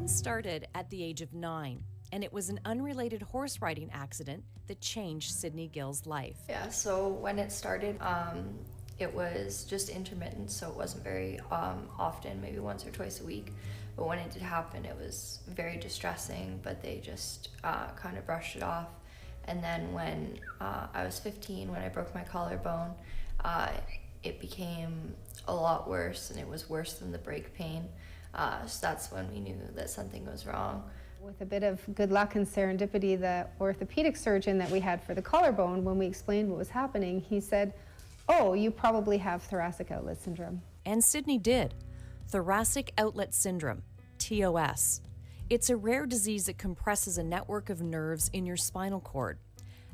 Started at the age of 9, and it was an unrelated horse riding accident that changed Sydney Gill's life. Yeah, so when it started, it was just intermittent, so it wasn't very often, maybe once or twice a week. But when it did happen, it was very distressing, but they just kind of brushed it off. And then when I was 15, when I broke my collarbone, it became a lot worse, and it was worse than the break pain. So that's when we knew that something was wrong. With a bit of good luck and serendipity, the orthopedic surgeon that we had for the collarbone, when we explained what was happening, he said, "Oh, you probably have thoracic outlet syndrome." And Sydney did. Thoracic outlet syndrome, TOS. It's a rare disease that compresses a network of nerves in your spinal cord.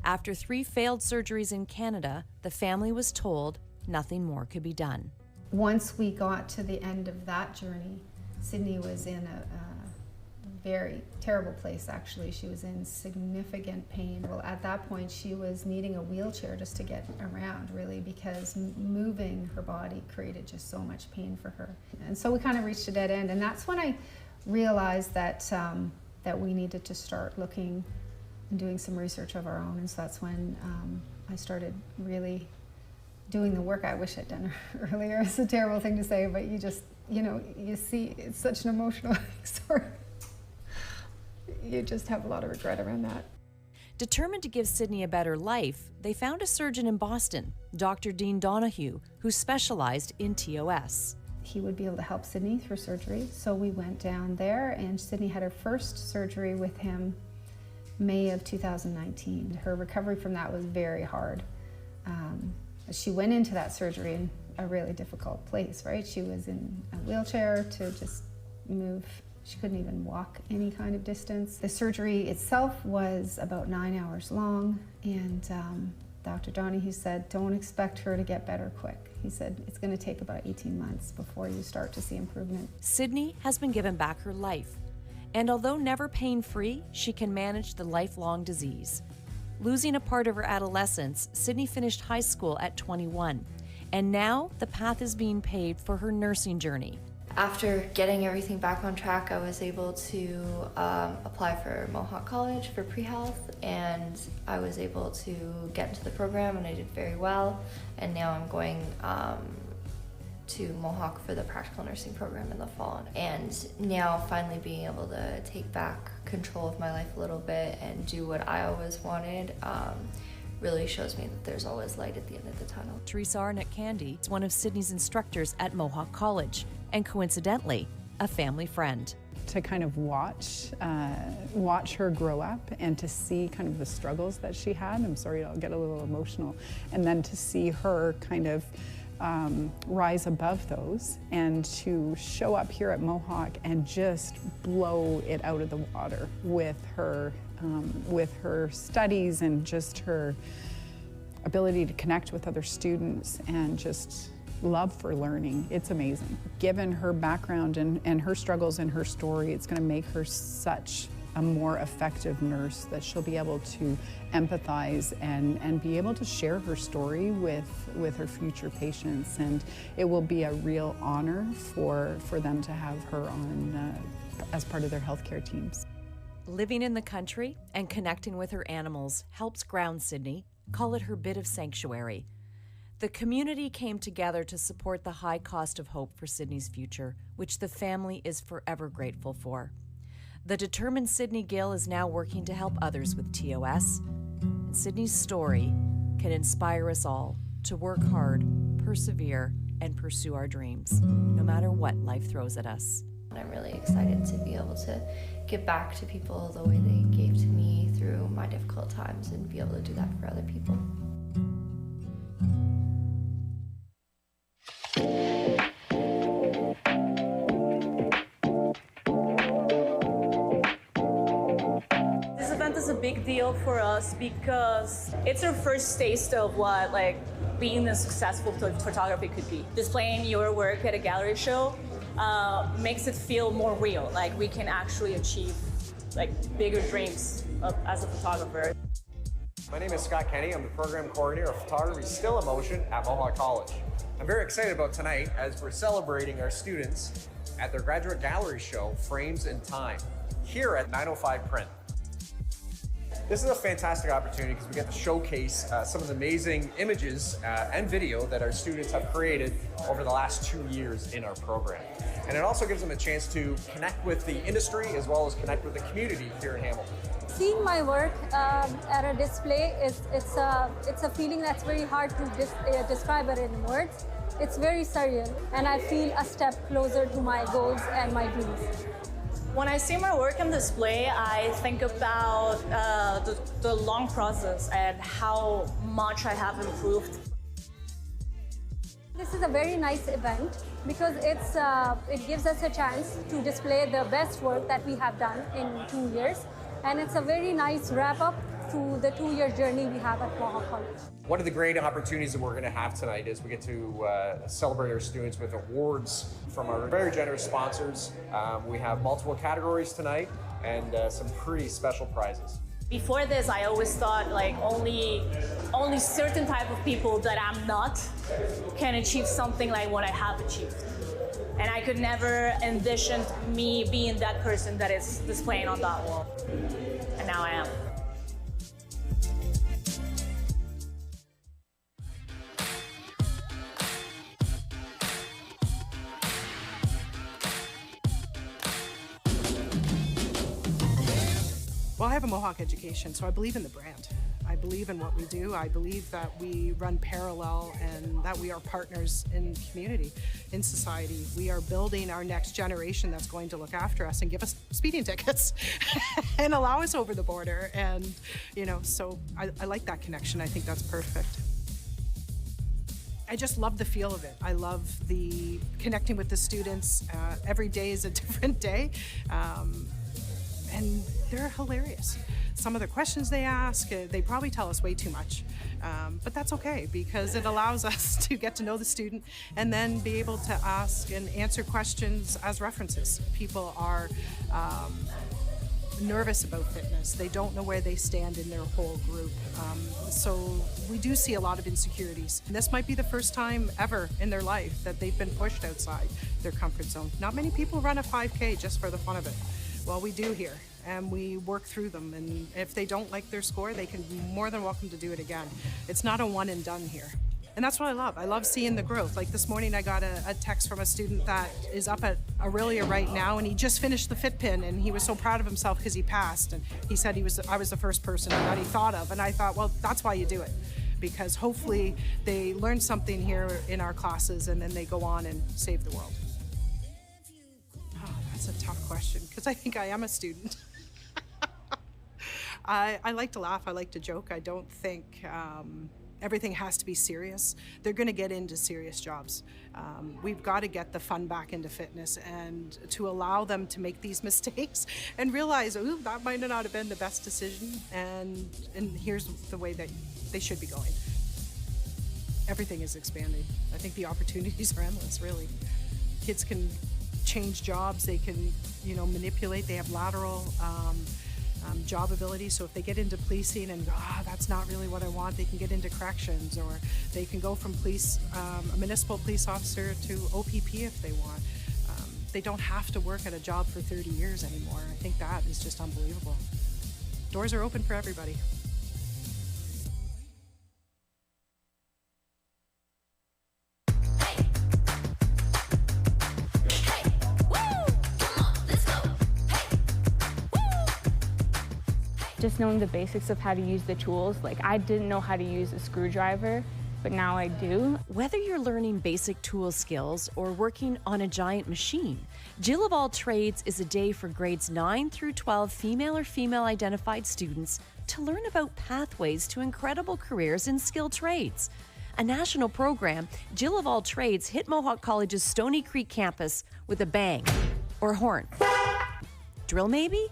After 3 failed surgeries in Canada, the family was told nothing more could be done. Once we got to the end of that journey, Sydney was in a very terrible place, actually. She was in significant pain. Well, at that point, she was needing a wheelchair just to get around, really, because moving her body created just so much pain for her. And so we kind of reached a dead end, and that's when I realized that, that we needed to start looking and doing some research of our own. And so that's when I started really doing the work I wish I'd done earlier. It's a terrible thing to say, but you just, you see, it's such an emotional story. You just have a lot of regret around that. Determined to give Sydney a better life, they found a surgeon in Boston, Dr. Dean Donahue, who specialized in TOS. He would be able to help Sydney through surgery, so we went down there, and Sydney had her first surgery with him May of 2019. Her recovery from that was very hard. She went into that surgery in a really difficult place, right? She was in a wheelchair to just move. She couldn't even walk any kind of distance. The surgery itself was about 9 hours long, and Dr. Donahue said, don't expect her to get better quick. He said, it's going to take about 18 months before you start to see improvement. Sydney has been given back her life, and although never pain-free, she can manage the lifelong disease. Losing a part of her adolescence, Sydney finished high school at 21, and now the path is being paved for her nursing journey. After getting everything back on track, I was able to apply for Mohawk College for pre-health, and I was able to get into the program, and I did very well. And now I'm going to Mohawk for the practical nursing program in the fall. And now finally being able to take back control of my life a little bit and do what I always wanted really shows me that there's always light at the end of the tunnel. Teresa Arnott-Candy is one of Sydney's instructors at Mohawk College, and coincidentally, a family friend. To kind of watch her grow up and to see kind of the struggles that she had. I'm sorry, I'll get a little emotional. And then to see her kind of rise above those and to show up here at Mohawk and just blow it out of the water with her studies and just her ability to connect with other students and just love for learning. It's amazing. Given her background and her struggles and her story, it's going to make her such a more effective nurse that she'll be able to empathize and be able to share her story with her future patients. And it will be a real honor for them to have her on as part of their healthcare teams. Living in the country and connecting with her animals helps ground Sydney, call it her bit of sanctuary. The community came together to support the high cost of hope for Sydney's future, which the family is forever grateful for. The determined Sydney Gill is now working to help others with TOS, and Sydney's story can inspire us all to work hard, persevere, and pursue our dreams, no matter what life throws at us. I'm really excited to be able to give back to people the way they gave to me through my difficult times and be able to do that for other people. event is a big deal for us because it's our first taste of what being a successful photography could be. Displaying your work at a gallery show makes it feel more real, like we can actually achieve bigger dreams as a photographer. My name is Scott Kenny. I'm the program coordinator of photography still in motion at Mohawk College. I'm very excited about tonight as we're celebrating our students at their graduate gallery show, Frames in Time, here at 905 Print. This is a fantastic opportunity because we get to showcase some of the amazing images and video that our students have created over the last 2 years in our program. And it also gives them a chance to connect with the industry as well as connect with the community here in Hamilton. Seeing my work at a display it's a feeling that's very hard to describe it in words. It's very surreal, and I feel a step closer to my goals and my dreams. When I see my work on display, I think about the long process and how much I have improved. This is a very nice event because it gives us a chance to display the best work that we have done in 2 years. And it's a very nice wrap-up to the 2-year journey we have at Mohawk College. One of the great opportunities that we're going to have tonight is we get to celebrate our students with awards from our very generous sponsors. We have multiple categories tonight and some pretty special prizes. Before this, I always thought only certain type of people that I'm not can achieve something like what I have achieved. And I could never envision me being that person that is displaying on that wall. And now I am. Well, I have a Mohawk education, so I believe in the brand. I believe in what we do. I believe that we run parallel and that we are partners in community, in society. We are building our next generation that's going to look after us and give us speeding tickets and allow us over the border. And, so I like that connection. I think that's perfect. I just love the feel of it. I love the connecting with the students. Every day is a different day. And they're hilarious. Some of the questions they ask, they probably tell us way too much. But that's okay because it allows us to get to know the student and then be able to ask and answer questions as references. People are nervous about fitness. They don't know where they stand in their whole group. So we do see a lot of insecurities. And this might be the first time ever in their life that they've been pushed outside their comfort zone. Not many people run a 5K just for the fun of it. Well, we do here, and we work through them. And if they don't like their score, they can be more than welcome to do it again. It's not a one and done here. And that's what I love. I love seeing the growth. Like this morning, I got a text from a student that is up at Aurelia right now, and he just finished the fit pin, and he was so proud of himself because he passed. And he said I was the first person that he thought of. And I thought, well, that's why you do it. Because hopefully they learn something here in our classes, and then they go on and save the world. That's a tough question because I think I am a student. I like to laugh. I like to joke. I don't think everything has to be serious. They're going to get into serious jobs. We've got to get the fun back into fitness and to allow them to make these mistakes and realize, ooh, that might not have been the best decision. And here's the way that they should be going. Everything is expanding. I think the opportunities are endless, really. Kids can change jobs, they can manipulate, they have lateral job ability, so if they get into policing and that's not really what I want, they can get into corrections, or they can go from a municipal police officer to OPP if they want. They don't have to work at a job for 30 years anymore. I think that is just unbelievable. Doors are open for everybody. Just knowing the basics of how to use the tools. I didn't know how to use a screwdriver, but now I do. Whether you're learning basic tool skills or working on a giant machine, Jill of All Trades is a day for grades 9 through 12 female or female identified students to learn about pathways to incredible careers in skilled trades. A national program, Jill of All Trades hit Mohawk College's Stony Creek campus with a bang or horn. Drill maybe?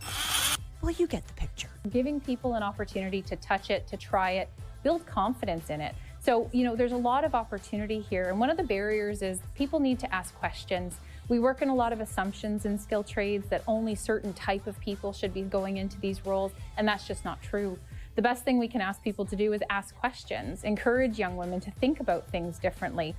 Well, you get the picture. Giving people an opportunity to touch it, to try it, build confidence in it. So, there's a lot of opportunity here. And one of the barriers is people need to ask questions. We work in a lot of assumptions in skilled trades that only certain type of people should be going into these roles, and that's just not true. The best thing we can ask people to do is ask questions, encourage young women to think about things differently.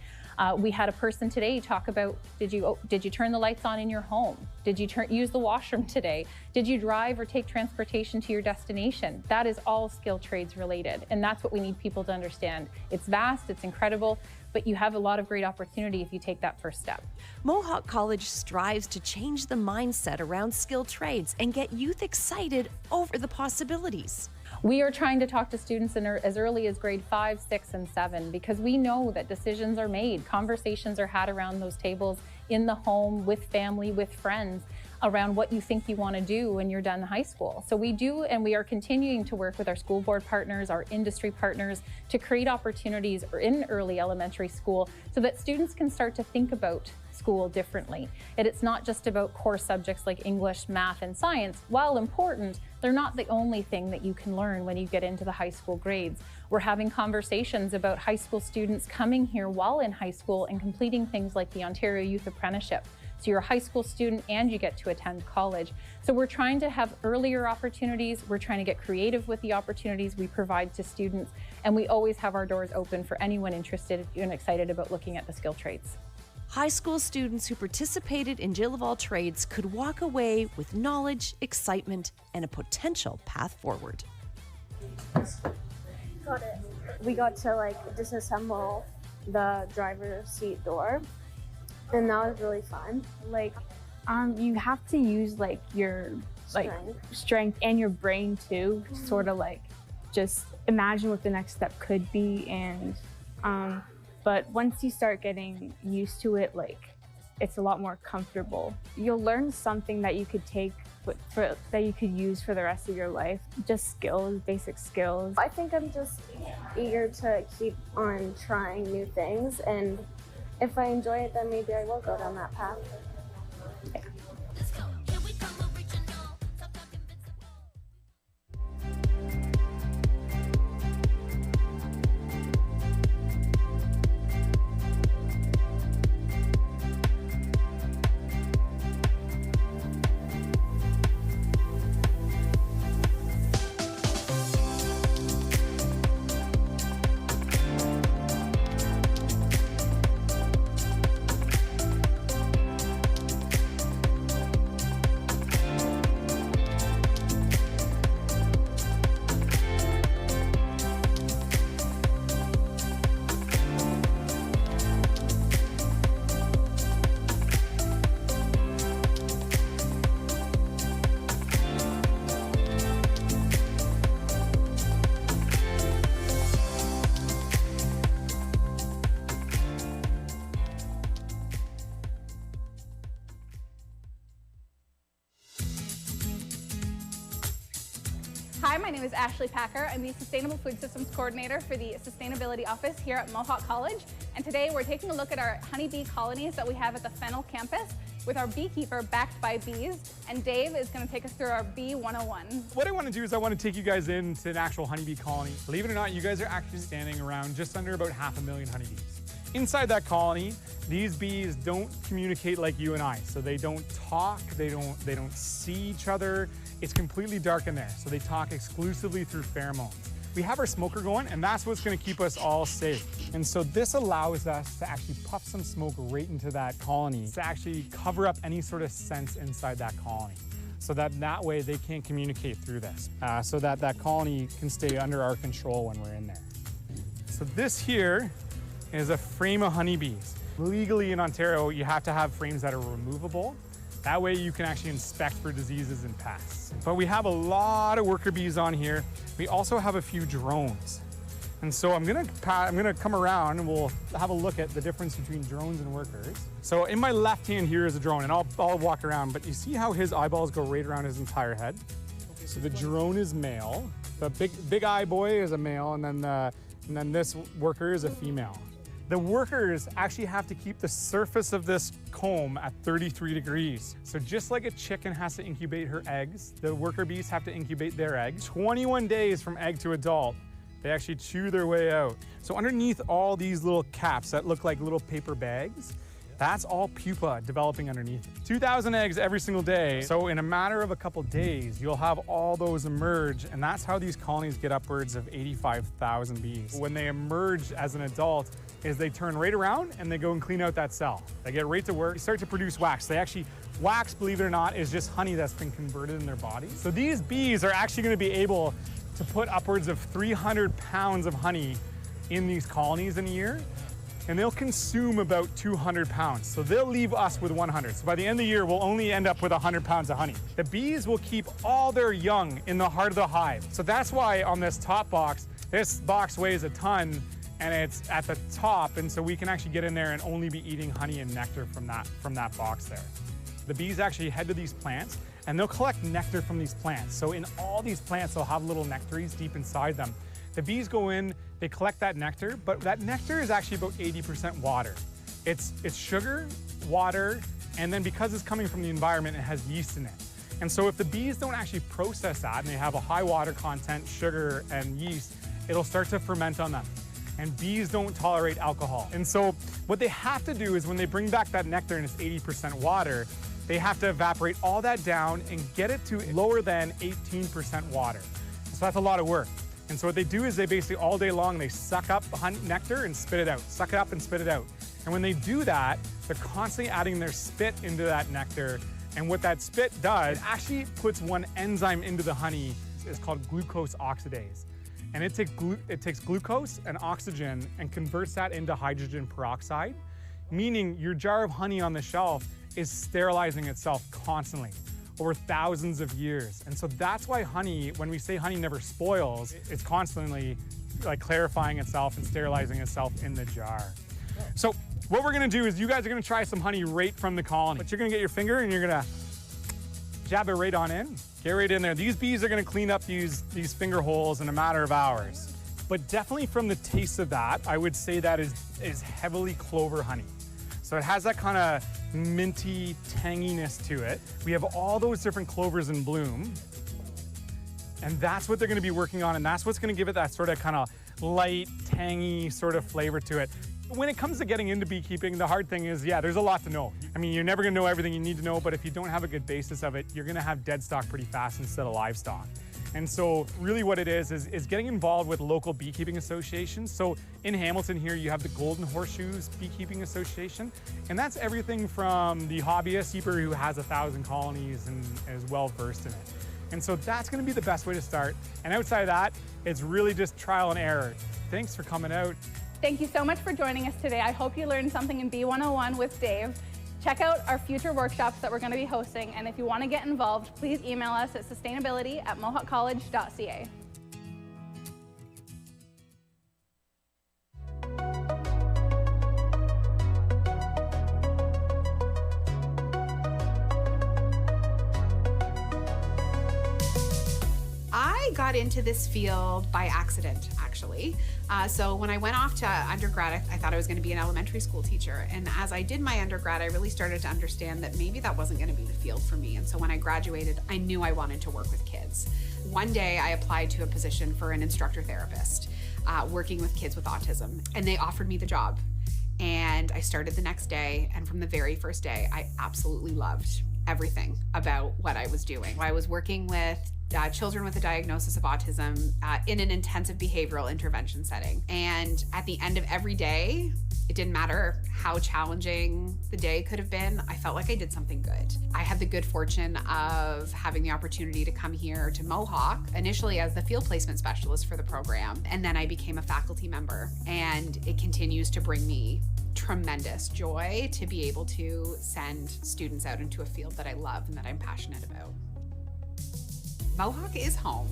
We had a person today talk about, did you turn the lights on in your home? Did you use the washroom today? Did you drive or take transportation to your destination? That is all skilled trades related, and that's what we need people to understand. It's vast, it's incredible, but you have a lot of great opportunity if you take that first step. Mohawk College strives to change the mindset around skilled trades and get youth excited over the possibilities. We are trying to talk to students as early as grade 5, 6, and 7 because we know that decisions are made. Conversations are had around those tables in the home, with family, with friends, around what you think you want to do when you're done high school. So we do, and we are continuing to work with our school board partners, our industry partners, to create opportunities in early elementary school so that students can start to think about school differently. And it's not just about core subjects like English, math, and science. While important, they're not the only thing that you can learn when you get into the high school grades. We're having conversations about high school students coming here while in high school and completing things like the Ontario Youth Apprenticeship. So you're a high school student and you get to attend college. So we're trying to have earlier opportunities. We're trying to get creative with the opportunities we provide to students. And we always have our doors open for anyone interested and excited about looking at the skill trades. High school students who participated in Jill of All Trades could walk away with knowledge, excitement, and a potential path forward. Got it. We got to disassemble the driver's seat door, and that was really fun. You have to use your strength and your brain too, to sort of just imagine what the next step could be. And but once you start getting used to it, it's a lot more comfortable. You'll learn something that you could take that you could use for the rest of your life. Just skills, basic skills. I think I'm just eager to keep on trying new things, and if I enjoy it, then maybe I will go down that path. Yeah. Hi, my name is Ashley Packer. I'm the Sustainable Food Systems Coordinator for the Sustainability Office here at Mohawk College. And today we're taking a look at our honeybee colonies that we have at the Fennel campus with our beekeeper backed by bees. And Dave is going to take us through our Bee 101. What I want to do is I want to take you guys into an actual honeybee colony. Believe it or not, you guys are actually standing around just under about 500,000 honeybees. Inside that colony, these bees don't communicate like you and I. So they don't talk, they don't see each other. It's completely dark in there. So they talk exclusively through pheromones. We have our smoker going, and that's what's going to keep us all safe. And so this allows us to actually puff some smoke right into that colony to actually cover up any sort of sense inside that colony. So that way they can't communicate through this. So that colony can stay under our control when we're in there. So this here is a frame of honeybees. Legally in Ontario, you have to have frames that are removable. That way you can actually inspect for diseases and pests. But we have a lot of worker bees on here. We also have a few drones. And so I'm gonna come around and we'll have a look at the difference between drones and workers. So in my left hand here is a drone, and I'll walk around, but you see how his eyeballs go right around his entire head? So the drone is male. The big eye boy is a male, and then this worker is a female. The workers actually have to keep the surface of this comb at 33 degrees. So just like a chicken has to incubate her eggs, the worker bees have to incubate their eggs. 21 days from egg to adult, they actually chew their way out. So underneath all these little caps that look like little paper bags, that's all pupa developing underneath. 2,000 eggs every single day. So in a matter of a couple days, you'll have all those emerge, and that's how these colonies get upwards of 85,000 bees. When they emerge as an adult, is they turn right around and they go and clean out that cell. They get right to work, start to produce wax. Wax, believe it or not, is just honey that's been converted in their body. So these bees are actually gonna be able to put upwards of 300 pounds of honey in these colonies in a year, and they'll consume about 200 pounds. So they'll leave us with 100. So by the end of the year, we'll only end up with 100 pounds of honey. The bees will keep all their young in the heart of the hive. So that's why on this top box, this box weighs a ton, and it's at the top, and so we can actually get in there and only be eating honey and nectar from that box there. The bees actually head to these plants, and they'll collect nectar from these plants. So in all these plants, they'll have little nectaries deep inside them. The bees go in, they collect that nectar, but that nectar is actually about 80% water. It's sugar, water, and then because it's coming from the environment, it has yeast in it. And so if the bees don't actually process that, and they have a high water content, sugar and yeast, it'll start to ferment on them. And bees don't tolerate alcohol. And so what they have to do is when they bring back that nectar and it's 80% water, they have to evaporate all that down and get it to lower than 18% water. So that's a lot of work. And so what they do is they basically all day long, they suck up nectar and spit it out, suck it up and spit it out. And when they do that, they're constantly adding their spit into that nectar. And what that spit does, it actually puts one enzyme into the honey. It's called glucose oxidase. And it takes glucose and oxygen and converts that into hydrogen peroxide, meaning your jar of honey on the shelf is sterilizing itself constantly over thousands of years. And so that's why honey, when we say honey never spoils, it's constantly like clarifying itself and sterilizing itself in the jar. So what we're gonna do is you guys are gonna try some honey right from the colony. But you're gonna get your finger and you're gonna jab it right on in. Get right in there. These bees are gonna clean up these finger holes in a matter of hours. But definitely from the taste of that, I would say that is heavily clover honey. So it has that kind of minty tanginess to it. We have all those different clovers in bloom. And that's what they're gonna be working on, and that's what's gonna give it that sort of kind of light, tangy sort of flavor to it. When it comes to getting into beekeeping, the hard thing is, yeah, there's a lot to know. I mean, you're never gonna know everything you need to know, but if you don't have a good basis of it, you're gonna have dead stock pretty fast instead of livestock. And so really what it is getting involved with local beekeeping associations. So in Hamilton here, you have the Golden Horseshoes Beekeeping Association, and that's everything from the hobbyist keeper who has 1,000 colonies and is well versed in it. And so that's gonna be the best way to start. And outside of that, it's really just trial and error. Thanks for coming out. Thank you so much for joining us today. I hope you learned something in B101 with Dave. Check out our future workshops that we're going to be hosting, and if you want to get involved, please email us at sustainability@mohawkcollege.ca. I got into this field by accident, actually. So when I went off to undergrad, I thought I was going to be an elementary school teacher. And as I did my undergrad, I really started to understand that maybe that wasn't going to be the field for me. And so when I graduated, I knew I wanted to work with kids. One day I applied to a position for an instructor therapist, working with kids with autism, and they offered me the job. And I started the next day, and from the very first day, I absolutely loved everything about what I was doing. I was working with children with a diagnosis of autism in an intensive behavioral intervention setting. And at the end of every day, it didn't matter how challenging the day could have been, I felt like I did something good. I had the good fortune of having the opportunity to come here to Mohawk, initially as the field placement specialist for the program, and then I became a faculty member. And it continues to bring me tremendous joy to be able to send students out into a field that I love and that I'm passionate about. Mohawk is home,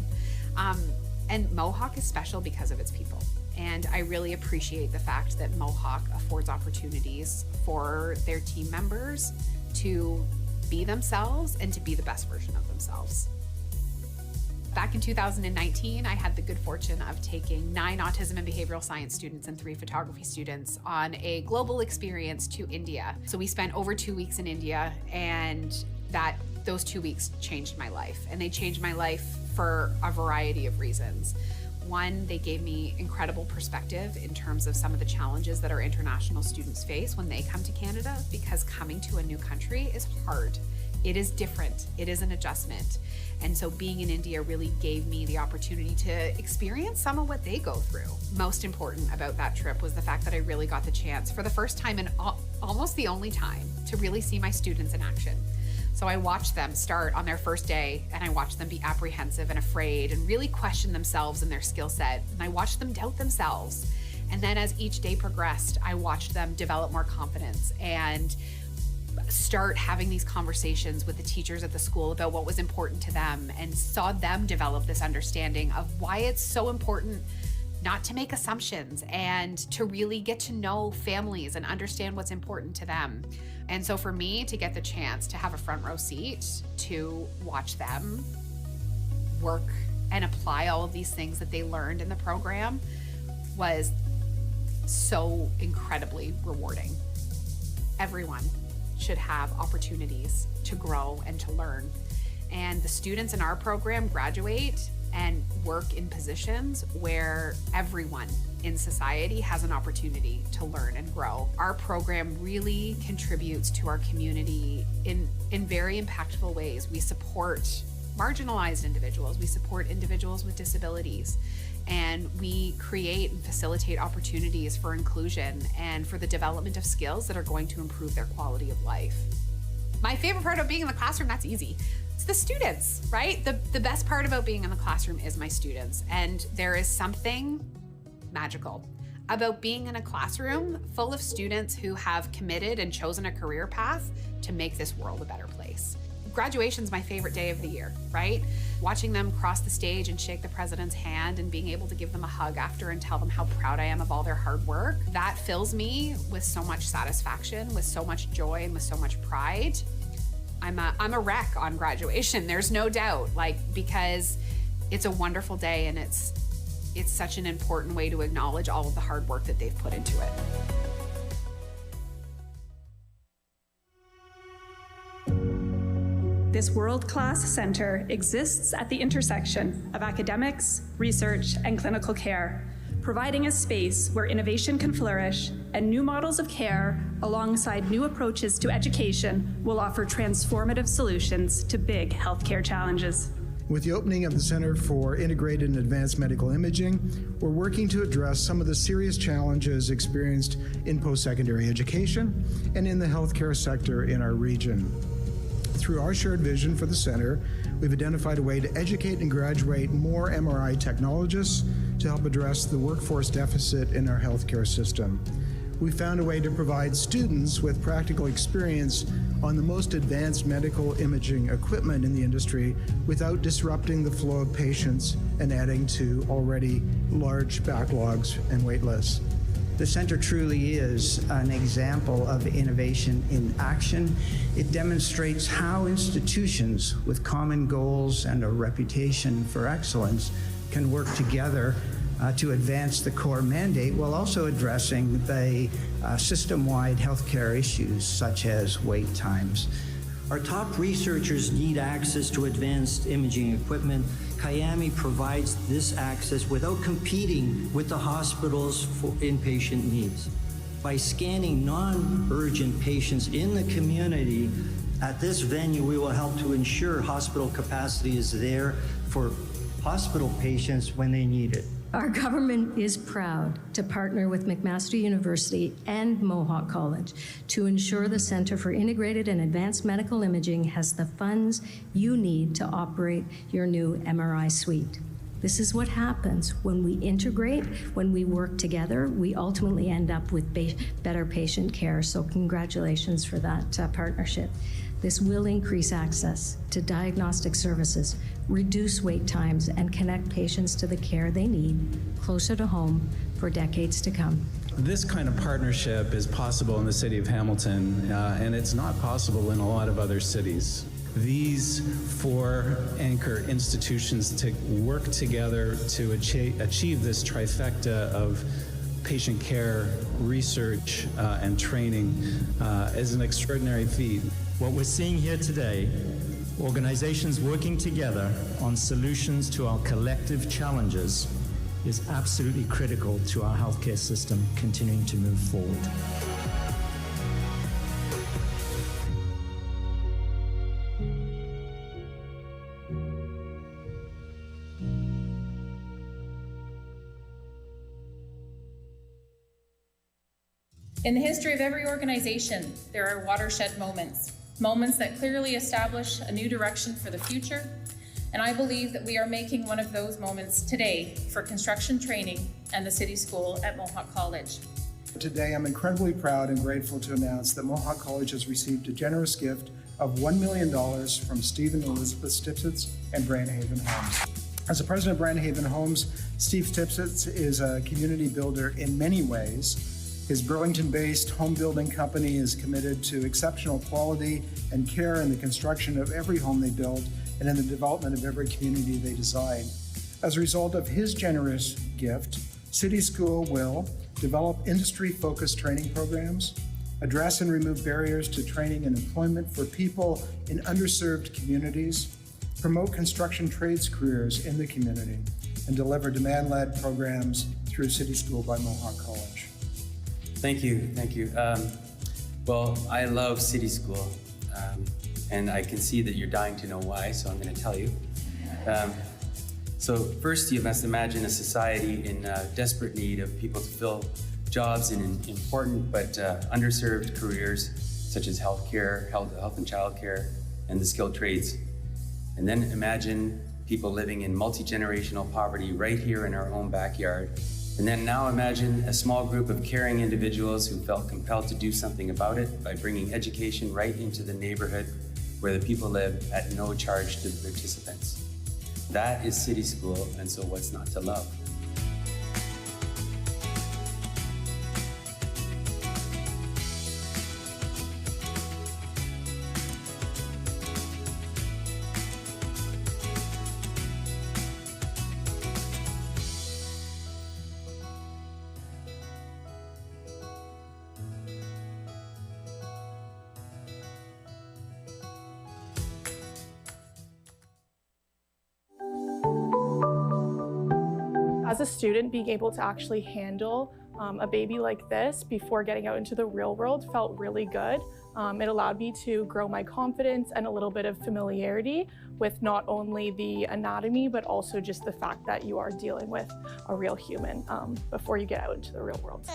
and Mohawk is special because of its people. And I really appreciate the fact that Mohawk affords opportunities for their team members to be themselves and to be the best version of themselves. Back in 2019, I had the good fortune of taking 9 autism and behavioral science students and 3 photography students on a global experience to India. So we spent over 2 weeks in India, and those 2 weeks changed my life. And they changed my life for a variety of reasons. One, they gave me incredible perspective in terms of some of the challenges that our international students face when they come to Canada, because coming to a new country is hard. It is different. It is an adjustment. And so being in India really gave me the opportunity to experience some of what they go through. Most important about that trip was the fact that I really got the chance, for the first time and almost the only time, to really see my students in action. So I watched them start on their first day, and I watched them be apprehensive and afraid and really question themselves and their skill set. And I watched them doubt themselves. And then as each day progressed, I watched them develop more confidence and start having these conversations with the teachers at the school about what was important to them, and saw them develop this understanding of why it's so important not to make assumptions and to really get to know families and understand what's important to them. And so for me to get the chance to have a front row seat to watch them work and apply all of these things that they learned in the program was so incredibly rewarding. Everyone should have opportunities to grow and to learn. And the students in our program graduate and work in positions where everyone in society has an opportunity to learn and grow. Our program really contributes to our community in very impactful ways. We support marginalized individuals, we support individuals with disabilities, and we create and facilitate opportunities for inclusion and for the development of skills that are going to improve their quality of life. My favorite part of being in the classroom, that's easy. It's the students, right? The best part about being in the classroom is my students. And there is something magical about being in a classroom full of students who have committed and chosen a career path to make this world a better place. Graduation's my favorite day of the year, right? Watching them cross the stage and shake the president's hand and being able to give them a hug after and tell them how proud I am of all their hard work, that fills me with so much satisfaction, with so much joy, and with so much pride. I'm a wreck on graduation, there's no doubt, because it's a wonderful day, and it's such an important way to acknowledge all of the hard work that they've put into it. This world-class center exists at the intersection of academics, research, and clinical care, providing a space where innovation can flourish and new models of care, alongside new approaches to education, will offer transformative solutions to big healthcare challenges. With the opening of the Center for Integrated and Advanced Medical Imaging, we're working to address some of the serious challenges experienced in post-secondary education and in the healthcare sector in our region. Through our shared vision for the center, we've identified a way to educate and graduate more MRI technologists to help address the workforce deficit in our healthcare system. We found a way to provide students with practical experience on the most advanced medical imaging equipment in the industry without disrupting the flow of patients and adding to already large backlogs and wait lists. The center truly is an example of innovation in action. It demonstrates how institutions with common goals and a reputation for excellence can work together to advance the core mandate while also addressing the system-wide healthcare issues such as wait times. Our top researchers need access to advanced imaging equipment. Kyami provides this access without competing with the hospitals for inpatient needs. By scanning non-urgent patients in the community, at this venue we will help to ensure hospital capacity is there for hospital patients when they need it. Our government is proud to partner with McMaster University and Mohawk College to ensure the Center for Integrated and Advanced Medical Imaging has the funds you need to operate your new MRI suite. This is what happens when we integrate, when we work together, we ultimately end up with better patient care. So congratulations for that partnership. This will increase access to diagnostic services, reduce wait times, and connect patients to the care they need closer to home for decades to come. This kind of partnership is possible in the city of Hamilton, and it's not possible in a lot of other cities. These 4 anchor institutions to work together to achieve this trifecta of patient care, research, and training is an extraordinary feat. What we're seeing here today, organizations working together on solutions to our collective challenges, is absolutely critical to our healthcare system continuing to move forward. In the history of every organization, there are watershed moments, moments that clearly establish a new direction for the future, and I believe that we are making one of those moments today for construction training and the City School at Mohawk College. Today, I'm incredibly proud and grateful to announce that Mohawk College has received a generous gift of $1 million from Steve and Elizabeth Stipsitz and Brandhaven Homes. As the president of Brandhaven Homes, Steve Stipsitz is a community builder in many ways. His Burlington-based home building company is committed to exceptional quality and care in the construction of every home they build and in the development of every community they design. As a result of his generous gift, City School will develop industry-focused training programs, address and remove barriers to training and employment for people in underserved communities, promote construction trades careers in the community, and deliver demand-led programs through City School by Mohawk College. Thank you. Well, I love City School, and I can see that you're dying to know why, so I'm going to tell you. So first, you must imagine a society in desperate need of people to fill jobs in important but underserved careers, such as healthcare, health and childcare, and the skilled trades. And then imagine people living in multi-generational poverty right here in our own backyard. And then now imagine a small group of caring individuals who felt compelled to do something about it by bringing education right into the neighborhood where the people live at no charge to the participants. That is City School, and so what's not to love? As a student, being able to actually handle a baby like this before getting out into the real world felt really good. It allowed me to grow my confidence and a little bit of familiarity with not only the anatomy, but also just the fact that you are dealing with a real human before you get out into the real world.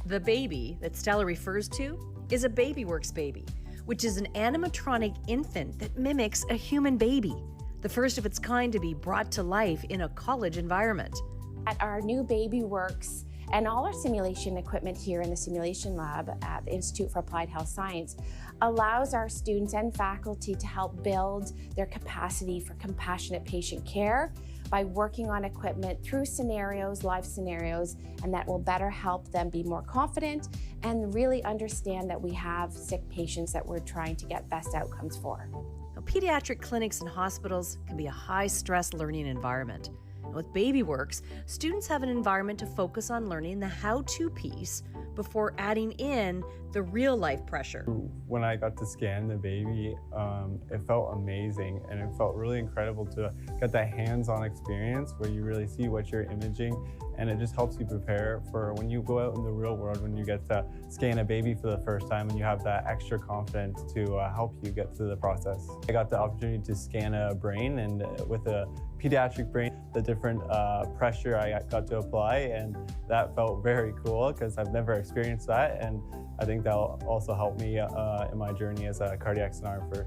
The baby that Stella refers to is a BabyWorks baby, which is an animatronic infant that mimics a human baby, the first of its kind to be brought to life in a college environment. At our new BabyWorks and all our simulation equipment here in the simulation lab at the Institute for Applied Health Science allows our students and faculty to help build their capacity for compassionate patient care by working on equipment through scenarios, live scenarios, and that will better help them be more confident and really understand that we have sick patients that we're trying to get best outcomes for. Now, pediatric clinics and hospitals can be a high-stress learning environment. And with BabyWorks, students have an environment to focus on learning the how-to piece before adding in the real-life pressure. When I got to scan the baby, it felt amazing, and it felt really incredible to get that hands-on experience where you really see what you're imaging, and it just helps you prepare for when you go out in the real world, when you get to scan a baby for the first time, and you have that extra confidence to help you get through the process. I got the opportunity to scan a brain, and with a pediatric brain, the different pressure I got to apply, and that felt very cool because I've never experienced that, and I think that'll also help me in my journey as a cardiac sonographer.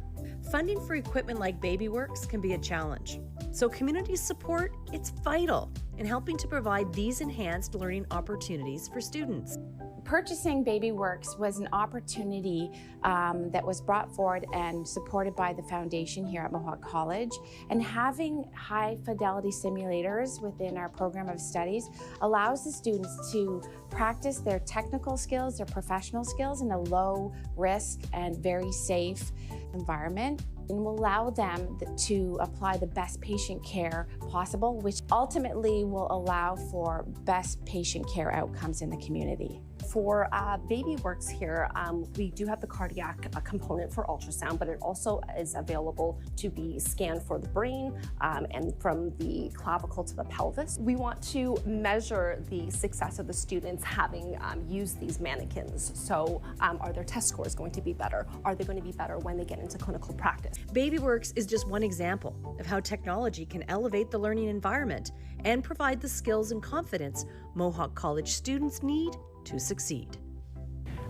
Funding for equipment like BabyWorks can be a challenge, so community support, it's vital in helping to provide these enhanced learning opportunities for students. Purchasing BabyWorks was an opportunity that was brought forward and supported by the foundation here at Mohawk College. And having high fidelity simulators within our program of studies allows the students to practice their technical skills, their professional skills in a low risk and very safe environment. and will allow them to apply the best patient care possible, which ultimately will allow for best patient care outcomes in the community. For BabyWorks here, we do have the cardiac component for ultrasound, but it also is available to be scanned for the brain and from the clavicle to the pelvis. We want to measure the success of the students having used these mannequins. So are their test scores going to be better? Are they going to be better when they get into clinical practice? BabyWorks is just one example of how technology can elevate the learning environment and provide the skills and confidence Mohawk College students need to succeed.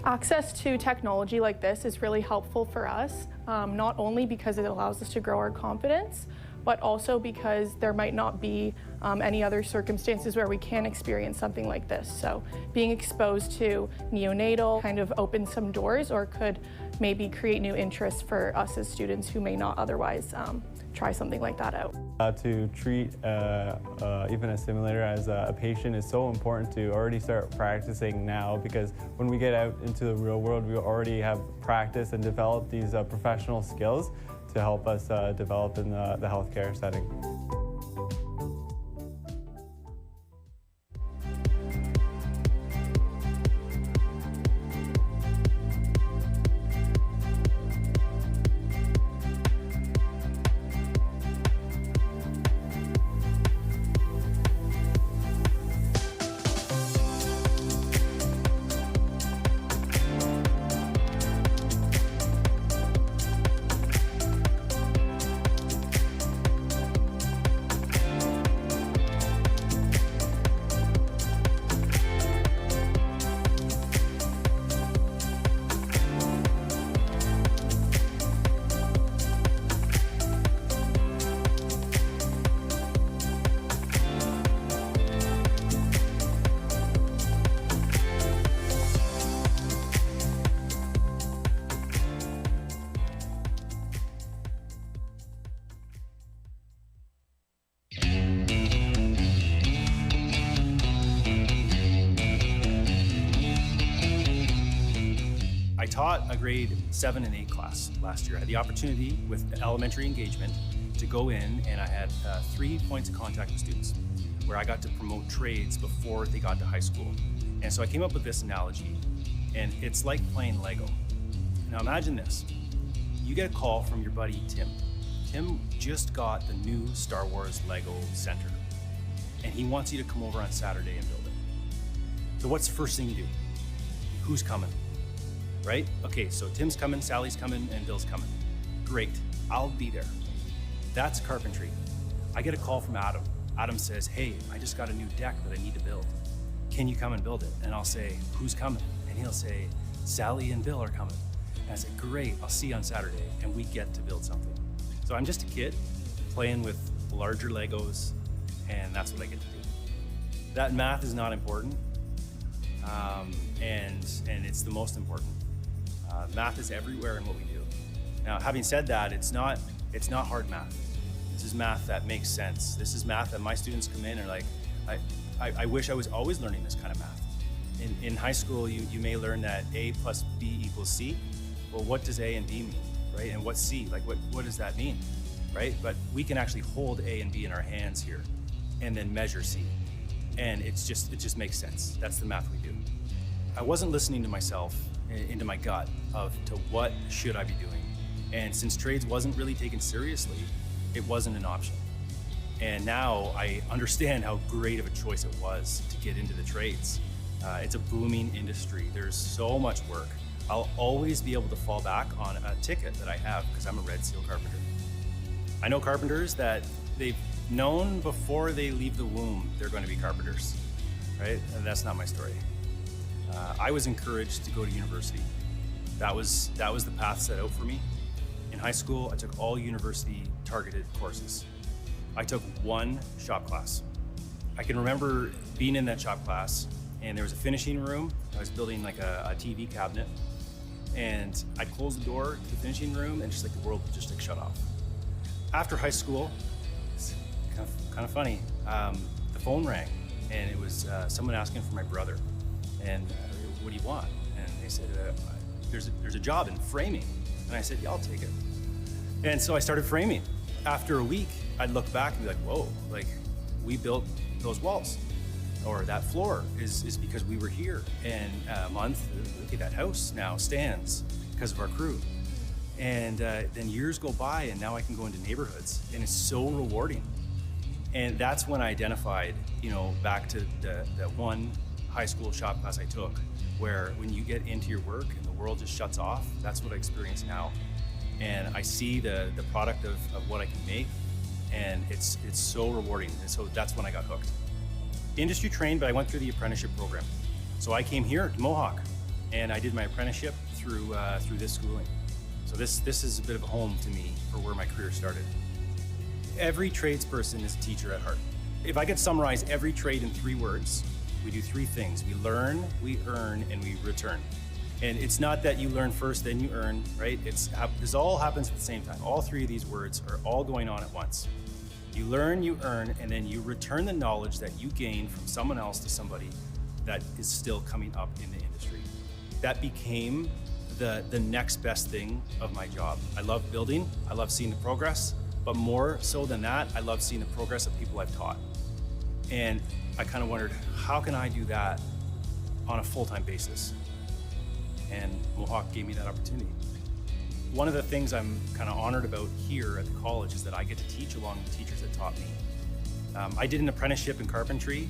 Access to technology like this is really helpful for us, not only because it allows us to grow our confidence, but also because there might not be any other circumstances where we can experience something like this. So being exposed to neonatal kind of opens some doors, or could maybe create new interests for us as students who may not otherwise try something like that out. To treat even a simulator as a patient is so important to already start practicing now, because when we get out into the real world, we already have practiced and developed these professional skills to help us develop in the healthcare setting. I taught a grade 7 and 8 class last year. I had the opportunity with elementary engagement to go in, and I had 3 points of contact with students where I got to promote trades before they got to high school. And so I came up with this analogy, and it's like playing Lego. Now imagine this. You get a call from your buddy Tim. Tim just got the new Star Wars Lego center, and he wants you to come over on Saturday and build it. So what's the first thing you do? Who's coming? Right? Okay, so Tim's coming, Sally's coming, and Bill's coming. Great, I'll be there. That's carpentry. I get a call from Adam. Adam says, hey, I just got a new deck that I need to build. Can you come and build it? And I'll say, who's coming? And he'll say, Sally and Bill are coming. And I say, great, I'll see you on Saturday. And we get to build something. So I'm just a kid playing with larger Legos, and that's what I get to do. That math is not important, and it's the most important. Math is everywhere in what we do. Now, having said that, it's not hard math. This is math that makes sense. This is math that my students come in and are like, I wish I was always learning this kind of math. In high school, you may learn that A plus B equals C. Well, what does A and B mean, right? And what's C? Like, what does that mean, right? But we can actually hold A and B in our hands here and then measure C. And it just makes sense. That's the math we do. I wasn't listening to myself, into my gut to what should I be doing. And since trades wasn't really taken seriously, it wasn't an option. And now I understand how great of a choice it was to get into the trades. It's a booming industry. There's so much work. I'll always be able to fall back on a ticket that I have because I'm a Red Seal carpenter. I know carpenters that they've known before they leave the womb they're going to be carpenters, right? And that's not my story. I was encouraged to go to university. That was the path set out for me. In high school, I took all university targeted courses. I took one shop class. I can remember being in that shop class, and there was a finishing room. I was building like a TV cabinet, and I'd close the door to the finishing room, and just like the world would just like shut off. After high school, it's kind of funny. The phone rang, and it was someone asking for my brother. And what do you want? And they said, there's a job in framing. And I said, yeah, I'll take it. And so I started framing. After a week, I'd look back and be like, whoa, like we built those walls, or that floor is because we were here. And a month, look at that house now stands because of our crew. And then years go by, and now I can go into neighborhoods, and it's so rewarding. And that's when I identified, you know, back to that one high school shop class I took, where when you get into your work and the world just shuts off, that's what I experience now. And I see the product of what I can make, and it's so rewarding. And so that's when I got hooked. Industry trained, but I went through the apprenticeship program. So I came here to Mohawk, and I did my apprenticeship through this schooling. So this is a bit of a home to me for where my career started. Every tradesperson is a teacher at heart. If I could summarize every trade in 3 words, we do 3 things. We learn, we earn, and we return. And it's not that you learn first, then you earn, right? This all happens at the same time. All 3 of these words are all going on at once. You learn, you earn, and then you return the knowledge that you gain from someone else to somebody that is still coming up in the industry. That became the next best thing of my job. I love building, I love seeing the progress, but more so than that, I love seeing the progress of people I've taught. And I kind of wondered, how can I do that on a full-time basis? And Mohawk gave me that opportunity. One of the things I'm kind of honored about here at the college is that I get to teach along the teachers that taught me. I did an apprenticeship in carpentry.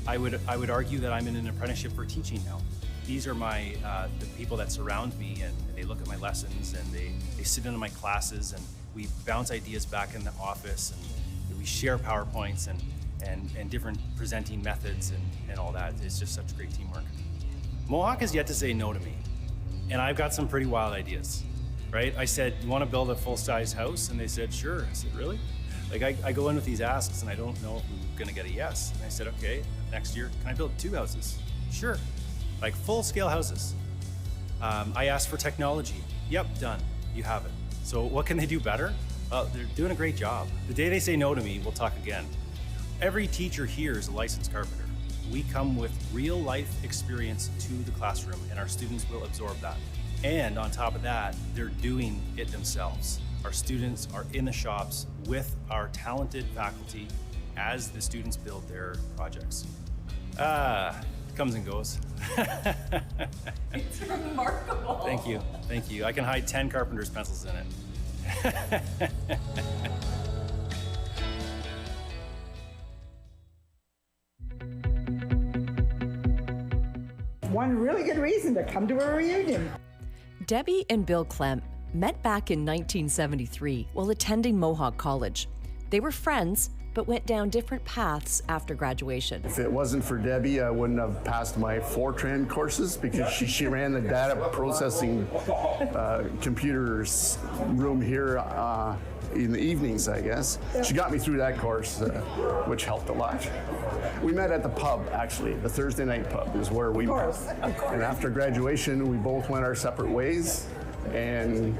I would argue that I'm in an apprenticeship for teaching now. These are the people that surround me, and they look at my lessons, and they sit in my classes, and we bounce ideas back in the office, and we share PowerPoints and different presenting methods and all that. It's just such great teamwork. Mohawk has yet to say no to me, and I've got some pretty wild ideas, right? I said, you want to build a full-size house? And they said, sure. I said, really? Like I go in with these asks, and I don't know if I'm gonna get a yes. And I said, okay, next year, can I build 2 houses? Sure. Like full-scale houses. I asked for technology. Yep, done. You have it. So what can they do better? Well, they're doing a great job. The day they say no to me, we'll talk again. Every teacher here is a licensed carpenter. We come with real-life experience to the classroom, and our students will absorb that. And on top of that, they're doing it themselves. Our students are in the shops with our talented faculty as the students build their projects. It comes and goes. It's remarkable. Thank you, thank you. I can hide 10 carpenter's pencils in it. One really good reason to come to a reunion. Debbie and Bill Klemp met back in 1973 while attending Mohawk College. They were friends, but went down different paths after graduation. If it wasn't for Debbie, I wouldn't have passed my Fortran courses because she ran the data processing computers room here in the evenings, I guess. She got me through that course, which helped a lot. We met at the pub, actually. The Thursday night pub is where we met. And after graduation, we both went our separate ways and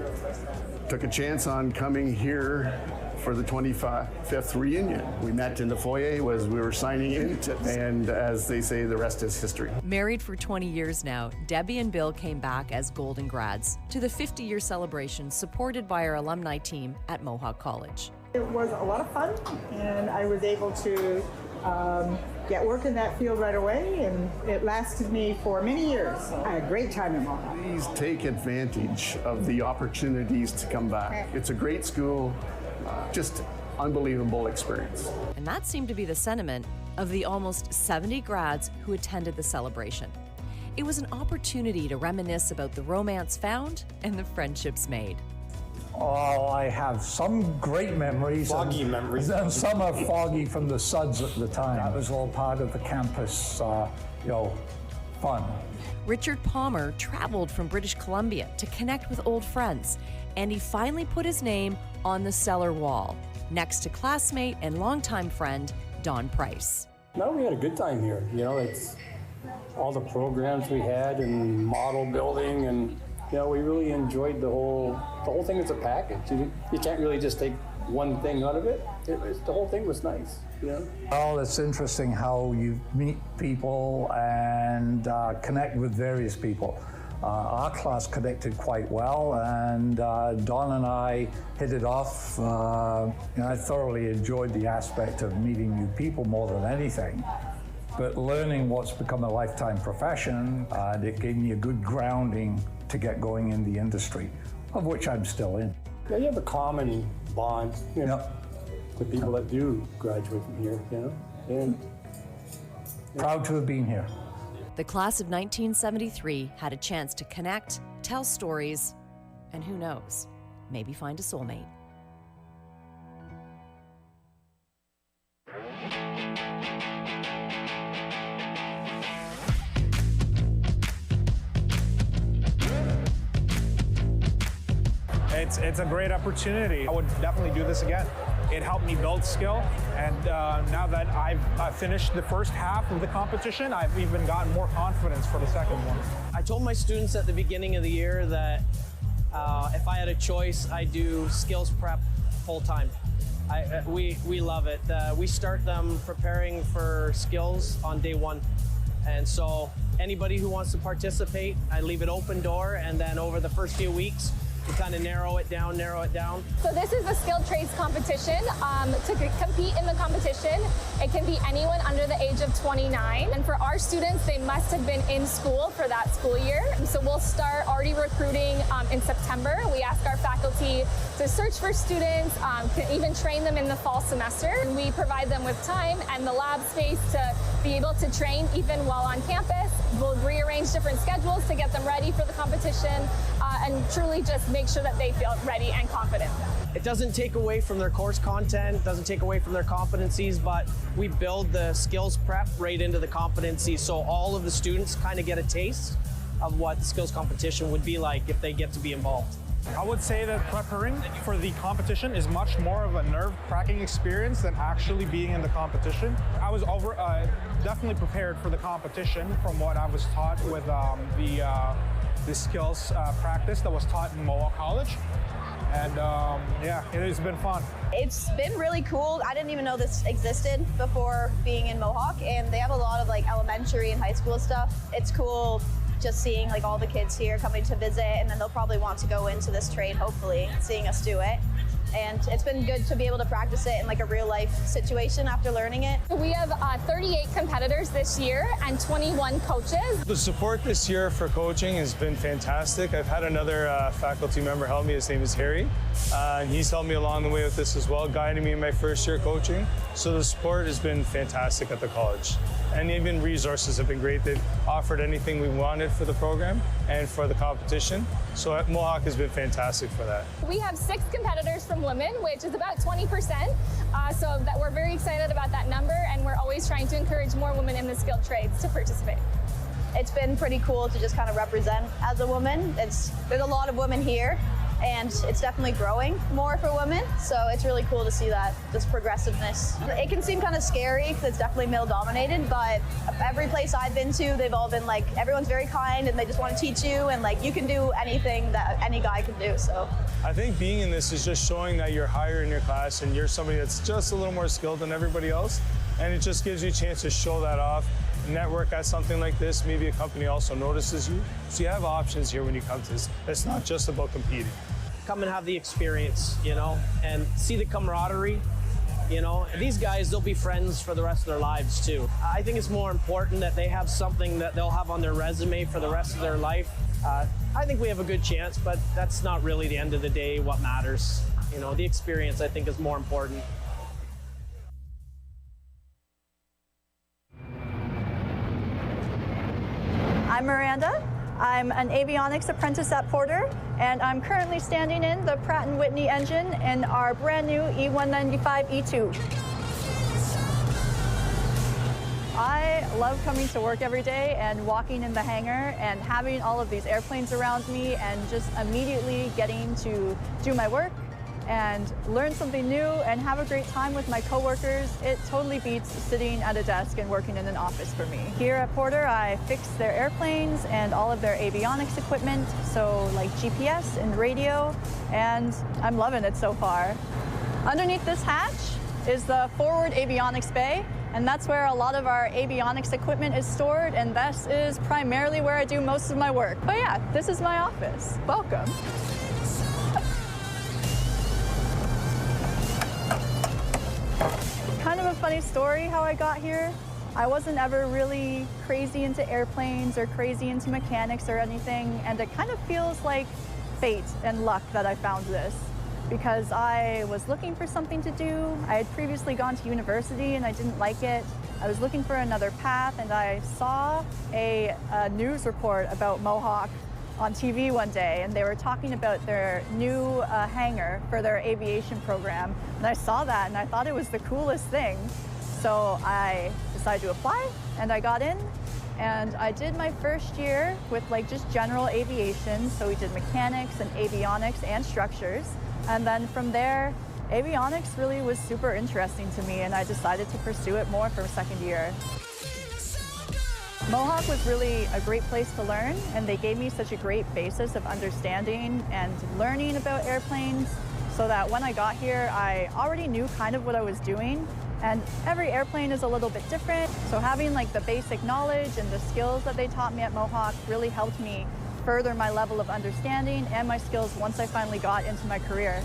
took a chance on coming here for the 25th reunion. We met in the foyer as we were signing in, and as they say, the rest is history. Married for 20 years now, Debbie and Bill came back as Golden Grads to the 50-year celebration supported by our alumni team at Mohawk College. It was a lot of fun, and I was able to get work in that field right away, and it lasted me for many years. I had a great time in Mohawk. Please take advantage of the opportunities to come back. It's a great school. Just unbelievable experience. And that seemed to be the sentiment of the almost 70 grads who attended the celebration. It was an opportunity to reminisce about the romance found and the friendships made. Oh, I have some great memories. Foggy memories. And some are foggy from the suds at the time. That was all part of the campus, fun. Richard Palmer traveled from British Columbia to connect with old friends, and he finally put his name on the cellar wall, next to classmate and longtime friend, Don Price. No, we had a good time here. It's all the programs we had and model building, and we really enjoyed the whole thing as a package. You can't really just take one thing out of it. The whole thing was nice. Well, it's interesting how you meet people and connect with various people. Our class connected quite well, and Don and I hit it off. I thoroughly enjoyed the aspect of meeting new people more than anything. But learning what's become a lifetime profession, and it gave me a good grounding to get going in the industry, of which I'm still in. Yeah, you have a common bond, the people that do graduate from here, And proud to have been here. The class of 1973 had a chance to connect, tell stories, and who knows, maybe find a soulmate. It's a great opportunity. I would definitely do this again. It helped me build skill, and now that I've finished the first half of the competition, I've even gotten more confidence for the second one. I told my students at the beginning of the year that if I had a choice, I'd do skills prep full time. We love it. We start them preparing for skills on day one. And so anybody who wants to participate, I leave it open door, and then over the first few weeks, we kind of narrow it down. So this is a skilled trades competition. To compete in the competition, it can be anyone under the age of 29. And for our students, they must have been in school for that school year. So we'll start already recruiting in September. We ask our faculty to search for students, to even train them in the fall semester. And we provide them with time and the lab space to be able to train even while on campus. We'll rearrange different schedules to get them ready for the competition and truly just make sure that they feel ready and confident. It doesn't take away from their course content, doesn't take away from their competencies, but we build the skills prep right into the competencies, so all of the students kind of get a taste of what the skills competition would be like if they get to be involved. I would say that preparing for the competition is much more of a nerve-wracking experience than actually being in the competition. I was definitely prepared for the competition from what I was taught with the skills practice that was taught in Mohawk College. And yeah, it has been fun. It's been really cool. I didn't even know this existed before being in Mohawk, and they have a lot of like elementary and high school stuff. It's cool just seeing like all the kids here coming to visit, and then they'll probably want to go into this trade, hopefully, seeing us do it. And it's been good to be able to practice it in like a real life situation after learning it. We have 38 competitors this year and 21 coaches. The support this year for coaching has been fantastic. I've had another faculty member help me. His name is Harry. And he's helped me along the way with this as well, guiding me in my first year coaching. So the support has been fantastic at the college. And even resources have been great. They've offered anything we wanted for the program and for the competition. So Mohawk has been fantastic for that. We have 6 competitors from women, which is about 20%. So that we're very excited about that number, and we're always trying to encourage more women in the skilled trades to participate. It's been pretty cool to just kind of represent as a woman. There's a lot of women here, and it's definitely growing more for women. So it's really cool to see that, this progressiveness. It can seem kind of scary because it's definitely male dominated, but every place I've been to, they've all been like, everyone's very kind and they just want to teach you, and like you can do anything that any guy can do, so. I think being in this is just showing that you're higher in your class and you're somebody that's just a little more skilled than everybody else. And it just gives you a chance to show that off, network at something like this. Maybe a company also notices you. So you have options here when you come to this. It's not just about competing. Come and have the experience, and see the camaraderie. These guys, they'll be friends for the rest of their lives too. I think it's more important that they have something that they'll have on their resume for the rest of their life. I think we have a good chance, but that's not really the end of the day what matters. The experience, I think, is more important. I'm Miranda. I'm an avionics apprentice at Porter, and I'm currently standing in the Pratt & Whitney engine in our brand new E195 E2. I love coming to work every day and walking in the hangar and having all of these airplanes around me and just immediately getting to do my work and learn something new and have a great time with my coworkers. It totally beats sitting at a desk and working in an office for me. Here at Porter, I fix their airplanes and all of their avionics equipment, so like GPS and radio, and I'm loving it so far. Underneath this hatch is the forward avionics bay, and that's where a lot of our avionics equipment is stored, and this is primarily where I do most of my work. But yeah, this is my office. Welcome. Kind of a funny story how I got here. I wasn't ever really crazy into airplanes or crazy into mechanics or anything, and it kind of feels like fate and luck that I found this, because I was looking for something to do. I had previously gone to university and I didn't like it. I was looking for another path, and I saw a news report about Mohawk on TV one day, and they were talking about their new hangar for their aviation program. And I saw that and I thought it was the coolest thing. So I decided to apply, and I got in, and I did my first year with like just general aviation. So we did mechanics and avionics and structures. And then from there, avionics really was super interesting to me, and I decided to pursue it more for second year. Mohawk was really a great place to learn, and they gave me such a great basis of understanding and learning about airplanes, so that when I got here, I already knew kind of what I was doing. And every airplane is a little bit different, so having like the basic knowledge and the skills that they taught me at Mohawk really helped me further my level of understanding and my skills once I finally got into my career.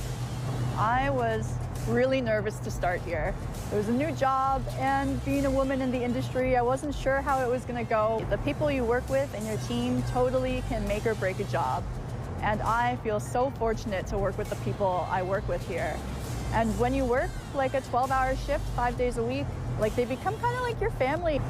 I was really nervous to start here. It was a new job, and being a woman in the industry, I wasn't sure how it was going to go. The people you work with and your team totally can make or break a job. And I feel so fortunate to work with the people I work with here. And when you work like a 12-hour shift, 5 days a week, like they become kind of like your family.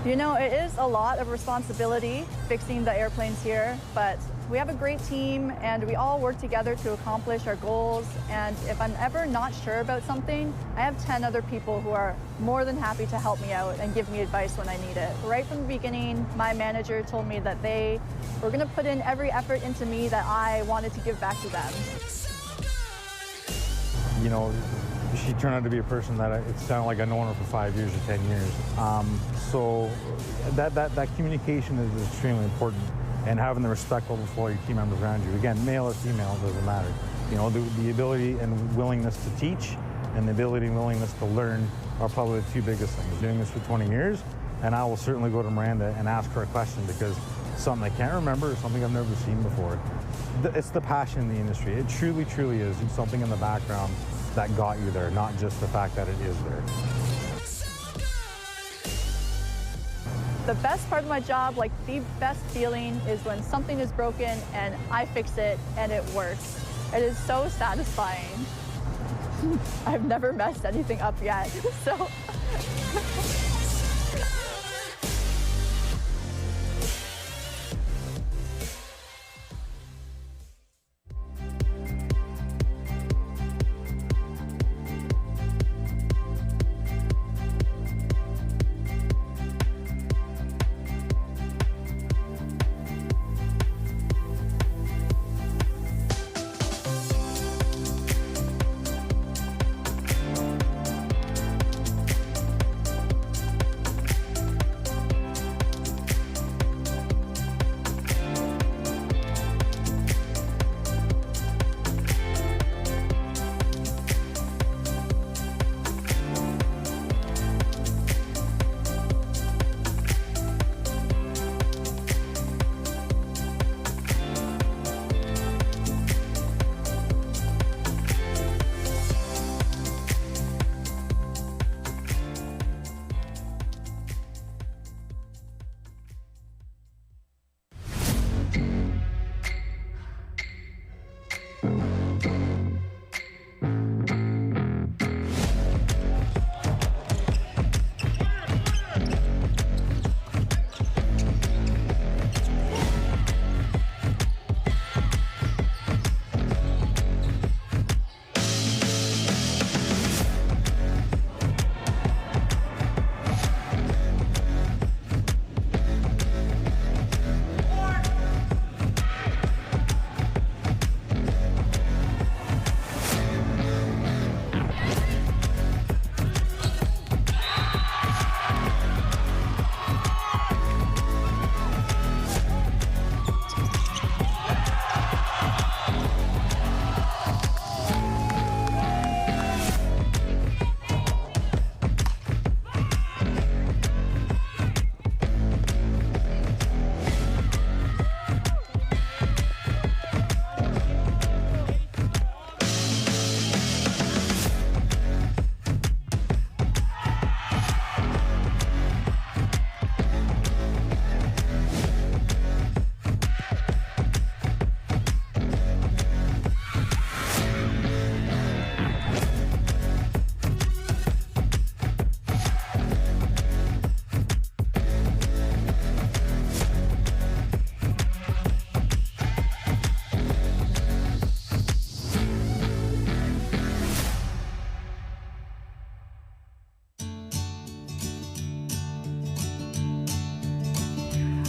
You know, it is a lot of responsibility fixing the airplanes here, but we have a great team and we all work together to accomplish our goals. And if I'm ever not sure about something, I have 10 other people who are more than happy to help me out and give me advice when I need it. Right from the beginning, my manager told me that they were going to put in every effort into me that I wanted to give back to them. You know, she turned out to be a person that it sounded like I've known her for 5 years or 10 years. So that communication is extremely important, and having the respect level for your team members around you. Again, male or female, doesn't matter. You know, the ability and willingness to teach and the ability and willingness to learn are probably the two biggest things. Doing this for 20 years, and I will certainly go to Miranda and ask her a question because something I can't remember or something I've never seen before. It's the passion in the industry. It truly, truly is. It's something in the background that got you there, not just the fact that it is there. The best part of my job, like the best feeling, is when something is broken and I fix it and it works. It is so satisfying. I've never messed anything up yet, so.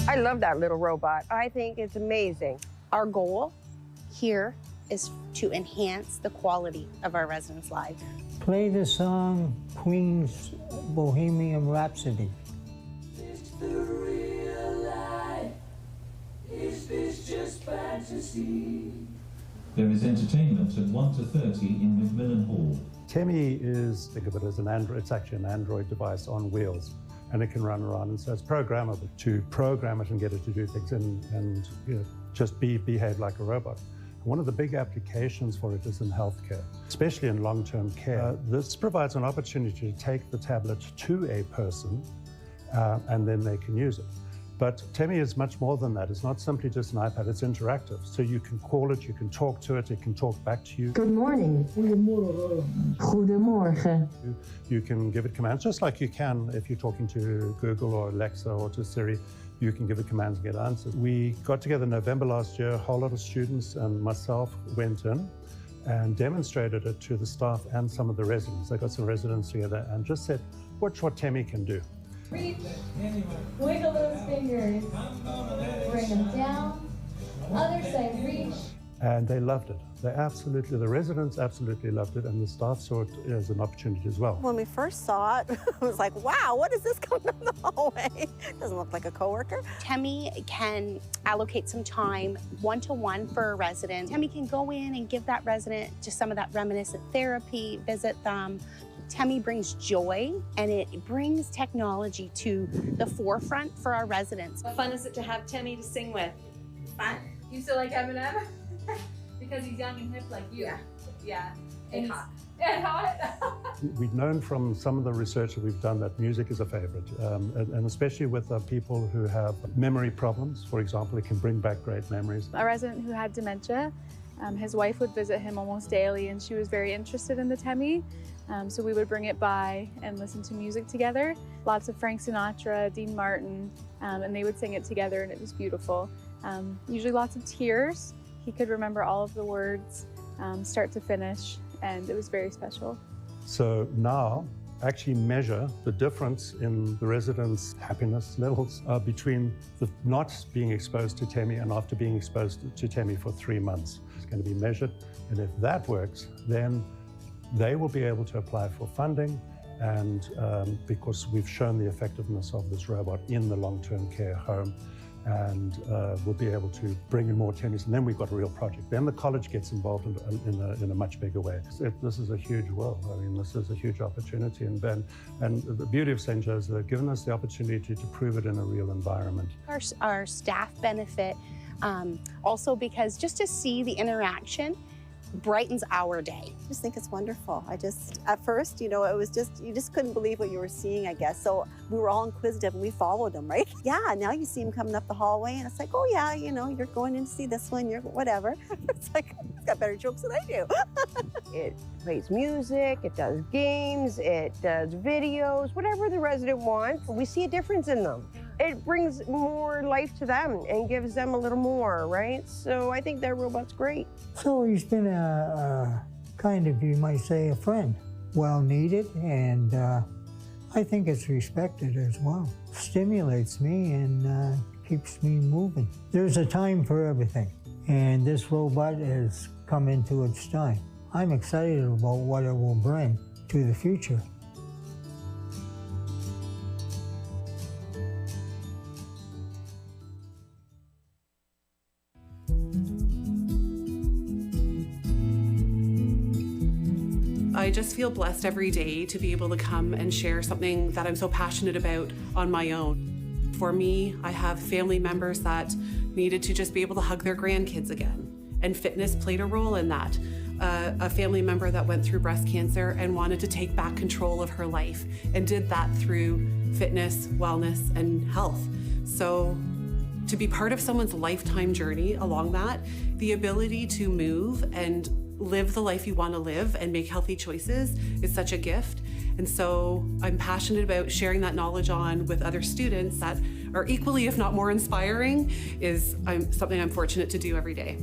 I love that little robot. I think it's amazing. Our goal here is to enhance the quality of our residents' lives. Play the song Queen's Bohemian Rhapsody. Is the real life? Is this just fantasy? There is entertainment at 1 to 30 in Macmillan Hall. Temi is, think of it as an Android, it's actually an Android device on wheels, and it can run around, and so it's programmable to program it and get it to do things and you know, just behave like a robot. One of the big applications for it is in healthcare, especially in long-term care. This provides an opportunity to take the tablet to a person and then they can use it. But Temi is much more than that. It's not simply just an iPad, it's interactive. So you can call it, you can talk to it can talk back to you. Good morning. Goedemorgen. You can give it commands, just like you can if you're talking to Google or Alexa or to Siri. You can give it commands and get answers. We got together in November last year, a whole lot of students and myself went in and demonstrated it to the staff and some of the residents. They got some residents together and just said, watch what Temi can do. Reach, wiggle those fingers, bring them down, other side reach. And they loved it. The residents absolutely loved it, and the staff saw it as an opportunity as well. When we first saw it, it was like, wow, what is this coming down the hallway? It doesn't look like a coworker. Temi can allocate some time one-to-one for a resident. Temi can go in and give that resident just some of that reminiscent therapy, visit them. Temi brings joy, and it brings technology to the forefront for our residents. How fun is it to have Temi to sing with? Fun. You still like Eminem? Because he's young and hip like you. Yeah. Yeah. And hot. And hot. We've known from some of the research that we've done that music is a favorite, and especially with people who have memory problems, for example, it can bring back great memories. A resident who had dementia, his wife would visit him almost daily, and she was very interested in the Temi. So we would bring it by and listen to music together. Lots of Frank Sinatra, Dean Martin, and they would sing it together, and it was beautiful. Usually lots of tears. He could remember all of the words, start to finish, and it was very special. So now, actually measure the difference in the residents' happiness levels between the not being exposed to Temi and after being exposed to Temi for 3 months. It's going to be measured, and if that works, then they will be able to apply for funding, and because we've shown the effectiveness of this robot in the long-term care home, and we'll be able to bring in more Temis, and then we've got a real project. Then the college gets involved in a much bigger way. This is a huge world. I mean, this is a huge opportunity, and the beauty of St. Joe's, they've given us the opportunity to prove it in a real environment. Our staff benefit also because just to see the interaction brightens our day. I just think it's wonderful. At first, you know, it was you just couldn't believe what you were seeing, I guess. So we were all inquisitive and we followed them, right? Yeah, now you see them coming up the hallway and it's like, oh yeah, you know, you're going in to see this one, you're whatever. It's like, it's got better jokes than I do. It plays music, it does games, it does videos, whatever the resident wants. We see a difference in them. It brings more life to them and gives them a little more, right? So I think that robot's great. So he's been a kind of, you might say, a friend. Well needed, and I think it's respected as well. Stimulates me and keeps me moving. There's a time for everything, and this robot has come into its time. I'm excited about what it will bring to the future. I just feel blessed every day to be able to come and share something that I'm so passionate about on my own. For me, I have family members that needed to just be able to hug their grandkids again, and fitness played a role in that. A family member that went through breast cancer and wanted to take back control of her life, and did that through fitness, wellness, and health. So to be part of someone's lifetime journey along that, the ability to move and live the life you want to live and make healthy choices is such a gift. And so I'm passionate about sharing that knowledge on with other students that are equally, if not more inspiring, is something I'm fortunate to do every day.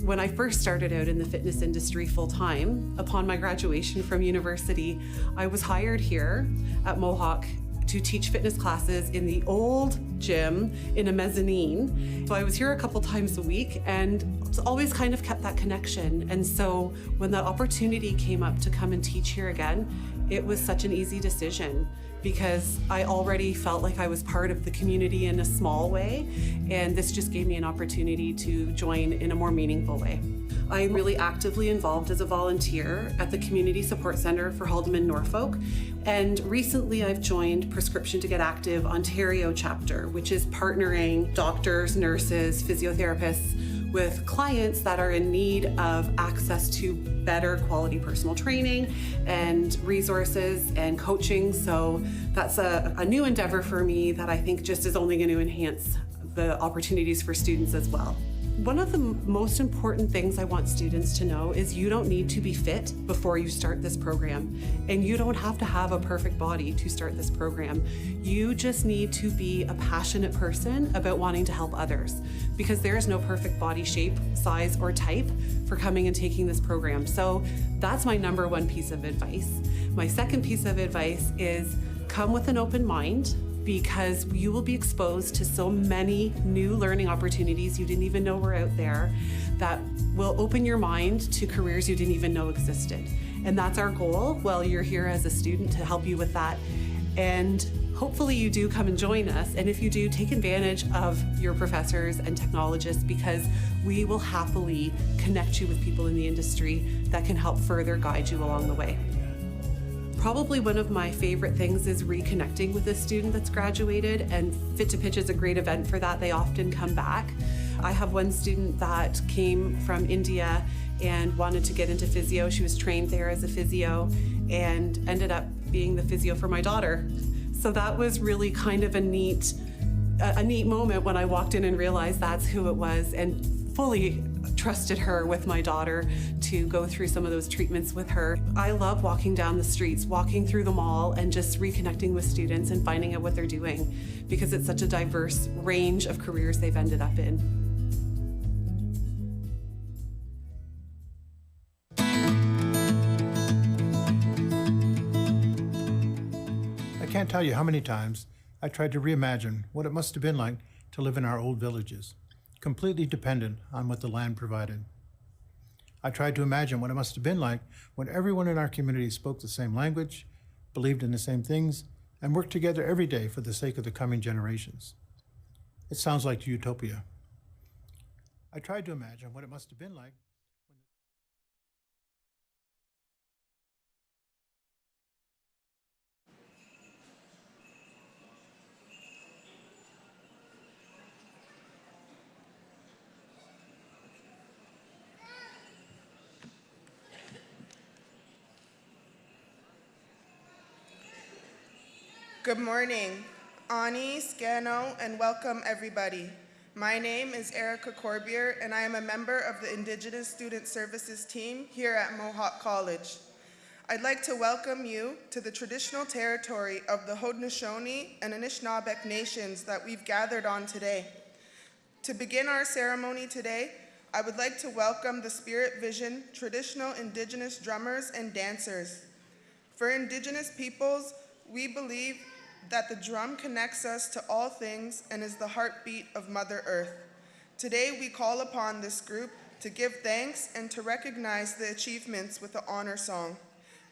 When I first started out in the fitness industry full-time, upon my graduation from university, I was hired here at Mohawk to teach fitness classes in the old gym in a mezzanine. So I was here a couple times a week and it's always kind of kept that connection. And so when that opportunity came up to come and teach here again, it was such an easy decision because I already felt like I was part of the community in a small way, and this just gave me an opportunity to join in a more meaningful way. I'm really actively involved as a volunteer at the Community Support Centre for Haldeman Norfolk, and recently I've joined Prescription to Get Active Ontario chapter, which is partnering doctors, nurses, physiotherapists with clients that are in need of access to better quality personal training and resources and coaching. So that's a new endeavor for me that I think just is only going to enhance the opportunities for students as well. One of the most important things I want students to know is you don't need to be fit before you start this program, and you don't have to have a perfect body to start this program. You just need to be a passionate person about wanting to help others, because there is no perfect body shape, size, or type for coming and taking this program. So that's my number one piece of advice. My second piece of advice is come with an open mind, because you will be exposed to so many new learning opportunities you didn't even know were out there that will open your mind to careers you didn't even know existed. And that's our goal while you're here as a student, to help you with that. And hopefully you do come and join us. And if you do, take advantage of your professors and technologists, because we will happily connect you with people in the industry that can help further guide you along the way. Probably one of my favorite things is reconnecting with a student that's graduated, and Fit to Pitch is a great event for that. They often come back. I have one student that came from India and wanted to get into physio. She was trained there as a physio and ended up being the physio for my daughter. So that was really kind of a neat moment when I walked in and realized that's who it was, and fully trusted her with my daughter to go through some of those treatments with her. I love walking down the streets, walking through the mall, and just reconnecting with students and finding out what they're doing, because it's such a diverse range of careers they've ended up in. I can't tell you how many times I tried to reimagine what it must have been like to live in our old villages, completely dependent on what the land provided. I tried to imagine what it must have been like when everyone in our community spoke the same language, believed in the same things, and worked together every day for the sake of the coming generations. It sounds like utopia. I tried to imagine what it must have been like. Good morning, Ani, Scano, and welcome everybody. My name is Erica Corbier, and I am a member of the Indigenous Student Services team here at Mohawk College. I'd like to welcome you to the traditional territory of the Haudenosaunee and Anishinaabeg nations that we've gathered on today. To begin our ceremony today, I would like to welcome the Spirit Vision traditional Indigenous drummers and dancers. For Indigenous peoples, we believe that the drum connects us to all things and is the heartbeat of Mother Earth. Today, we call upon this group to give thanks and to recognize the achievements with the honor song.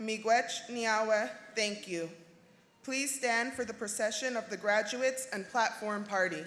Miigwech Niawe, thank you. Please stand for the procession of the graduates and platform party.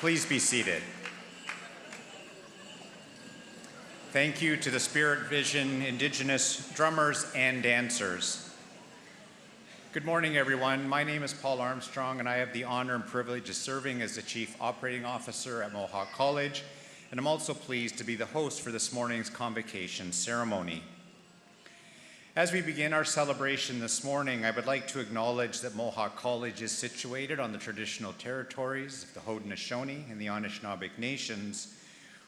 Please be seated. Thank you to the Spirit Vision Indigenous drummers and dancers. Good morning, everyone. My name is Paul Armstrong, and I have the honor and privilege of serving as the Chief Operating Officer at Mohawk College, and I'm also pleased to be the host for this morning's Convocation ceremony. As we begin our celebration this morning, I would like to acknowledge that Mohawk College is situated on the traditional territories of the Haudenosaunee and the Anishinaabe Nations,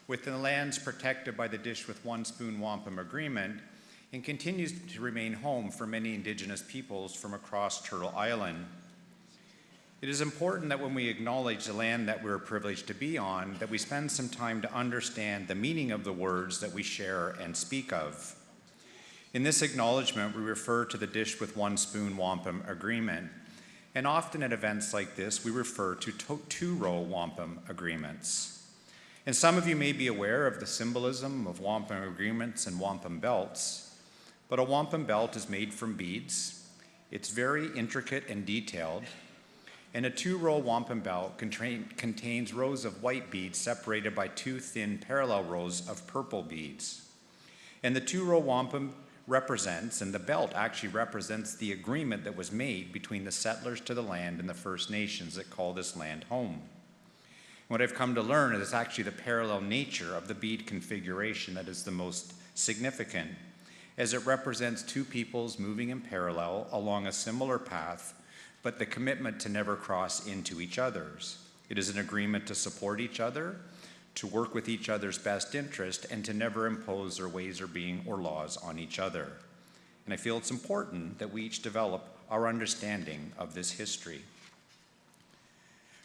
within the lands protected by the Dish with One Spoon Wampum Agreement, and continues to remain home for many Indigenous peoples from across Turtle Island. It is important that when we acknowledge the land that we're privileged to be on, that we spend some time to understand the meaning of the words that we share and speak of. In this acknowledgement, we refer to the Dish with One Spoon Wampum Agreement, and often at events like this, we refer to two-row wampum agreements. And some of you may be aware of the symbolism of wampum agreements and wampum belts, but a wampum belt is made from beads. It's very intricate and detailed, and a two-row wampum belt contains rows of white beads separated by two thin parallel rows of purple beads. And the two-row wampum represents, and the belt actually represents, the agreement that was made between the settlers to the land and the First Nations that call this land home. What I've come to learn is it's actually the parallel nature of the bead configuration that is the most significant, as it represents two peoples moving in parallel along a similar path, but the commitment to never cross into each other's. It is an agreement to support each other, to work with each other's best interest, and to never impose their ways or being or laws on each other. And I feel it's important that we each develop our understanding of this history.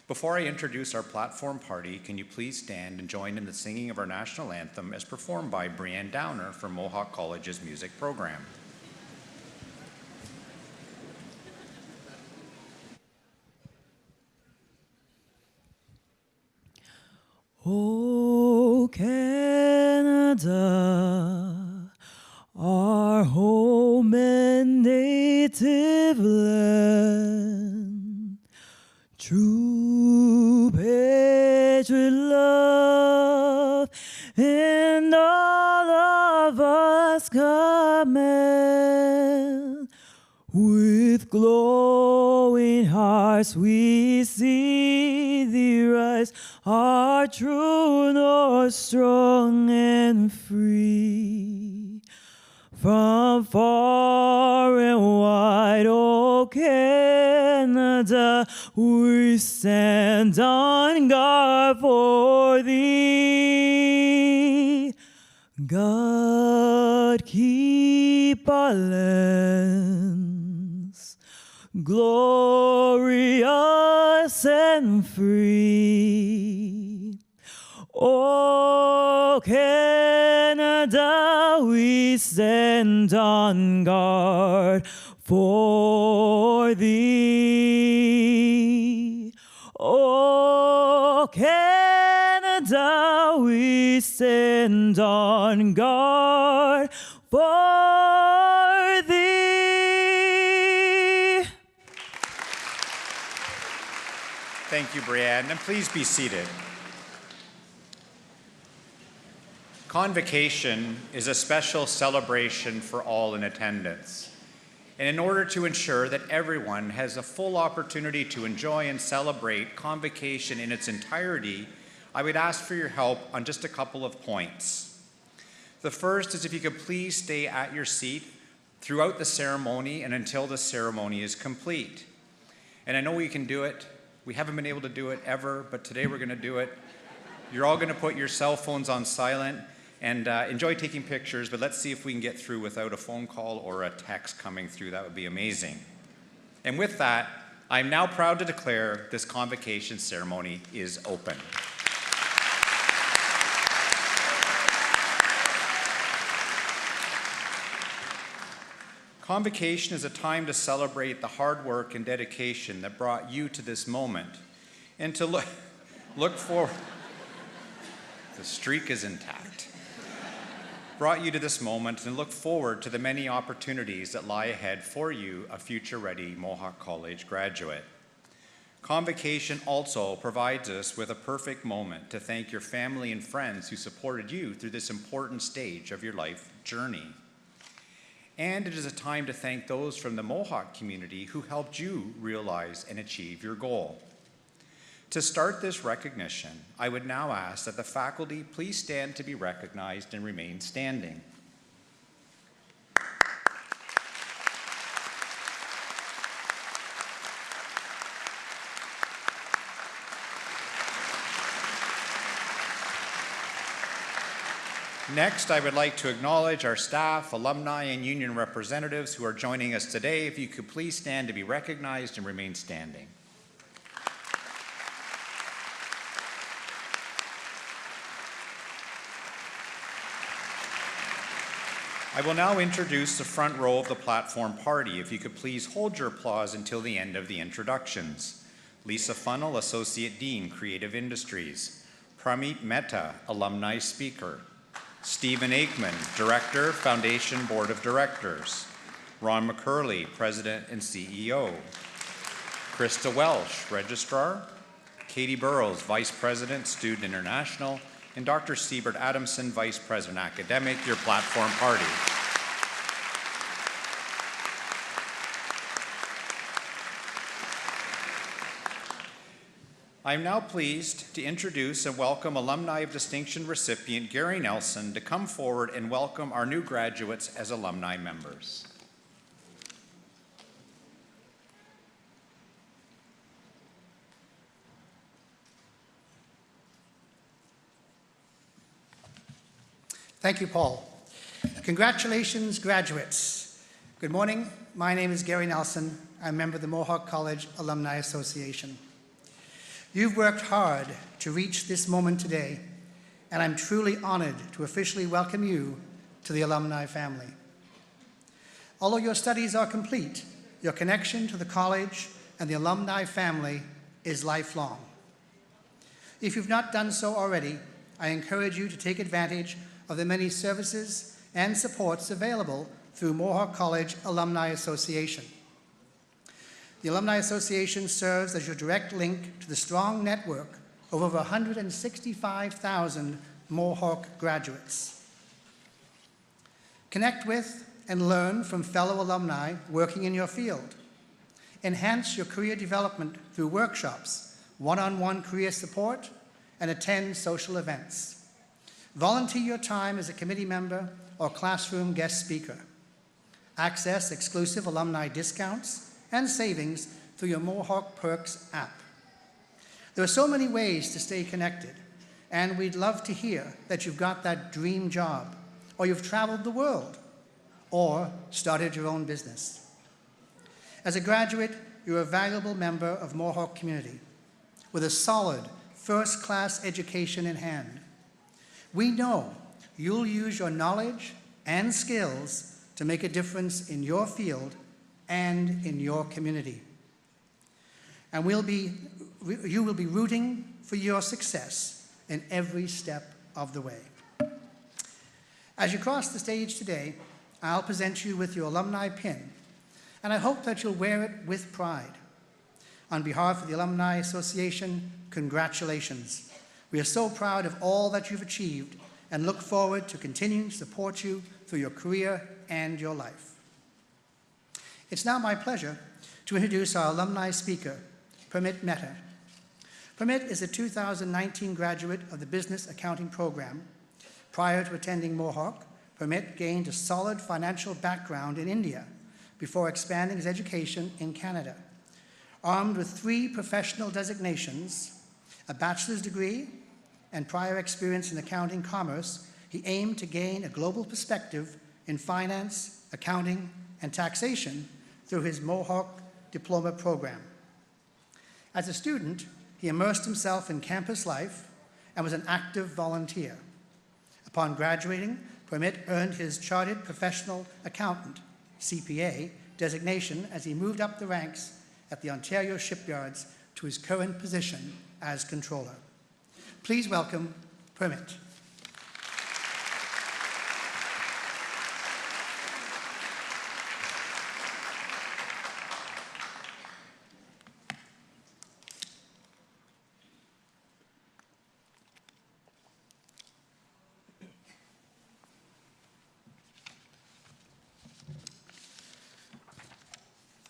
Before I introduce our platform party, can you please stand and join in the singing of our national anthem as performed by Brianne Downer from Mohawk College's music program. Oh, Canada, our home and native land, true patriot love, and all of us command. With glowing hearts we see thee rise, our true north, strong and free. From far and wide, O Canada, we stand on guard for thee. God keep our lands glorious and free. O Canada, we stand on guard for thee. O Canada, we stand on guard for thee. Thank you, Brianne, and please be seated. Convocation is a special celebration for all in attendance. And in order to ensure that everyone has a full opportunity to enjoy and celebrate Convocation in its entirety, I would ask for your help on just a couple of points. The first is if you could please stay at your seat throughout the ceremony and until the ceremony is complete. And I know we can do it. We haven't been able to do it ever, but today we're going to do it. You're all going to put your cell phones on silent and enjoy taking pictures, but let's see if we can get through without a phone call or a text coming through. That would be amazing. And with that, I'm now proud to declare this Convocation ceremony is open. Convocation is a time to celebrate the hard work and dedication that brought you to this moment, and to look forward. The streak is intact. Brought you to this moment and look forward to the many opportunities that lie ahead for you, a future-ready Mohawk College graduate. Convocation also provides us with a perfect moment to thank your family and friends who supported you through this important stage of your life journey. And it is a time to thank those from the Mohawk community who helped you realize and achieve your goal. To start this recognition, I would now ask that the faculty please stand to be recognized and remain standing. Next, I would like to acknowledge our staff, alumni, and union representatives who are joining us today. If you could please stand to be recognized and remain standing. I will now introduce the front row of the platform party. If you could please hold your applause until the end of the introductions. Lisa Funnell, Associate Dean, Creative Industries. Pramit Mehta, Alumni Speaker. Stephen Aikman, Director, Foundation Board of Directors. Ron McCurley, President and CEO. Krista Welsh, Registrar. Katie Burrows, Vice President, Student International. And Dr. Siebert Adamson, Vice President Academic, your platform party. I am now pleased to introduce and welcome Alumni of Distinction recipient Gary Nelson to come forward and welcome our new graduates as alumni members. Thank you, Paul. Congratulations, graduates. Good morning. My name is Gary Nelson. I'm a member of the Mohawk College Alumni Association. You've worked hard to reach this moment today, and I'm truly honored to officially welcome you to the alumni family. Although your studies are complete, your connection to the college and the alumni family is lifelong. If you've not done so already, I encourage you to take advantage of the many services and supports available through Mohawk College Alumni Association. The Alumni Association serves as your direct link to the strong network of over 165,000 Mohawk graduates. Connect with and learn from fellow alumni working in your field. Enhance your career development through workshops, one-on-one career support, and attend social events. Volunteer your time as a committee member or classroom guest speaker. Access exclusive alumni discounts and savings through your Mohawk Perks app. There are so many ways to stay connected, and we'd love to hear that you've got that dream job, or you've traveled the world, or started your own business. As a graduate, you're a valuable member of Mohawk community with a solid first-class education in hand. We know you'll use your knowledge and skills to make a difference in your field and in your community. And you will be rooting for your success in every step of the way. As you cross the stage today, I'll present you with your alumni pin, and I hope that you'll wear it with pride. On behalf of the Alumni Association, congratulations. We are so proud of all that you've achieved and look forward to continuing to support you through your career and your life. It's now my pleasure to introduce our alumni speaker, Pramit Mehta. Pramit is a 2019 graduate of the Business Accounting program. Prior to attending Mohawk, Pramit gained a solid financial background in India before expanding his education in Canada. Armed with 3 professional designations, a bachelor's degree, and prior experience in accounting commerce, he aimed to gain a global perspective in finance, accounting, and taxation through his Mohawk Diploma program. As a student, he immersed himself in campus life and was an active volunteer. Upon graduating, Pramit earned his Chartered Professional Accountant, CPA, designation as he moved up the ranks at the Ontario shipyards to his current position as controller. Please welcome Pramit.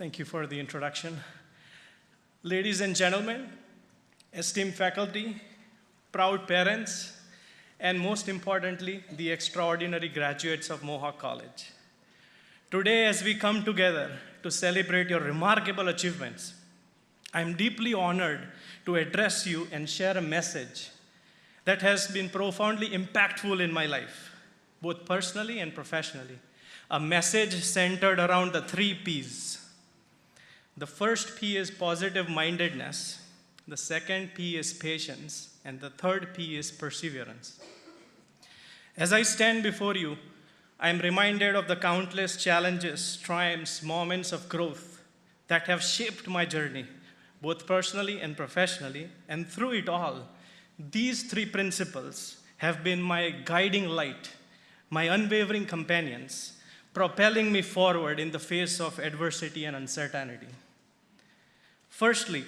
Thank you for the introduction. Ladies and gentlemen, esteemed faculty, proud parents, and most importantly, the extraordinary graduates of Mohawk College. Today, as we come together to celebrate your remarkable achievements, I'm deeply honored to address you and share a message that has been profoundly impactful in my life, both personally and professionally. A message centered around the 3 P's. The first P is positive-mindedness, the second P is patience, and the third P is perseverance. As I stand before you, I am reminded of the countless challenges, triumphs, moments of growth that have shaped my journey, both personally and professionally, and through it all, these 3 principles have been my guiding light, my unwavering companions, propelling me forward in the face of adversity and uncertainty. Firstly,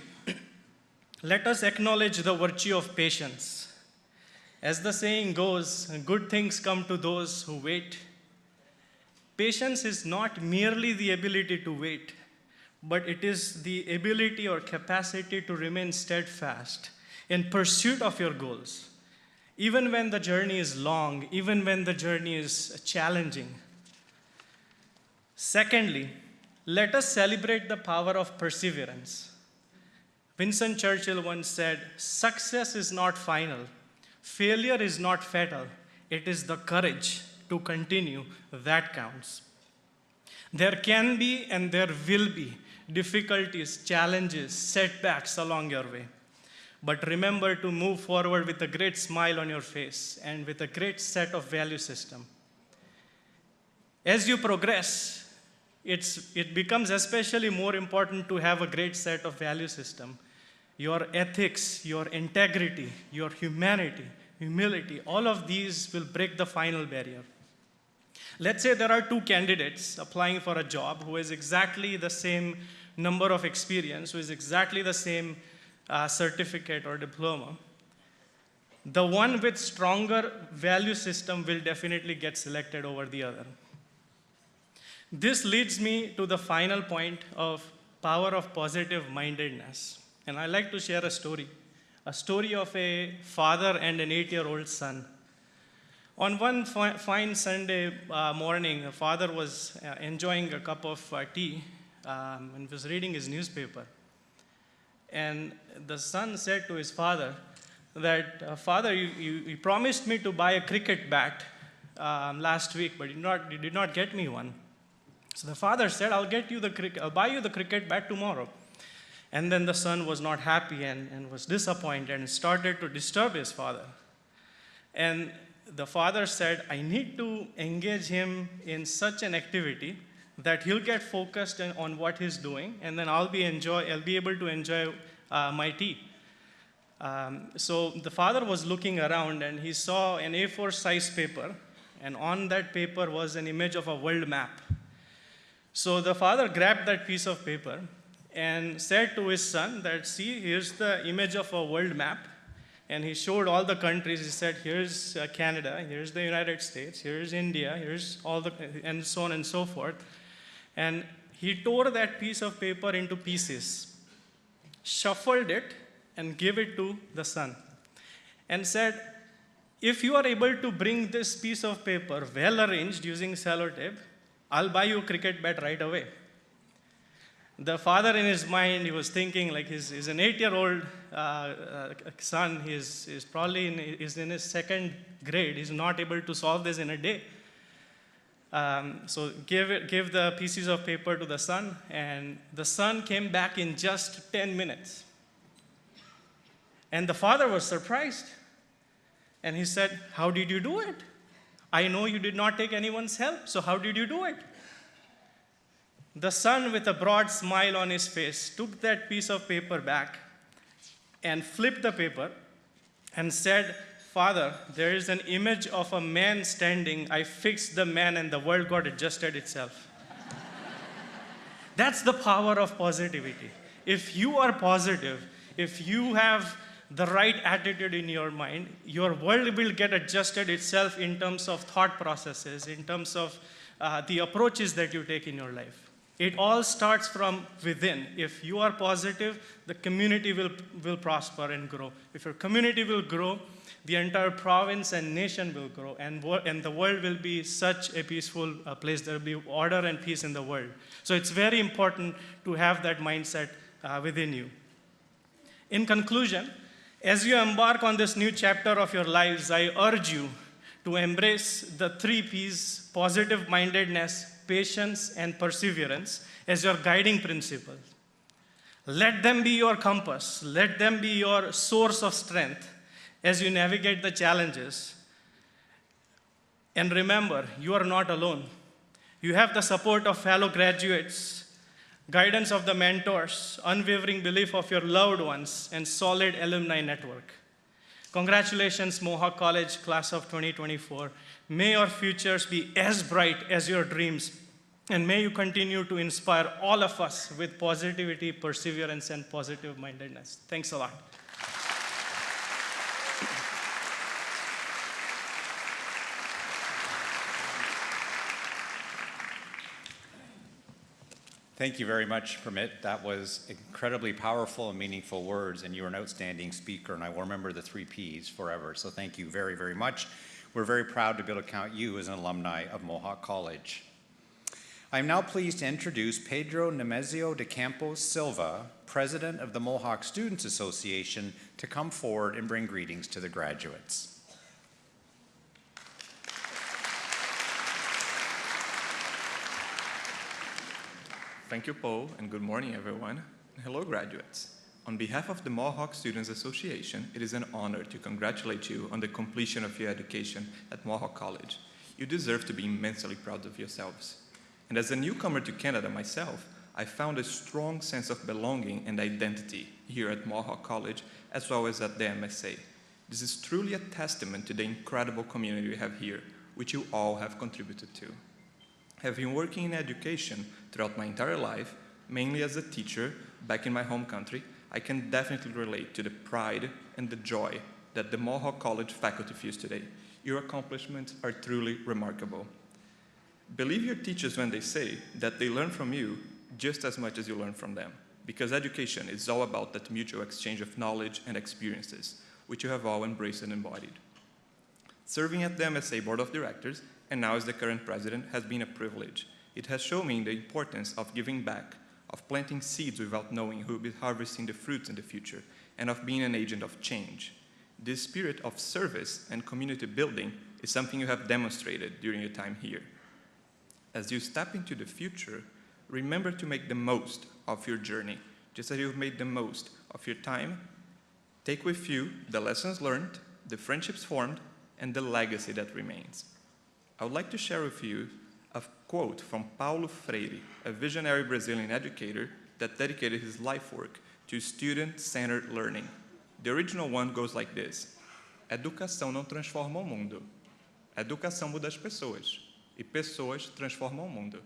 let us acknowledge the virtue of patience. As the saying goes, good things come to those who wait. Patience is not merely the ability to wait, but it is the ability or capacity to remain steadfast in pursuit of your goals, even when the journey is long, even when the journey is challenging. Secondly, let us celebrate the power of perseverance. Winston Churchill once said, "Success is not final, failure is not fatal, it is the courage to continue that counts." There can be and there will be difficulties, challenges, setbacks along your way. But remember to move forward with a great smile on your face and with a great set of value system. As you progress, it becomes especially more important to have a great set of value system. Your ethics, your integrity, your humanity, humility, all of these will break the final barrier. Let's say there are 2 candidates applying for a job who has exactly the same number of experience, who is exactly the same certificate or diploma. The one with stronger value system will definitely get selected over the other. This leads me to the final point of power of positive-mindedness. And I like to share a story of a father and an 8-year-old son. On one fine Sunday morning, the father was enjoying a cup of tea and was reading his newspaper. And the son said to his father that, "Father, you promised me to buy a cricket bat last week, but you did not get me one." So the father said, I'll buy you the cricket bat tomorrow." And then the son was not happy and was disappointed and started to disturb his father. And the father said, "I need to engage him in such an activity that he'll get focused on what he's doing, and then I'll be able to enjoy my tea." So the father was looking around and he saw an A4 size paper, and on that paper was an image of a world map. So the father grabbed that piece of paper and said to his son that, "See, here's the image of a world map." And he showed all the countries. He said, "Here's Canada, here's the United States, here's India, here's and so on and so forth." And he tore that piece of paper into pieces, shuffled it, and gave it to the son, and said, "If you are able to bring this piece of paper well arranged using sellotape, I'll buy you a cricket bat right away." The father, in his mind, he was thinking, like, he's an 8-year-old son. He's probably in his 2nd grade. He's not able to solve this in a day. So give the pieces of paper to the son, and the son came back in just 10 minutes. And the father was surprised. And he said, "How did you do it? I know you did not take anyone's help, so how did you do it?" The son, with a broad smile on his face, took that piece of paper back and flipped the paper and said, "Father, there is an image of a man standing. I fixed the man and the world got adjusted itself." That's the power of positivity. If you are positive, if you have the right attitude in your mind, your world will get adjusted itself in terms of thought processes, in terms of the approaches that you take in your life. It all starts from within. If you are positive, the community will prosper and grow. If your community will grow, the entire province and nation will grow, and the world will be such a peaceful place. There will be order and peace in the world. So it's very important to have that mindset within you. In conclusion, as you embark on this new chapter of your lives, I urge you to embrace the 3 P's: positive mindedness, patience, and perseverance as your guiding principles. Let them be your compass. Let them be your source of strength as you navigate the challenges. And remember, you are not alone. You have the support of fellow graduates, guidance of the mentors, unwavering belief of your loved ones, and solid alumni network. Congratulations, Mohawk College class of 2024. May your futures be as bright as your dreams, and may you continue to inspire all of us with positivity, perseverance, and positive mindedness. Thanks a lot. Thank you very much, Permit. That was incredibly powerful and meaningful words, and you're an outstanding speaker, and I will remember the 3 Ps forever. So thank you very, very much. We're very proud to be able to count you as an alumni of Mohawk College. I'm now pleased to introduce Pedro Nemesio de Campos Silva, President of the Mohawk Students Association, to come forward and bring greetings to the graduates. Thank you, Paul, and good morning, everyone. Hello, graduates. On behalf of the Mohawk Students Association, it is an honor to congratulate you on the completion of your education at Mohawk College. You deserve to be immensely proud of yourselves. And as a newcomer to Canada myself, I found a strong sense of belonging and identity here at Mohawk College, as well as at the MSA. This is truly a testament to the incredible community we have here, which you all have contributed to. Having worked in education throughout my entire life, mainly as a teacher back in my home country, I can definitely relate to the pride and the joy that the Mohawk College faculty feels today. Your accomplishments are truly remarkable. Believe your teachers when they say that they learn from you just as much as you learn from them, because education is all about that mutual exchange of knowledge and experiences, which you have all embraced and embodied. Serving at the MSA Board of Directors, and now as the current president, has been a privilege. It has shown me the importance of giving back, of planting seeds without knowing who will be harvesting the fruits in the future, and of being an agent of change. This spirit of service and community building is something you have demonstrated during your time here. As you step into the future, remember to make the most of your journey, just as you've made the most of your time. Take with you the lessons learned, the friendships formed, and the legacy that remains. I would like to share with you a quote from Paulo Freire, a visionary Brazilian educator that dedicated his life work to student-centered learning. The original one goes like this: Educação não transforma o mundo. Educação muda as pessoas. E pessoas transformam o mundo.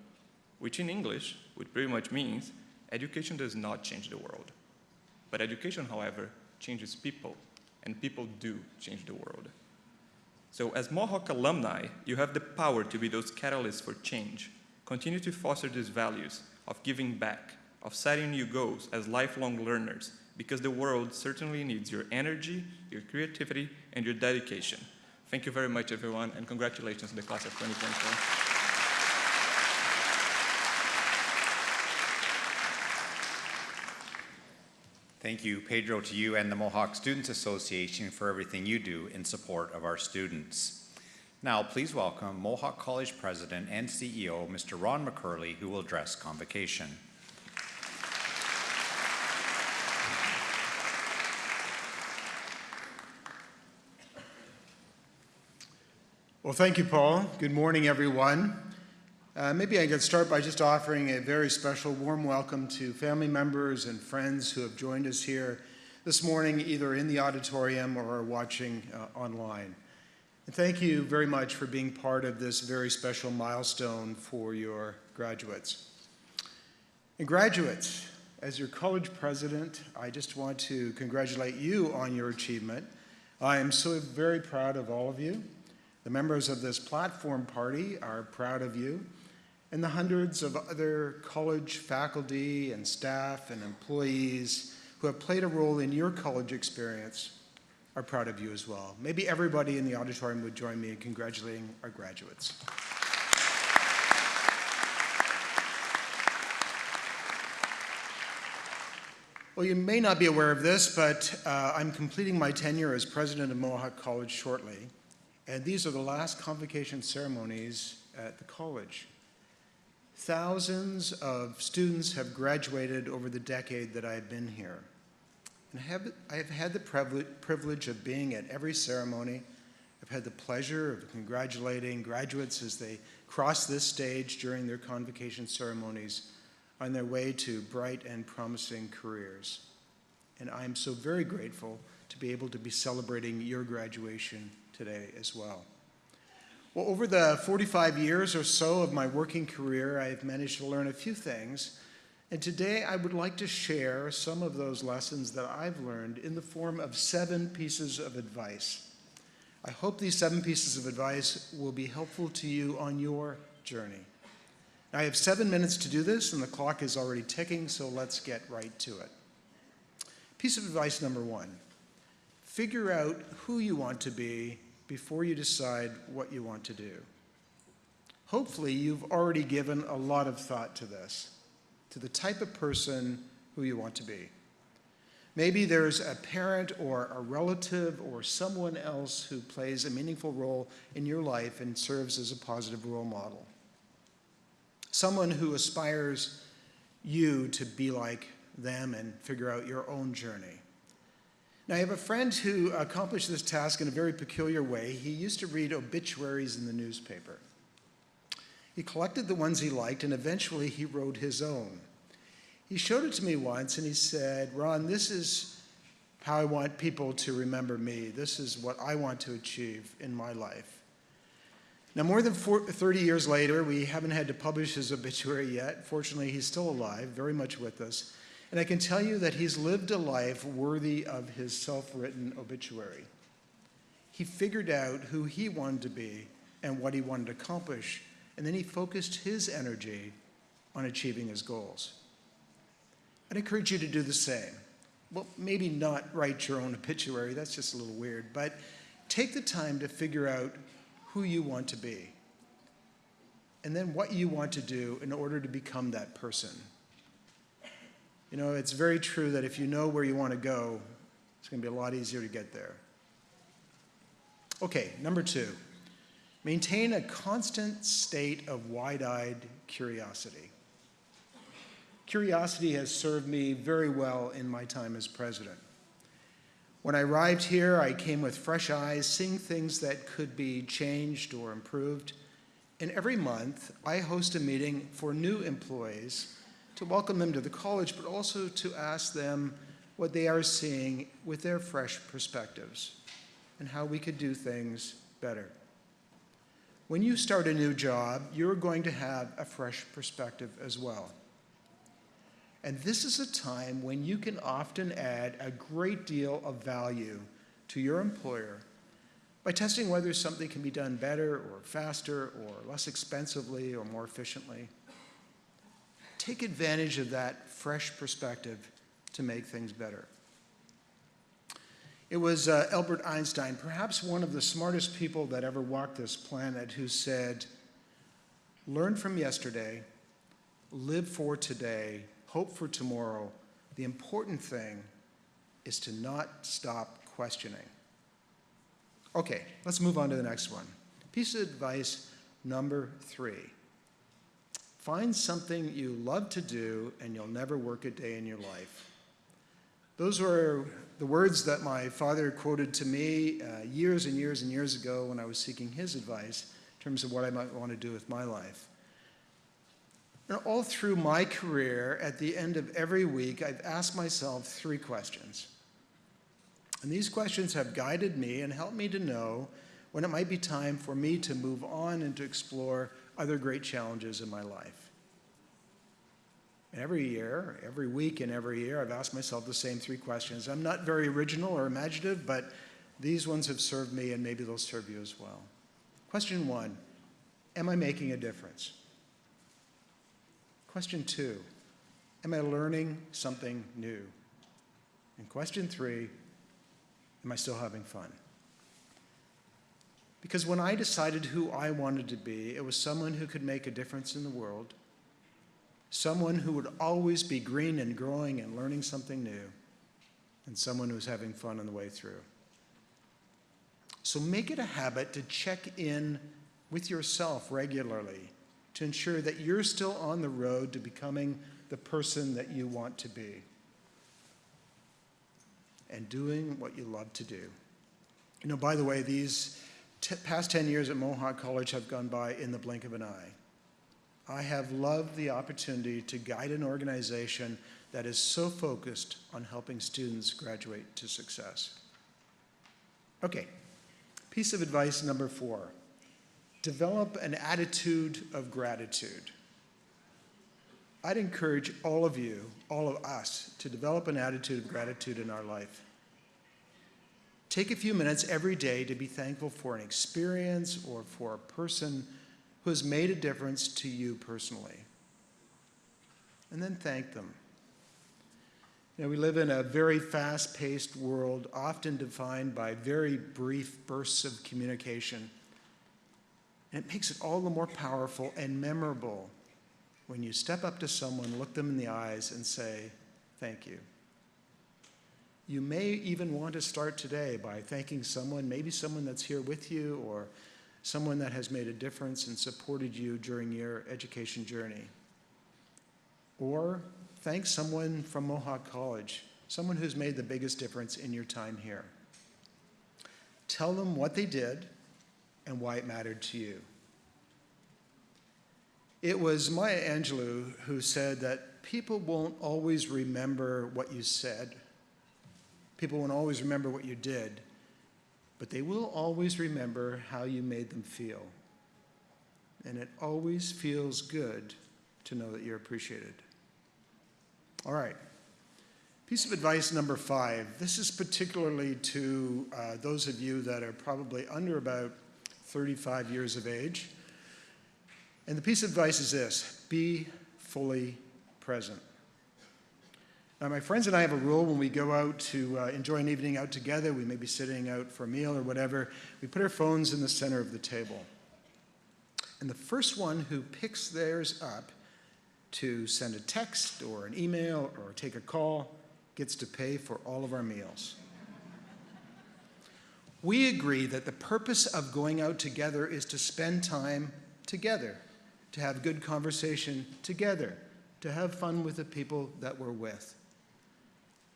Which in English, which pretty much means, education does not change the world. But education, however, changes people, and people do change the world. So as Mohawk alumni, you have the power to be those catalysts for change. Continue to foster these values of giving back, of setting new goals as lifelong learners, because the world certainly needs your energy, your creativity, and your dedication. Thank you very much, everyone, and congratulations to the class of 2024. Thank you, Pedro, to you and the Mohawk Students Association for everything you do in support of our students. Now, please welcome Mohawk College President and CEO, Mr. Ron McKeil, who will address Convocation. Well, thank you, Paul. Good morning, everyone. Maybe I could start by just offering a very special warm welcome to family members and friends who have joined us here this morning, either in the auditorium or watching online. And thank you very much for being part of this very special milestone for your graduates. And graduates, as your college president, I just want to congratulate you on your achievement. I am so very proud of all of you. The members of this platform party are proud of you. and the hundreds of other college faculty and staff and employees who have played a role in your college experience are proud of you as well. Maybe everybody in the auditorium would join me in congratulating our graduates. Well, you may not be aware of this, but I'm completing my tenure as president of Mohawk College shortly, and these are the last convocation ceremonies at the college. Thousands of students have graduated over the decade that I've been here. And I have had the privilege of being at every ceremony. I've had the pleasure of congratulating graduates as they cross this stage during their convocation ceremonies on their way to bright and promising careers. And I am so very grateful to be able to be celebrating your graduation today as well. Well, over the 45 years or so of my working career, I've managed to learn a few things, and today I would like to share some of those lessons that I've learned in the form of 7 pieces of advice. I hope these 7 pieces of advice will be helpful to you on your journey. I have 7 minutes to do this, and the clock is already ticking, so let's get right to it. Piece of advice number 1, figure out who you want to be before you decide what you want to do. Hopefully, you've already given a lot of thought to this, to the type of person who you want to be. Maybe there's a parent or a relative or someone else who plays a meaningful role in your life and serves as a positive role model. Someone who aspires you to be like them and figure out your own journey. Now, I have a friend who accomplished this task in a very peculiar way. He used to read obituaries in the newspaper. He collected the ones he liked, and eventually he wrote his own. He showed it to me once, and he said, "Ron, this is how I want people to remember me. This is what I want to achieve in my life." Now, more than 30 years later, we haven't had to publish his obituary yet. Fortunately, he's still alive, very much with us. And I can tell you that he's lived a life worthy of his self-written obituary. He figured out who he wanted to be and what he wanted to accomplish, and then he focused his energy on achieving his goals. I'd encourage you to do the same. Well, maybe not write your own obituary, that's just a little weird, but take the time to figure out who you want to be, and then what you want to do in order to become that person. You know, it's very true that if you know where you want to go, it's going to be a lot easier to get there. Okay, number 2, maintain a constant state of wide-eyed curiosity. Curiosity has served me very well in my time as president. When I arrived here, I came with fresh eyes, seeing things that could be changed or improved. And every month, I host a meeting for new employees to welcome them to the college, but also to ask them what they are seeing with their fresh perspectives and how we could do things better. When you start a new job, you're going to have a fresh perspective as well. And this is a time when you can often add a great deal of value to your employer by testing whether something can be done better or faster or less expensively or more efficiently. Take advantage of that fresh perspective to make things better. It was Albert Einstein, perhaps one of the smartest people that ever walked this planet, who said, "Learn from yesterday, live for today, hope for tomorrow. The important thing is to not stop questioning." Okay, let's move on to the next one. Piece of advice number 3. Find something you love to do and you'll never work a day in your life. Those were the words that my father quoted to me years and years and years ago when I was seeking his advice in terms of what I might want to do with my life. And all through my career, at the end of every week, I've asked myself 3 questions. And these questions have guided me and helped me to know when it might be time for me to move on and to explore other great challenges in my life. And every year, every week and every year, I've asked myself the same 3 questions. I'm not very original or imaginative, but these ones have served me and maybe they'll serve you as well. Question 1, am I making a difference? Question 2, am I learning something new? And question 3, am I still having fun? Because when I decided who I wanted to be, it was someone who could make a difference in the world, someone who would always be green and growing and learning something new, and someone who's having fun on the way through. So make it a habit to check in with yourself regularly to ensure that you're still on the road to becoming the person that you want to be and doing what you love to do. You know, by the way, these past 10 years at Mohawk College have gone by in the blink of an eye. I have loved the opportunity to guide an organization that is so focused on helping students graduate to success. Okay, piece of advice number 4. Develop an attitude of gratitude. I'd encourage all of you, all of us, to develop an attitude of gratitude in our life. Take a few minutes every day to be thankful for an experience or for a person who has made a difference to you personally. And then thank them. You know, we live in a very fast-paced world, often defined by very brief bursts of communication. And it makes it all the more powerful and memorable when you step up to someone, look them in the eyes, and say, thank you. You may even want to start today by thanking someone, maybe someone that's here with you, or someone that has made a difference and supported you during your education journey. Or thank someone from Mohawk College, someone who's made the biggest difference in your time here. Tell them what they did and why it mattered to you. It was Maya Angelou who said that people won't always remember what you said. People won't always remember what you did, but they will always remember how you made them feel. And it always feels good to know that you're appreciated. All right. Piece of advice number 5. This is particularly to those of you that are probably under about 35 years of age. And the piece of advice is this: be fully present. Now, my friends and I have a rule when we go out to enjoy an evening out together. We may be sitting out for a meal or whatever. We put our phones in the center of the table. And the first one who picks theirs up to send a text or an email or take a call gets to pay for all of our meals. We agree that the purpose of going out together is to spend time together, to have good conversation together, to have fun with the people that we're with.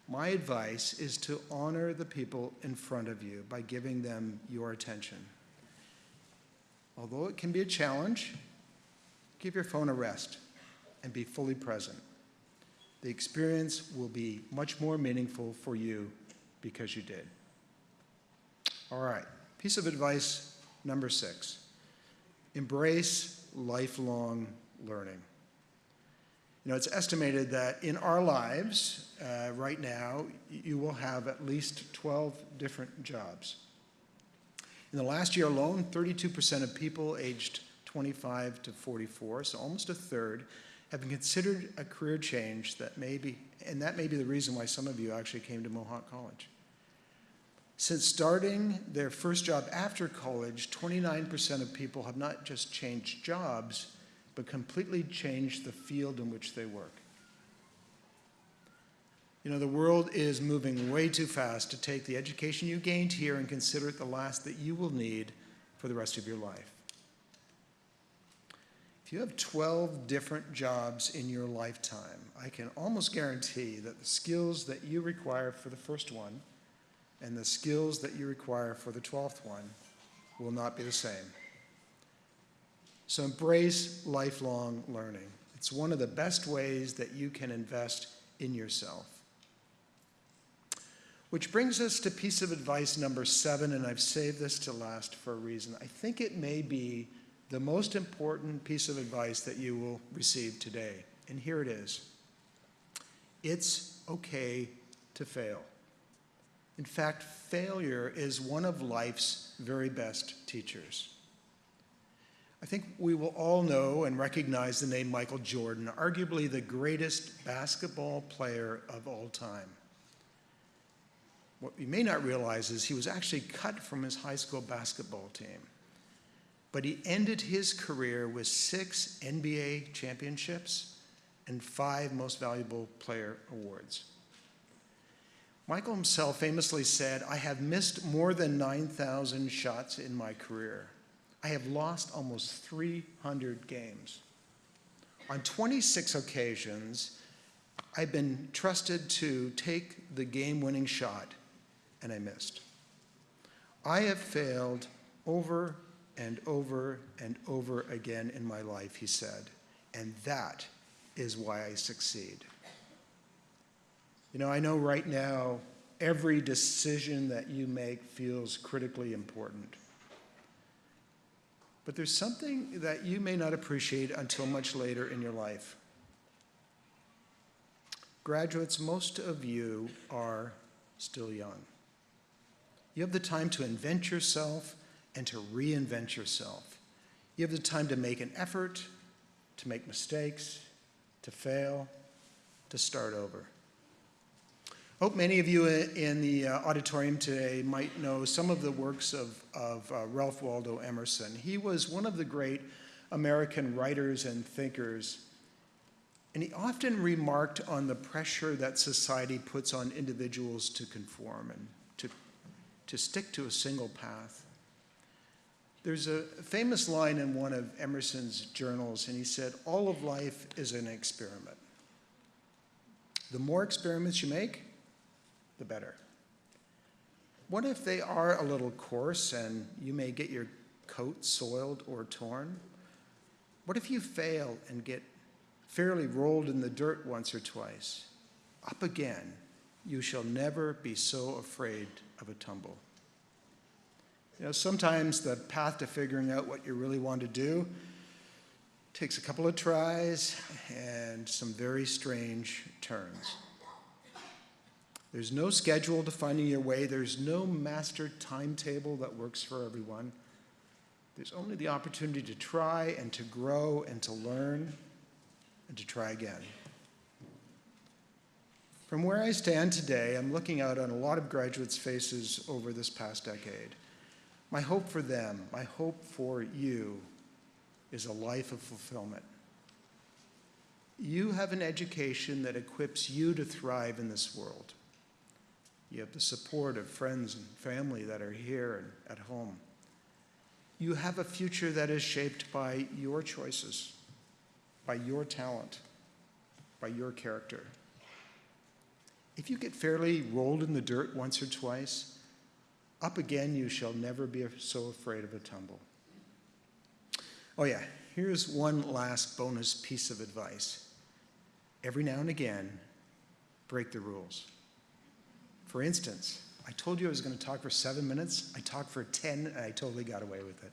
My advice is to honor the people in front of you by giving them your attention. Although it can be a challenge, give your phone a rest and be fully present. The experience will be much more meaningful for you because you did. All right, piece of advice number 6. Embrace lifelong learning. You know, it's estimated that in our lives right now, you will have at least 12 different jobs. In the last year alone, 32% of people aged 25 to 44, so almost a third, have been considered a career change that may be the reason why some of you actually came to Mohawk College. Since starting their first job after college, 29% of people have not just changed jobs, but completely changed the field in which they work. You know, the world is moving way too fast to take the education you gained here and consider it the last that you will need for the rest of your life. If you have 12 different jobs in your lifetime, I can almost guarantee that the skills that you require for the first one and the skills that you require for the 12th one will not be the same. So embrace lifelong learning. It's one of the best ways that you can invest in yourself. Which brings us to piece of advice number 7, and I've saved this to last for a reason. I think it may be the most important piece of advice that you will receive today. And here it is. It's okay to fail. In fact, failure is one of life's very best teachers. I think we will all know and recognize the name Michael Jordan, arguably the greatest basketball player of all time. What we may not realize is he was actually cut from his high school basketball team. But he ended his career with 6 NBA championships and 5 Most Valuable Player awards. Michael himself famously said, "I have missed more than 9,000 shots in my career. I have lost almost 300 games. On 26 occasions, I've been trusted to take the game-winning shot, and I missed. I have failed over and over and over again in my life," he said, "and that is why I succeed." You know, I know right now every decision that you make feels critically important. But there's something that you may not appreciate until much later in your life. Graduates, most of you are still young. You have the time to invent yourself and to reinvent yourself. You have the time to make an effort, to make mistakes, to fail, to start over. I hope many of you in the auditorium today might know some of the works of Ralph Waldo Emerson. He was one of the great American writers and thinkers, and he often remarked on the pressure that society puts on individuals to conform and to stick to a single path. There's a famous line in one of Emerson's journals, and he said, "All of life is an experiment. The more experiments you make, the better. What if they are a little coarse and you may get your coat soiled or torn? What if you fail and get fairly rolled in the dirt once or twice? Up again, you shall never be so afraid of a tumble." You know, sometimes the path to figuring out what you really want to do takes a couple of tries and some very strange turns. There's no schedule to finding your way. There's no master timetable that works for everyone. There's only the opportunity to try and to grow and to learn and to try again. From where I stand today, I'm looking out on a lot of graduates' faces over this past decade. My hope for them, my hope for you, is a life of fulfillment. You have an education that equips you to thrive in this world. You have the support of friends and family that are here and at home. You have a future that is shaped by your choices, by your talent, by your character. If you get fairly rolled in the dirt once or twice, up again you shall never be so afraid of a tumble. Oh yeah, here's one last bonus piece of advice. Every now and again, break the rules. For instance, I told you I was going to talk for 7 minutes. I talked for 10, and I totally got away with it.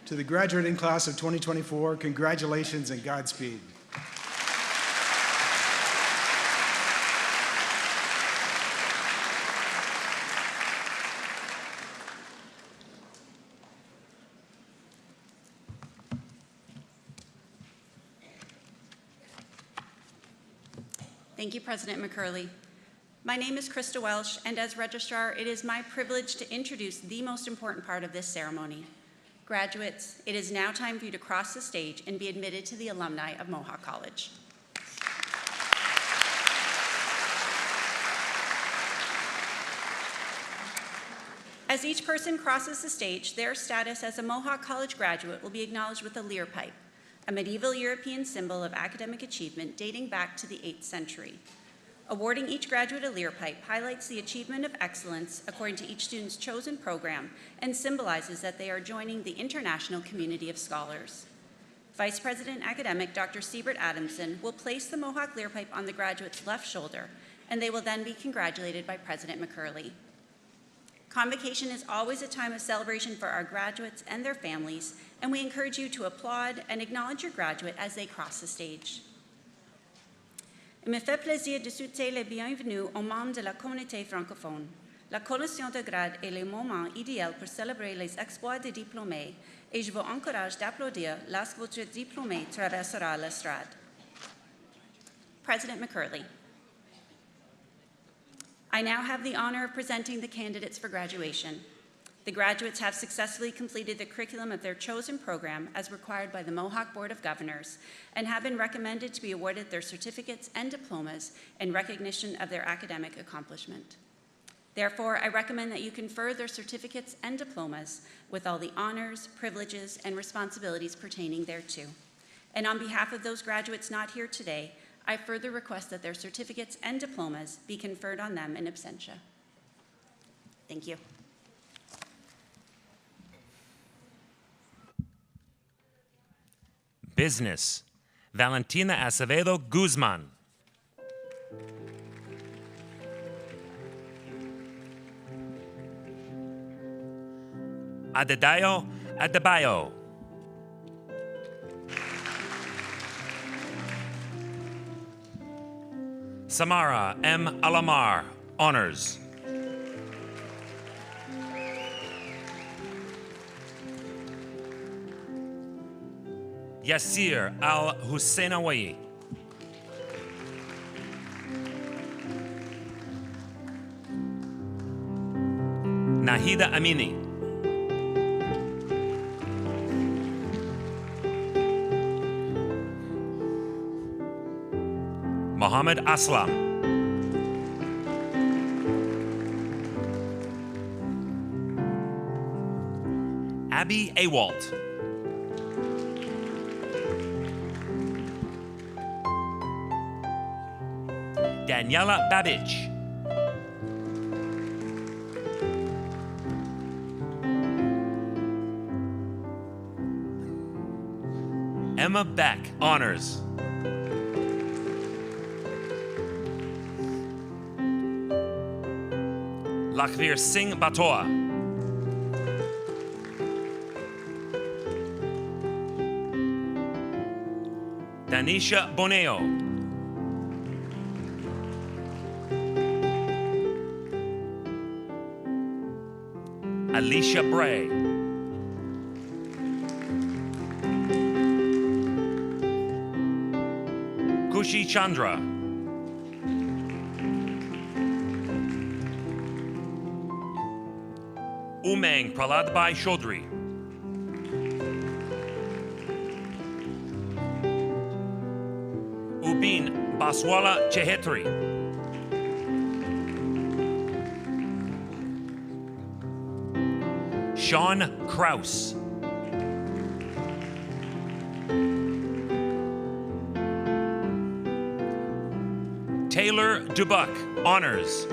To the graduating class of 2024, congratulations and Godspeed. Thank you, President McKeil. My name is Krista Welsh, and as Registrar, it is my privilege to introduce the most important part of this ceremony. Graduates, it is now time for you to cross the stage and be admitted to the alumni of Mohawk College. As each person crosses the stage, their status as a Mohawk College graduate will be acknowledged with a lyre pipe, a medieval European symbol of academic achievement dating back to the 8th century. Awarding each graduate a lyre pipe highlights the achievement of excellence according to each student's chosen program and symbolizes that they are joining the international community of scholars. Vice President Academic Dr. Siebert Adamson will place the Mohawk lyre pipe on the graduate's left shoulder, and they will then be congratulated by President McKeil. Convocation is always a time of celebration for our graduates and their families, and we encourage you to applaud and acknowledge your graduate as they cross the stage. Il me fait plaisir de souhaiter les bienvenus aux membres de la communauté francophone. La collation de grade est le moment idéal pour célébrer les exploits des diplômés et je vous encourage d'applaudir lorsque votre diplômé traversera l'estrade. President McCurley. I now have the honor of presenting the candidates for graduation. The graduates have successfully completed the curriculum of their chosen program as required by the Mohawk Board of Governors and have been recommended to be awarded their certificates and diplomas in recognition of their academic accomplishment. Therefore, I recommend that you confer their certificates and diplomas with all the honors, privileges, and responsibilities pertaining thereto. And on behalf of those graduates not here today, I further request that their certificates and diplomas be conferred on them in absentia. Thank you. Business. Valentina Acevedo Guzman. Adedayo Adebayo. Samara M. Alamar, honors. Yasir Al Husseinawi. Nahida Amini. Mohammed Aslam. Abby Awalt. Daniela Babich. Emma Beck, honors. Lakhvir Singh Batoa. Danisha Boneo. Alicia Bray. Kushi Chandra. Umang Praladbhai Chaudhry. Ubin Baswala Chehetri. Sean Kraus. Taylor Dubuck, honors.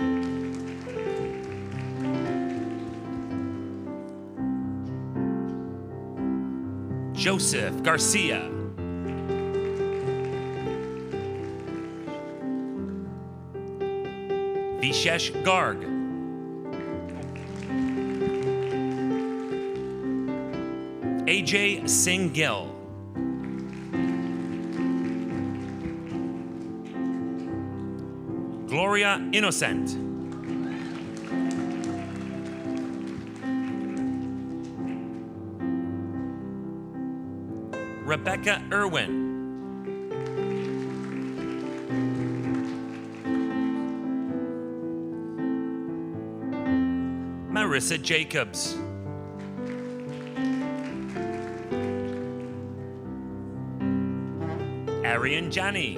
Joseph Garcia. Vishesh Garg. AJ Singh Gill. Gloria Innocent. Rebecca Irwin. Marissa Jacobs. Arian Jani.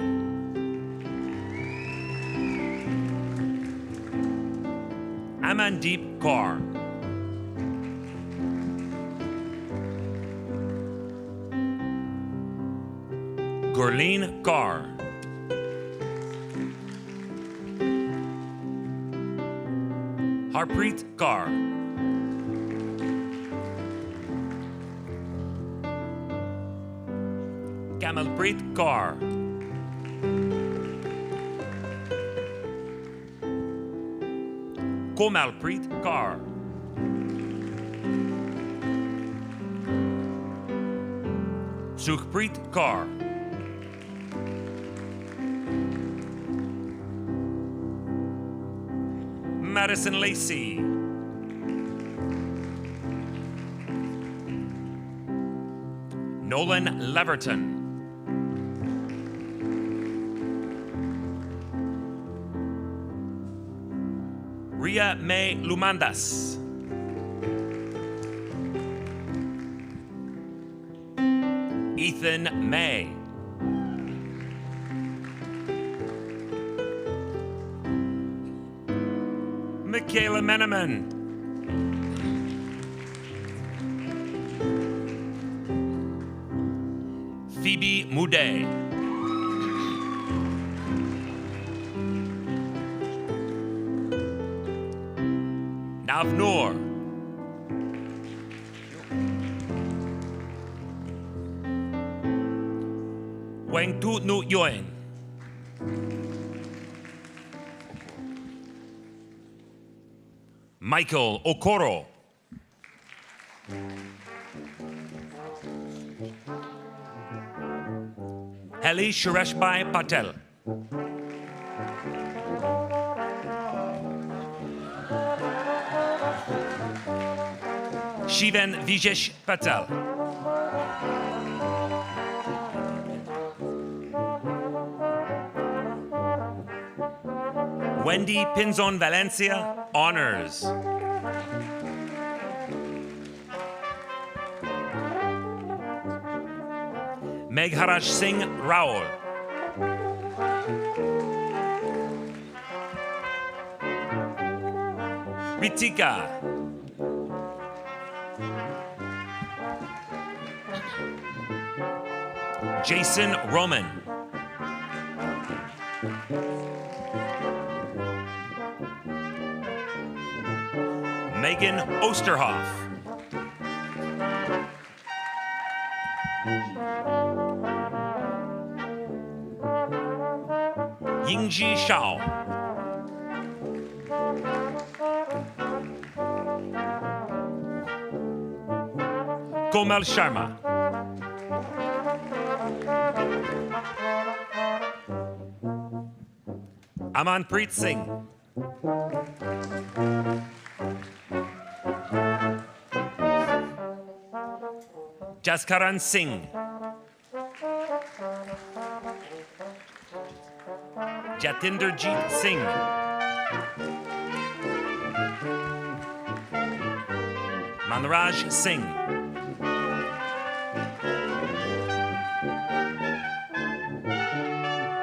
Amandeep Kaur. Gurleen Kaur. Harpreet Kaur. Kamalpreet Kaur. Komalpreet Kaur. Sukhpreet Kaur. Madison Lacey. Nolan Leverton. Ria May Lumandas. Ethan May. Michaela Meneman. Phoebe Moudet. Navnoor. Wang Tu Nu Yoen. Michael Okoro. Heli Sureshbhai Patel. Shivan Vijesh Patel. Wendy Pinzon Valencia, honors. Megharaj Singh Raul. Ritika. Jason Roman. Megan Osterhoff. Yingji Shao. Komal Sharma. Amanpreet Singh. Jaskaran Singh. Jatinderjeet Singh. Manraj Singh.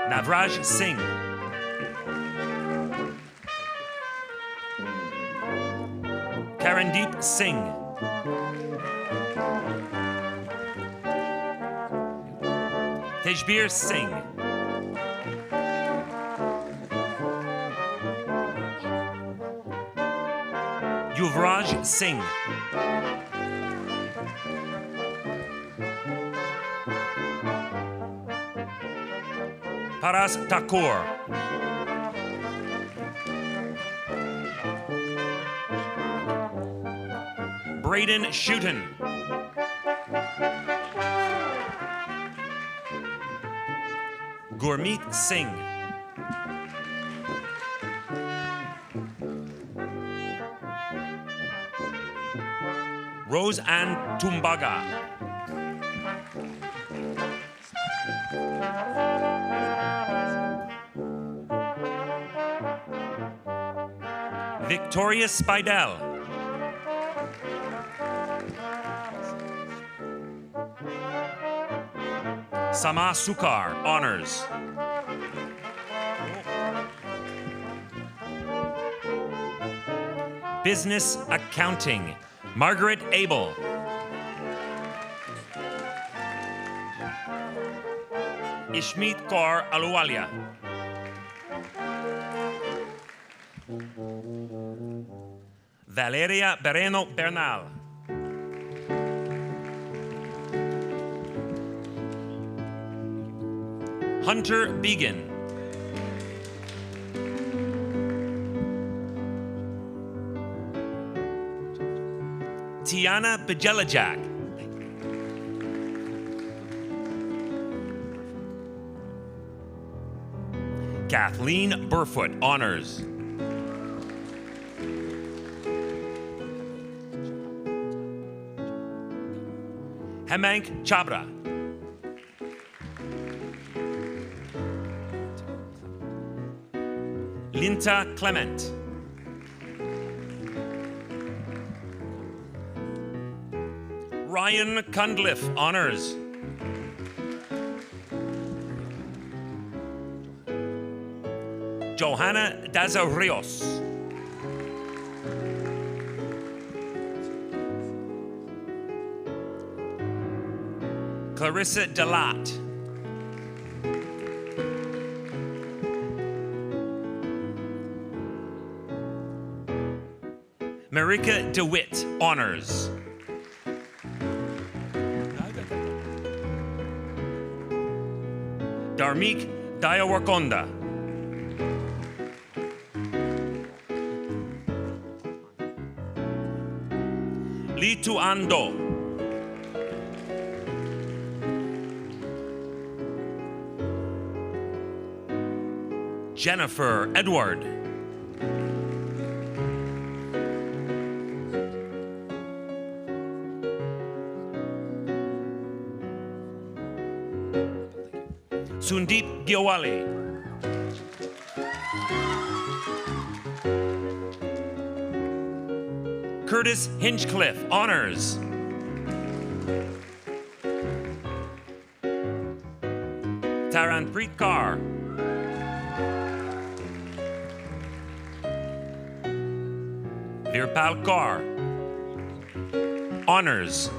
Navraj Singh. Karandeep Singh. Tejbir Singh. Yuvraj Singh. Paras Thakur. Braden Shuton. Gurmeet Singh. Rose Ann Tumbaga. Victoria Spidell. Sama Sukar, honors. Business Accounting, Margaret Abel. Ishmeet Kaur Aluwalia. Valeria Bereno Bernal. Hunter Began. Tiana Bejelajak. Kathleen Burfoot, honors. Hemank Chabra. Linta Clement. Ryan Cunliffe honors. Johanna Dazarios. Clarissa Delat. Marika DeWitt honors. Dharmeek Dayawakonda. Litu Ando. Jennifer Edward. Sundeep Giawali. Curtis Hinchcliffe honors. Taranpreet Kaur. Virpal Kaur honors.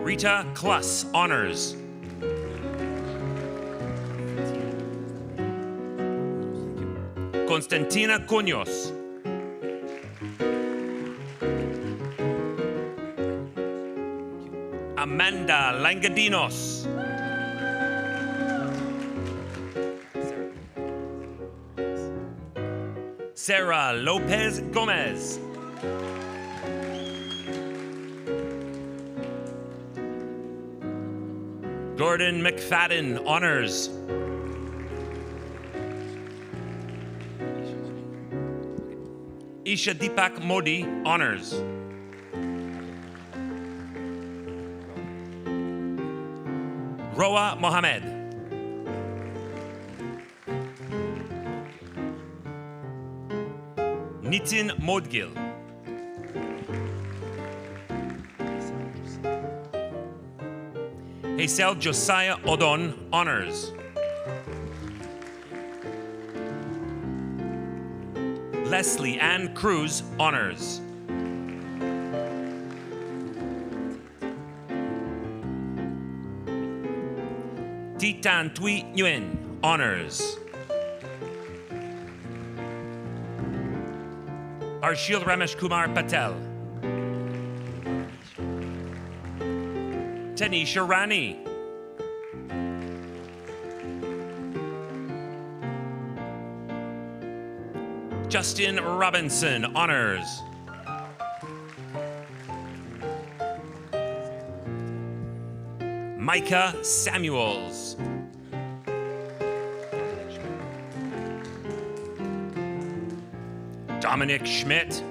Rita Kluss honors. Constantina Cunhos. Amanda Langadinos. Sarah Lopez Gomez. Gordon McFadden honors. Isha Deepak Modi honors. Roa Mohammed. Nitin Modgil. Hazel Josiah Odon honors. Leslie Ann Cruz honors. Titan Tui Nguyen honors. Arshil Ramesh Kumar Patel. Tanisha Rani. Justin Robinson honors. Micah Samuels. Dominic Schmidt.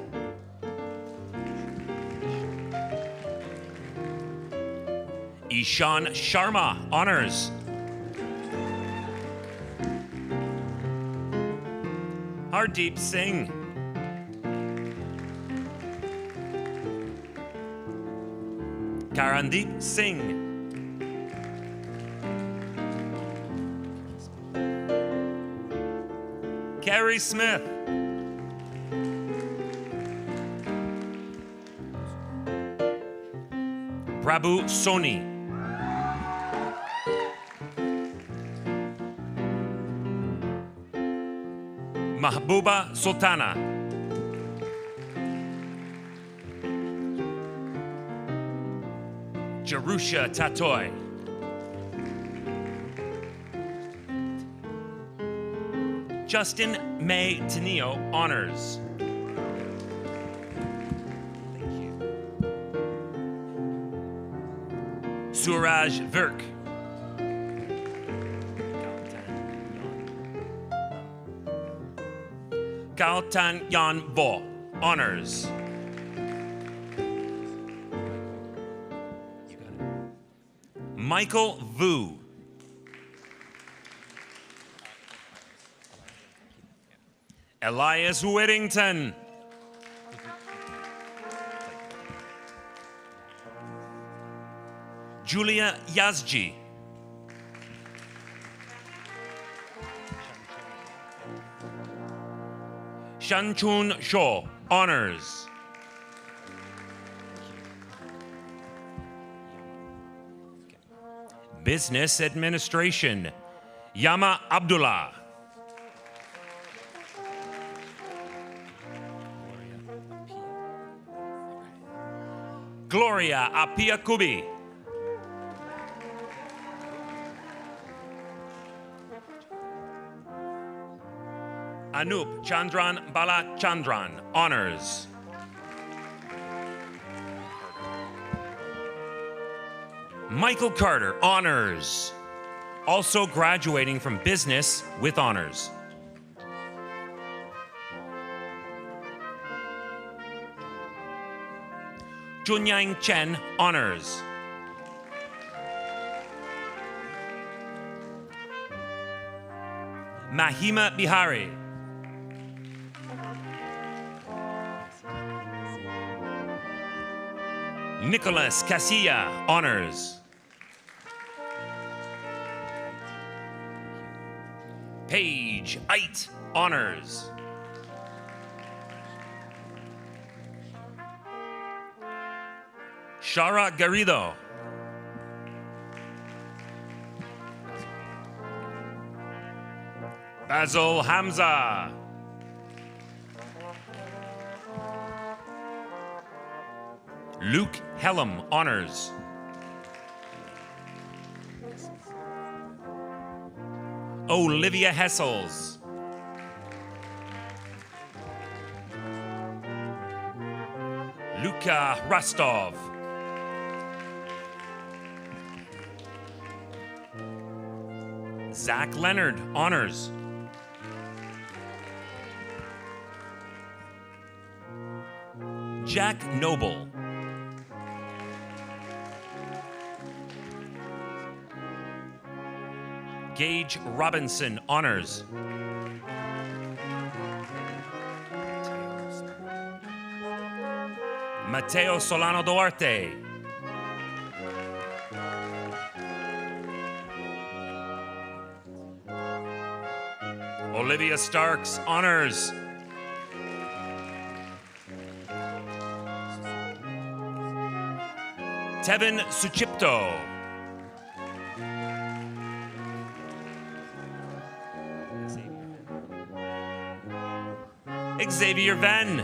Ishan Sharma honors. Hardeep Singh. Karandeep Singh. Carrie Smith. Prabhu Soni. Mahbuba Sultana. Jerusha Tatoy. Justin May Tenio honors. Suraj Virk. Galtan Yan Vo honors. Michael Vu. Elias Whittington. Julia Yazji. Shanchun Sho, honors. Business Administration, Yama Abdullah. Gloria Apia Kubi. Anup Chandran Balachandran, honors. Michael Carter, honors. Also graduating from business with honors. Junyang Chen, honors. Mahima Bihari. Nicholas Casilla, honors. Paige Ait, honors. Shara Garrido. Basil Hamza. Luke Hellam, honors. Olivia Hessels. Luka Rostov. Zach Leonard, honors. Jack Noble. Gage Robinson, honors. Mateo Solano Duarte. Olivia Starks, honors. Tevin Suchipto. Xavier Venn.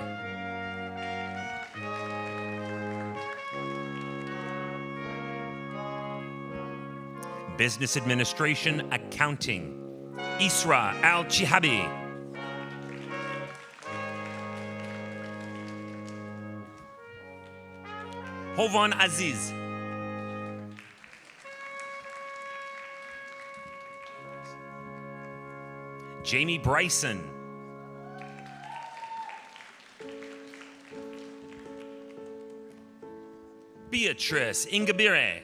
Business Administration, Accounting, Isra Al-Chihabi. Hovan Aziz. Jamie Bryson. Beatrice Ingabire.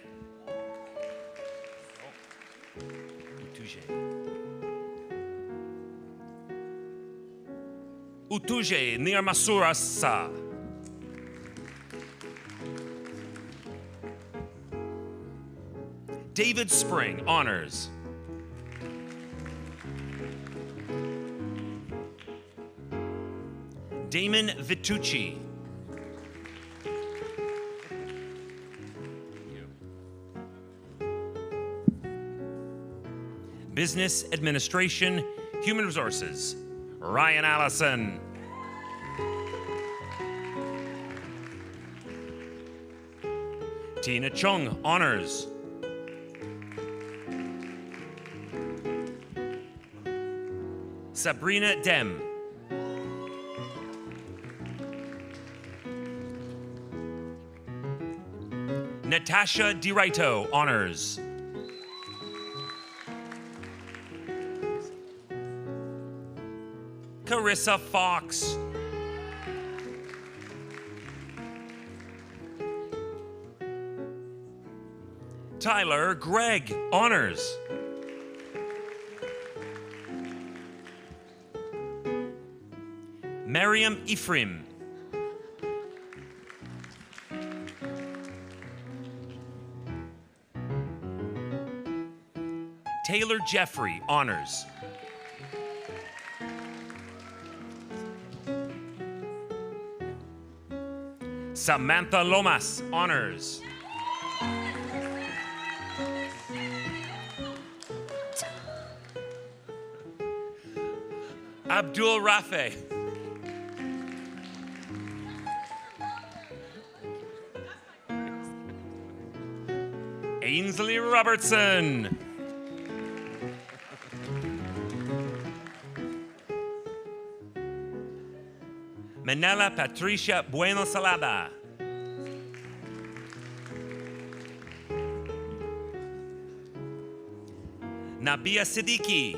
Utuje Nirmasurasa. David Spring, honors. Damon Vitucci. Business Administration, Human Resources, Ryan Allison. Tina Chung, honors. Sabrina Dem. Natasha DiRito, honors. Carissa Fox. Tyler Gregg, honors. Miriam Ephraim. Taylor Jeffrey, honors. Samantha Lomas, honors. Abdul Rafe. Ainsley Robertson. Manela Patricia Bueno Salada. Nabia Siddiqui.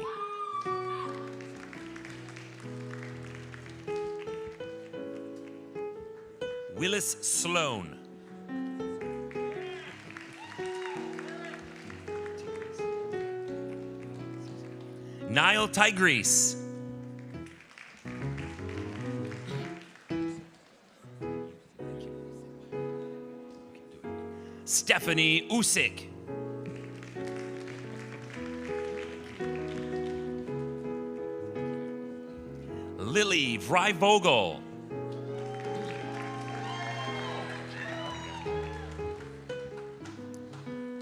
Willis Sloan. Niall Tigris. Stephanie Usyk. Lily Vrivogel.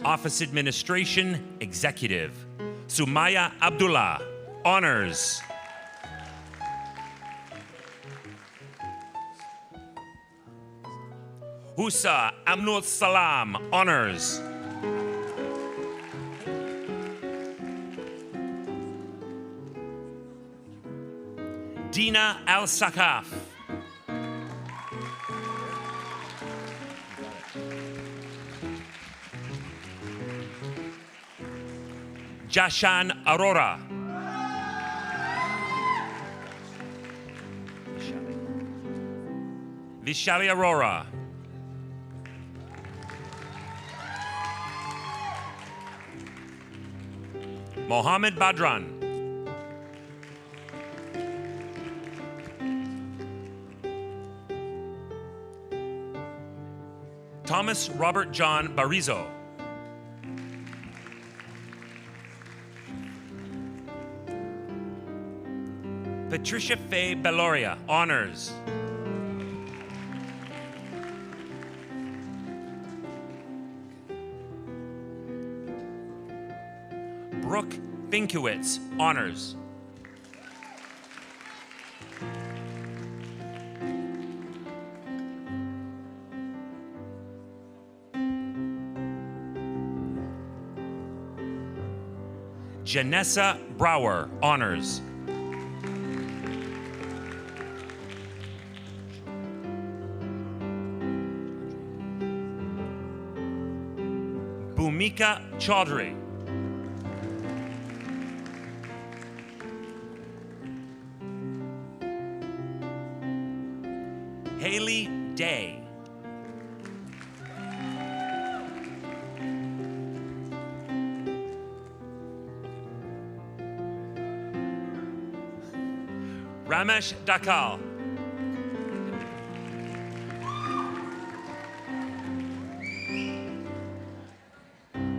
Office Administration Executive, Sumaya Abdullah, honors. Husa Amnul Salam, honors. Dina Al-Sakaf. Jashan Arora. Vishali Arora. Mohammed Badran. Thomas Robert John Barizo. Patricia Faye Beloria, honors. Brooke Finkiewicz, honors. Janessa Brower, honors. Bhumika Chaudhry. Haley Day. Ramesh Dakal.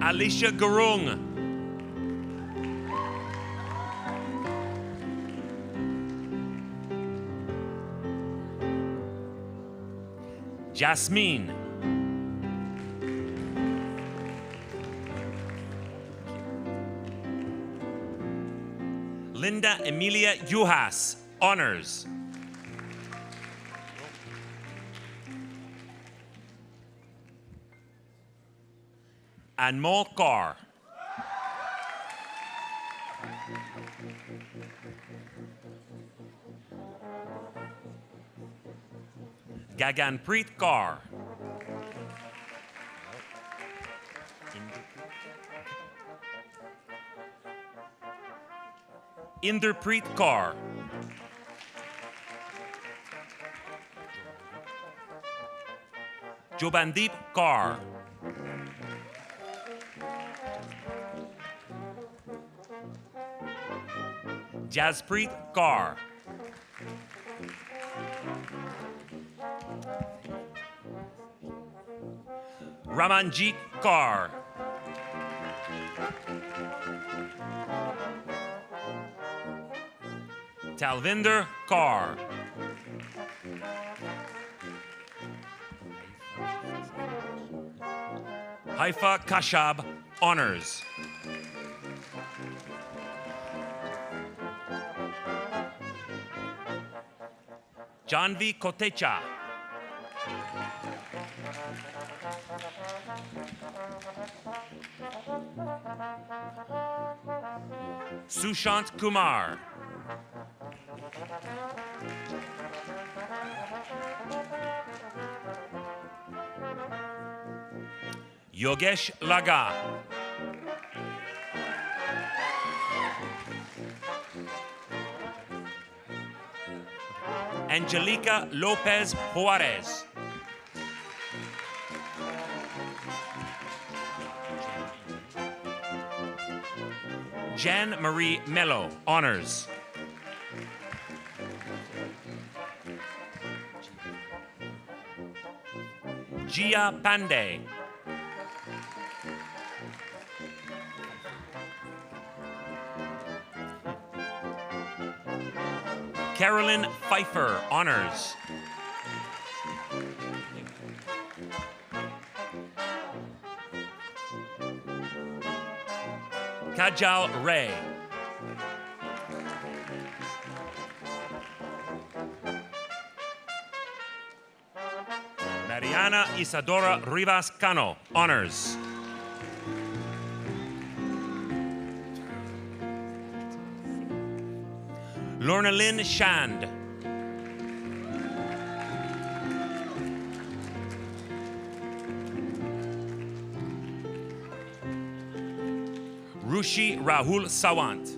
Alicia Gurung. Jasmine. Linda Emilia Yuhas, honors. Anmol Kaur. Gaganpreet Kaur. Inderpreet Kaur. Jobandeep Kaur. Jaspreet Kaur. Ramanjit Kaur. Talvinder Kaur. Haifa Kashab, honors. Janvi Kotecha. Sushant Kumar. Yogesh Laga. Angelica Lopez Juarez. Jan Marie Mello, honors. Gia Pandey. Carolyn Pfeiffer, honors. Kajal Ray. Mariana Isadora Rivas Cano, honors. Lorna Lynn Shand. Rushi Rahul Sawant.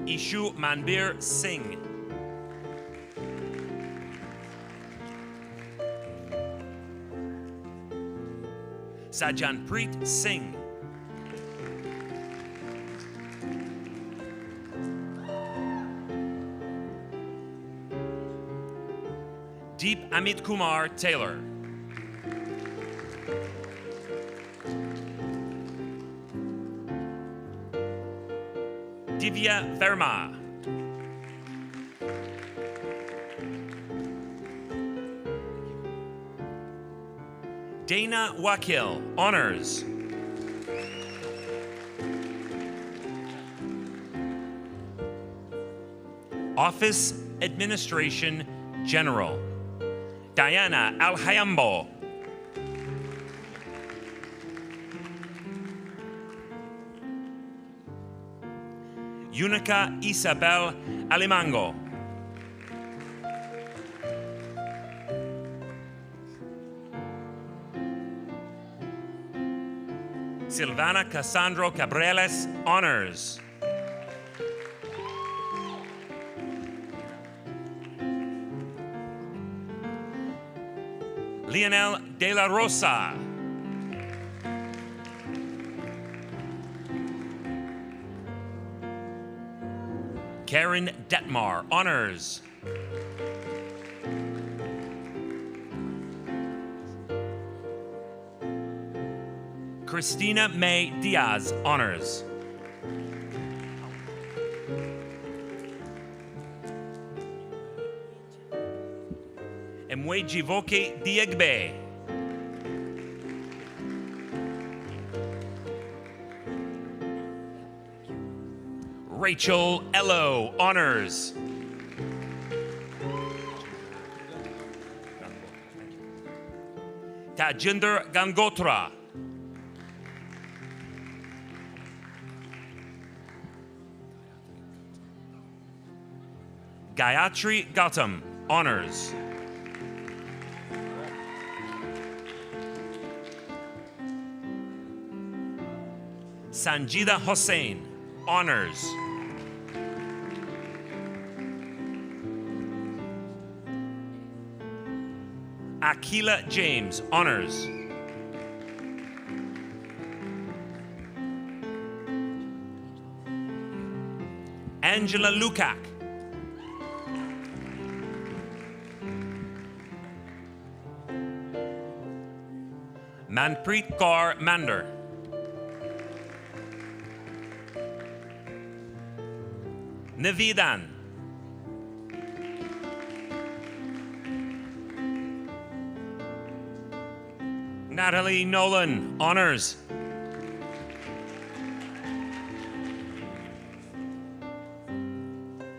Ishu Manbir Singh. Sajanpreet Singh. Deep Amit Kumar Taylor. Divya Verma. Dana Wakil, honors. Office Administration General. Diana Al-Hayambo. Unica Isabel Alimango. Silvana Cassandro Cabreles, honors. Lionel De La Rosa. Karen Detmar, honors. Christina May Diaz, honors. Mwejivoke Diegbe. Rachel Ello, honors. Tajinder Gangotra. Gayatri Gautam, honors. Sanjida Hossain, honors. Akila James, honors. Angela Lukak. Manpreet Kaur Mander. Navedan. Natalie Nolan, honors.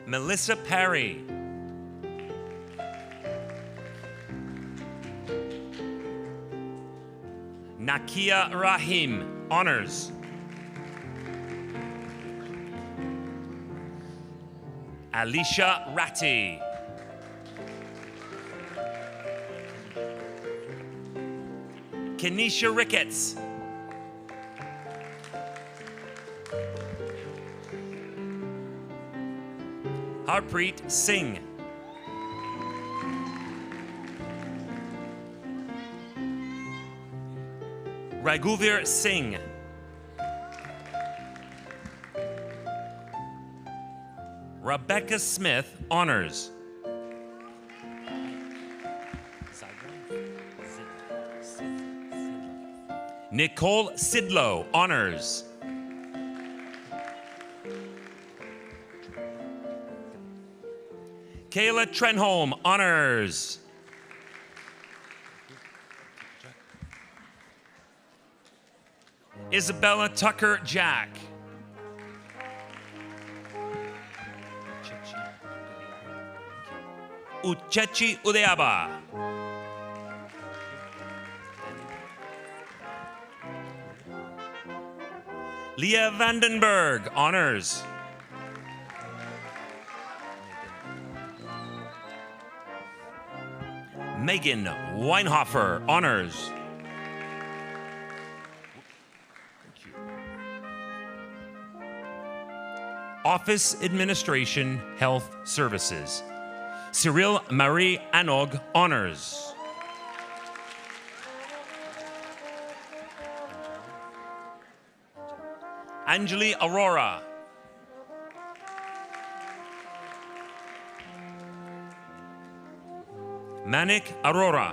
Melissa Perry. Nakia Rahim, honors. Alicia Ratti. Kenisha Ricketts. Harpreet Singh. Raghuvir Singh. Rebecca Smith, honors. Nicole Sidlow, honors. Kayla Trenholm, honors. Isabella Tucker Jack. Uchechi Udeaba. Leah Vandenberg, honors. Megan Weinhofer, honors. Office Administration Health Services. Cyril Marie Anog, honors. Anjali Aurora. Manik Aurora.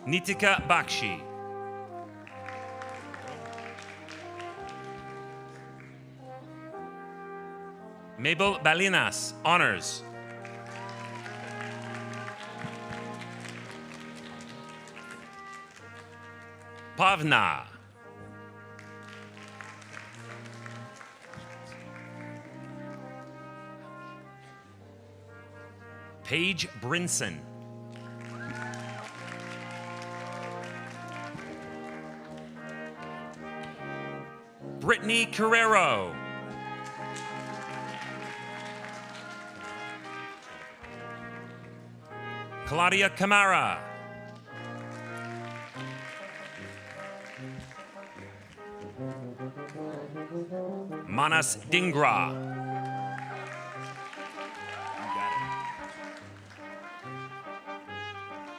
Nitika Bakshi. Mabel Balinas, honors. Pavna. Paige Brinson. Brittany Carrero. Claudia Camara. Manas Dingra.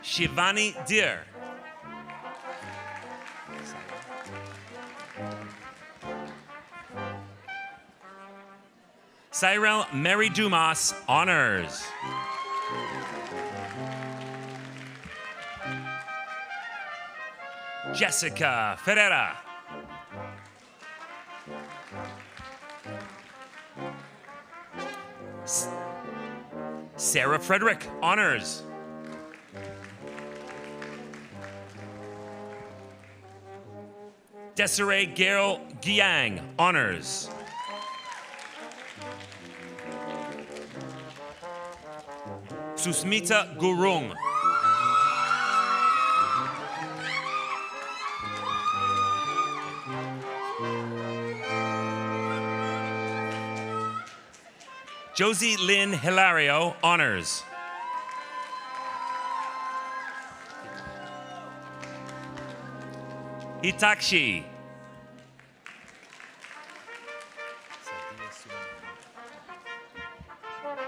Shivani Deer. Cyril Mary Dumas, honors. Jessica Ferreira. Sarah Frederick, honors. Desiree Gail Giang, honors. Susmita Gurung. Josie Lynn Hilario, honors. Hitakshi.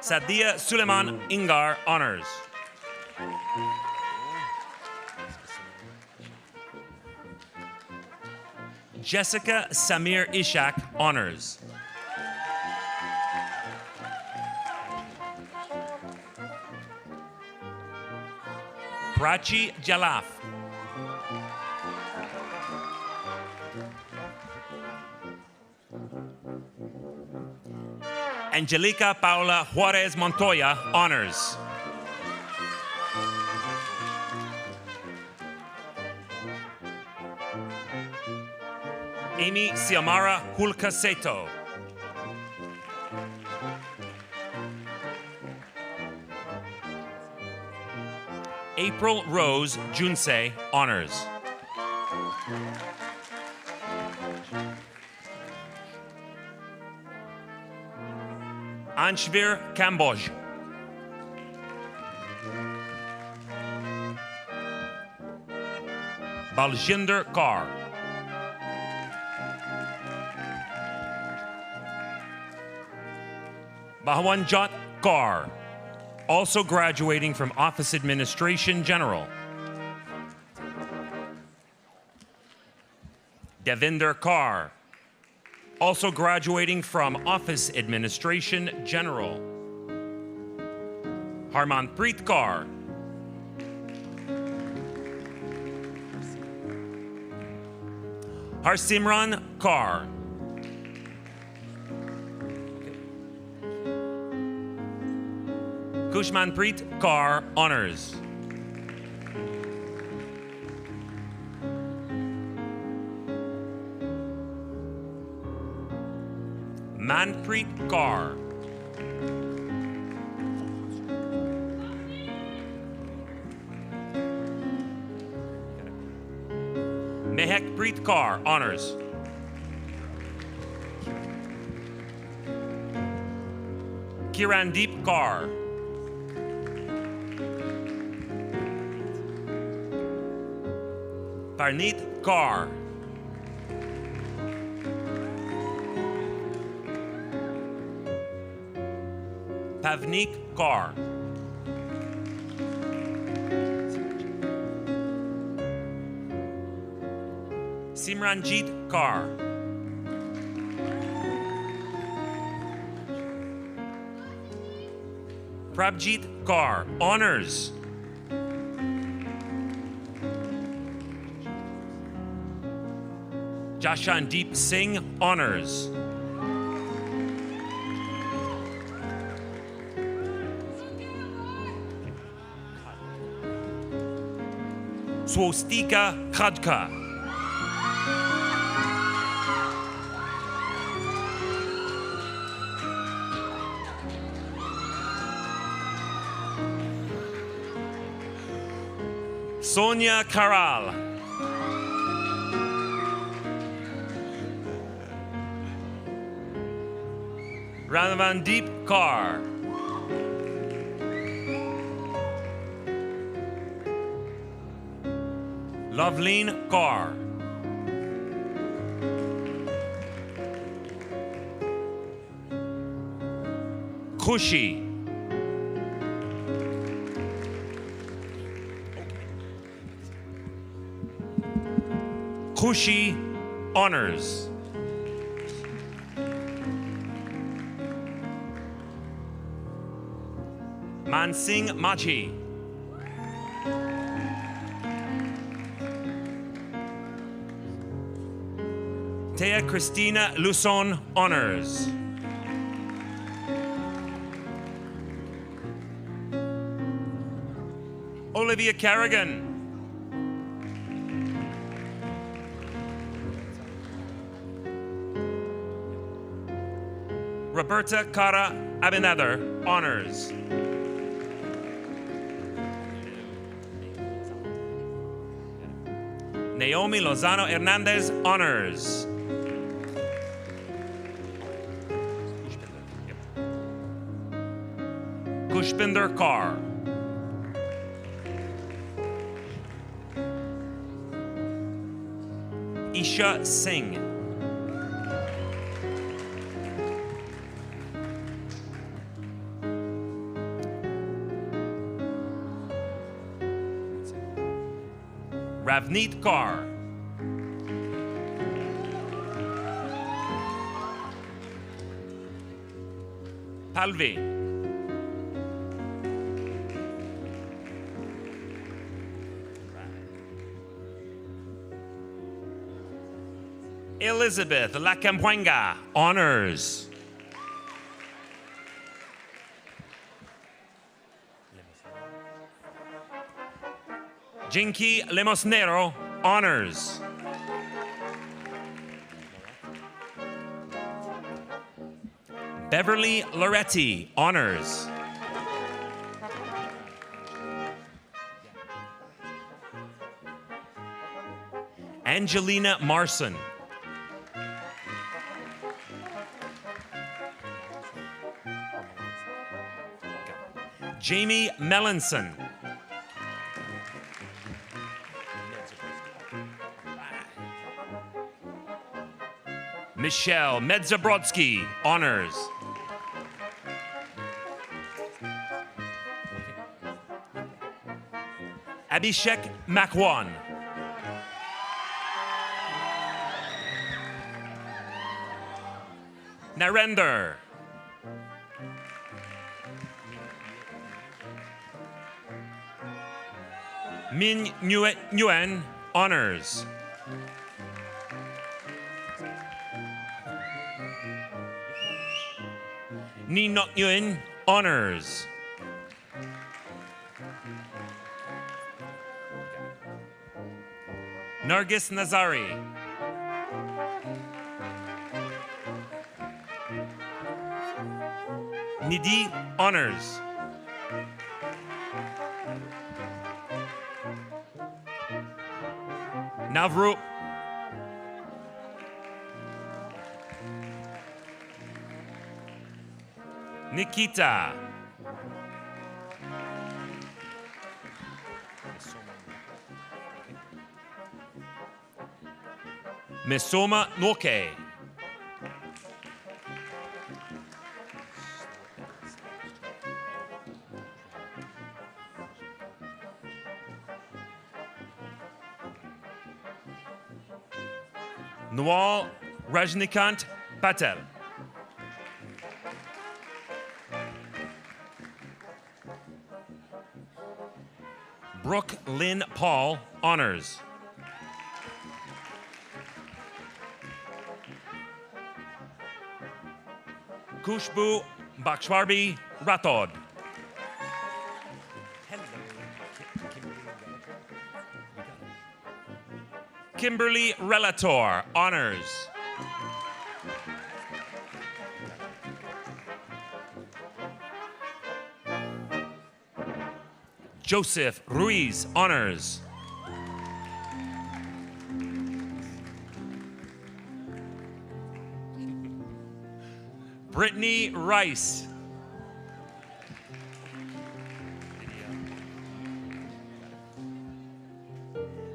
Sadia Suleiman Ingar, honors. Jessica Samir Ishak, honors. Prachi Jalaf. Angelica Paula Juarez Montoya, honors. Amy Siamara Hulka Seto. April Rose Junsei, honors. Anshvir Kamboj. Baljinder Kaur. Bhawanjot Kaur, also graduating from Office Administration General. Devinder Kaur, also graduating from Office Administration General. Harmanpreet Kaur. Harsimran Kaur. Kushmanpreet Kaur, honors. Manpreet Kaur. Mehakpreet Kaur, honors. Kirandeep Kaur. Parneet Kaur. Pavneek Kaur. Simranjeet Kaur. Prabjeet Kaur, honors. Jashandeep Singh, honors. Swastika Khadka. Sonia Karal. Ranavandeep Kaur. Loveleen Kaur. Khushi. Khushi, honors. Mansingh Maji. Thea Christina Luson, honors. Olivia Carrigan. Roberta Cara Abinadar, honors. Naomi Lozano Hernandez, honors. Kushpinder Kaur. Isha Singh. Ravneet Kaur. Palvé. Elizabeth Lacampuanga, honors. Jinky Lemosnero, honors. Beverly Loretti, honors. Angelina Marson. Jamie Melanson. Michelle Medzabrodsky, honors. Abhishek Makwan. Narendra. Min Nguyen, honors. Ni Nok Nguyen, honors. Nargis Nazari. Nidhi, honors. Navru. Nikita. Mesoma Noke. Noel Rajnikant Patel. Brooke Lynn Paul, honors. Kushbu Bakshwarbi Rathod. Kimberly Relator, honors. Joseph Ruiz, honors. Brittany Rice.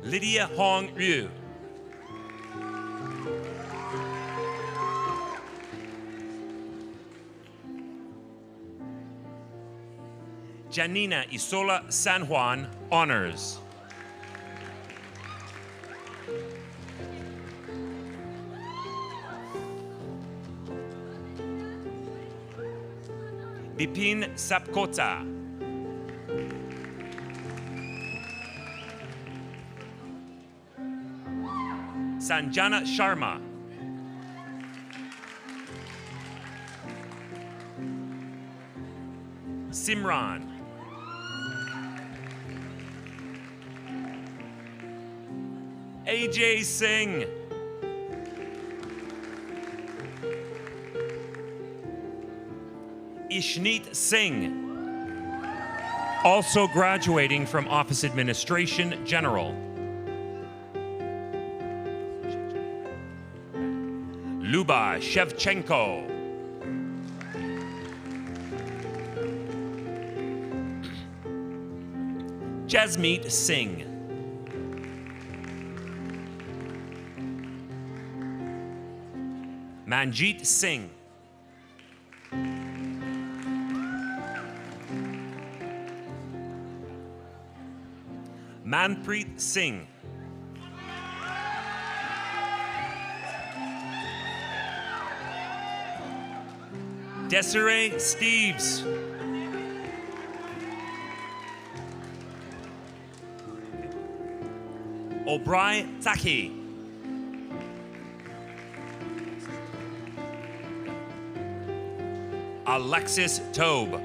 Lydia Hong Yu. Janina Isola San Juan, honors. Bipin Sapkota. Sanjana Sharma. Simran. AJ Singh. Ishneet Singh. Also graduating from Office Administration General. Luba Shevchenko. Jasmeet Singh. Manjeet Singh. Manpreet Singh. Desiree Steves. O'Brien Taki. Alexis Tobe.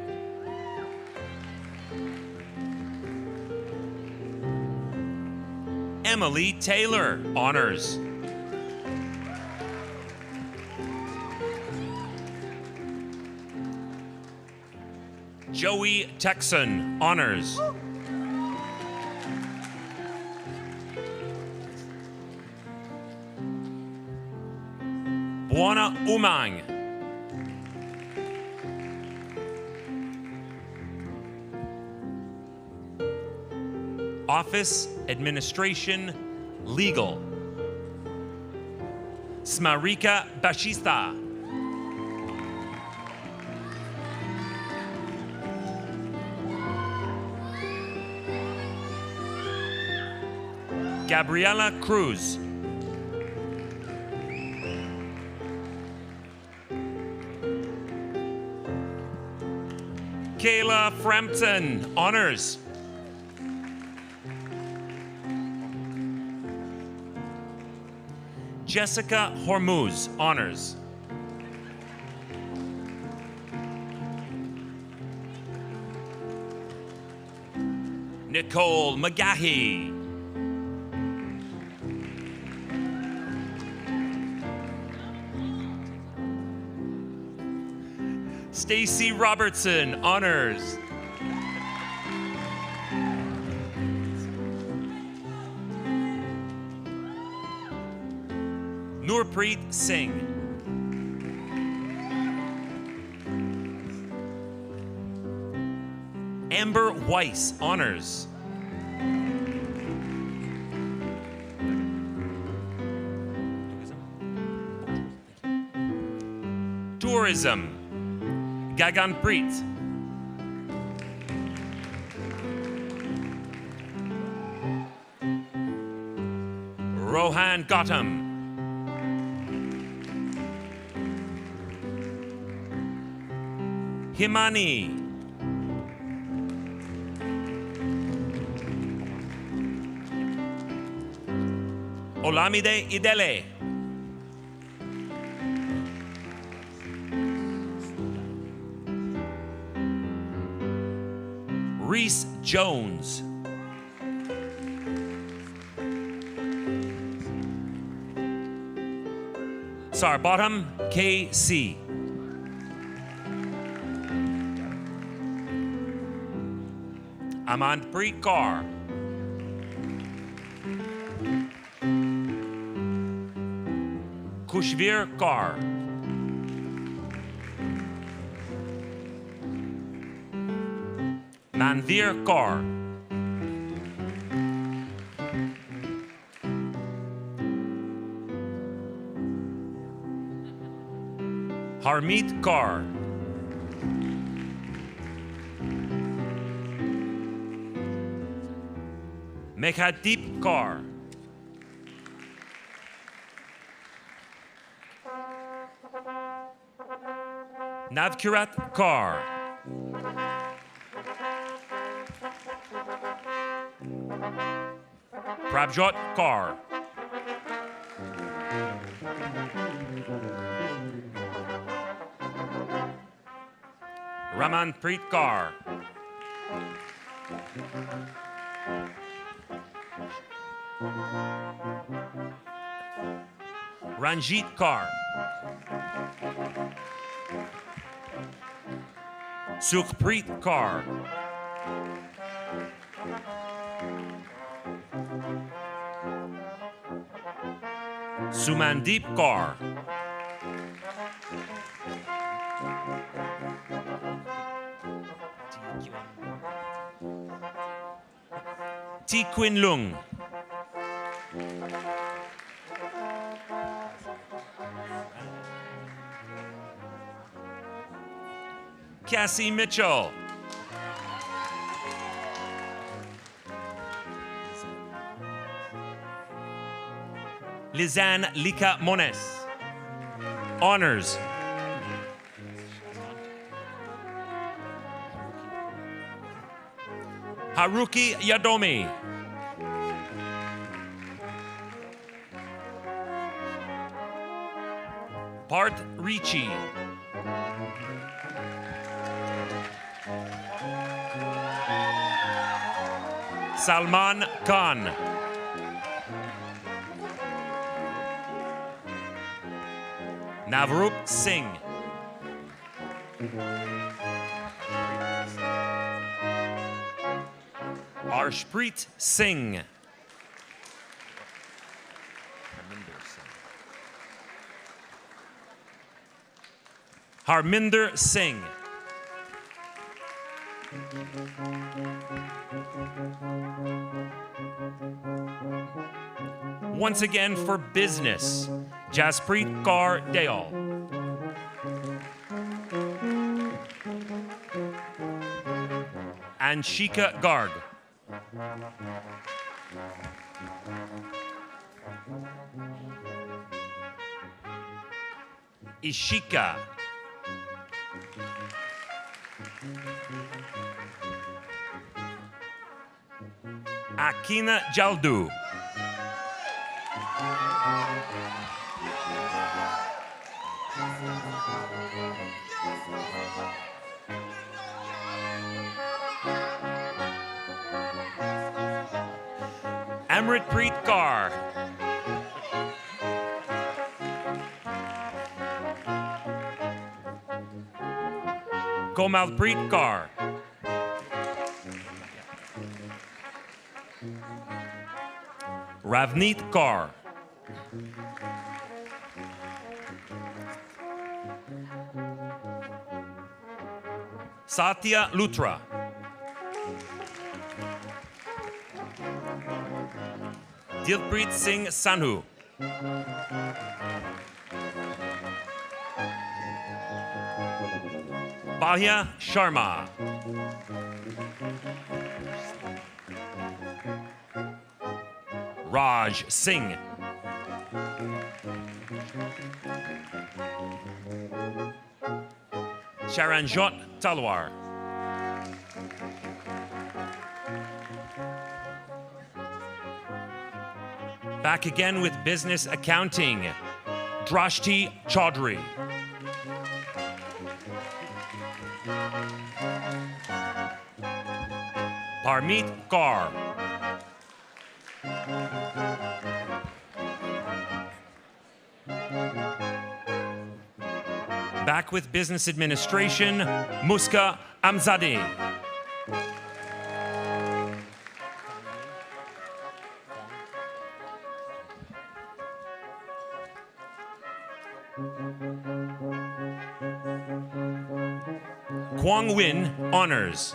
Emily Taylor, honors. Joey Texan, honors. Buona Umang. Office, Administration, Legal. Smarika Bashista. Gabriela Cruz. Kayla Frampton, honors. Jessica Hormuz, honors. Nicole McGahee. Stacy Robertson, honors. Nurpreet Singh. Amber Weiss, honors. Tourism. Gaganpreet. Rohan Gautam. Himani. Olamide Idele. Reese Jones. Sarbottom KC. Amanpreet Kaur. Kushvir Kaur. Manvir Kaur. Harmeet Kaur. Mekhadeep Kaur. Navkirat Kaur. Prabjot Kaur. Ramanpreet Kaur. Ranjit Kaur. Sukhpreet Kaur. Sumandeep Kaur. T. Quin Lung. Cassie Mitchell. Lizanne Lika Mones. Honors. Haruki Yadomi. Part Ricci. Salman Khan. Navrup Singh. Arshpreet Singh. Harminder Singh. Once again for business, Jaspreet Kaur Dayal. Anshika Garg. Ishika. Akina Jaldu. Amritpreet Kaur. Komalpreet Kaur. Ravneet Kaur. Satya Luthra. Dilpreet Singh Sanhu. Bahya Sharma. Raj Singh. Sharanjot Talwar. Back again with business accounting, Drashti Chaudhry. Parmeet Kaur. Back with business administration, Muska Amzadeh. Kwang Win Honors.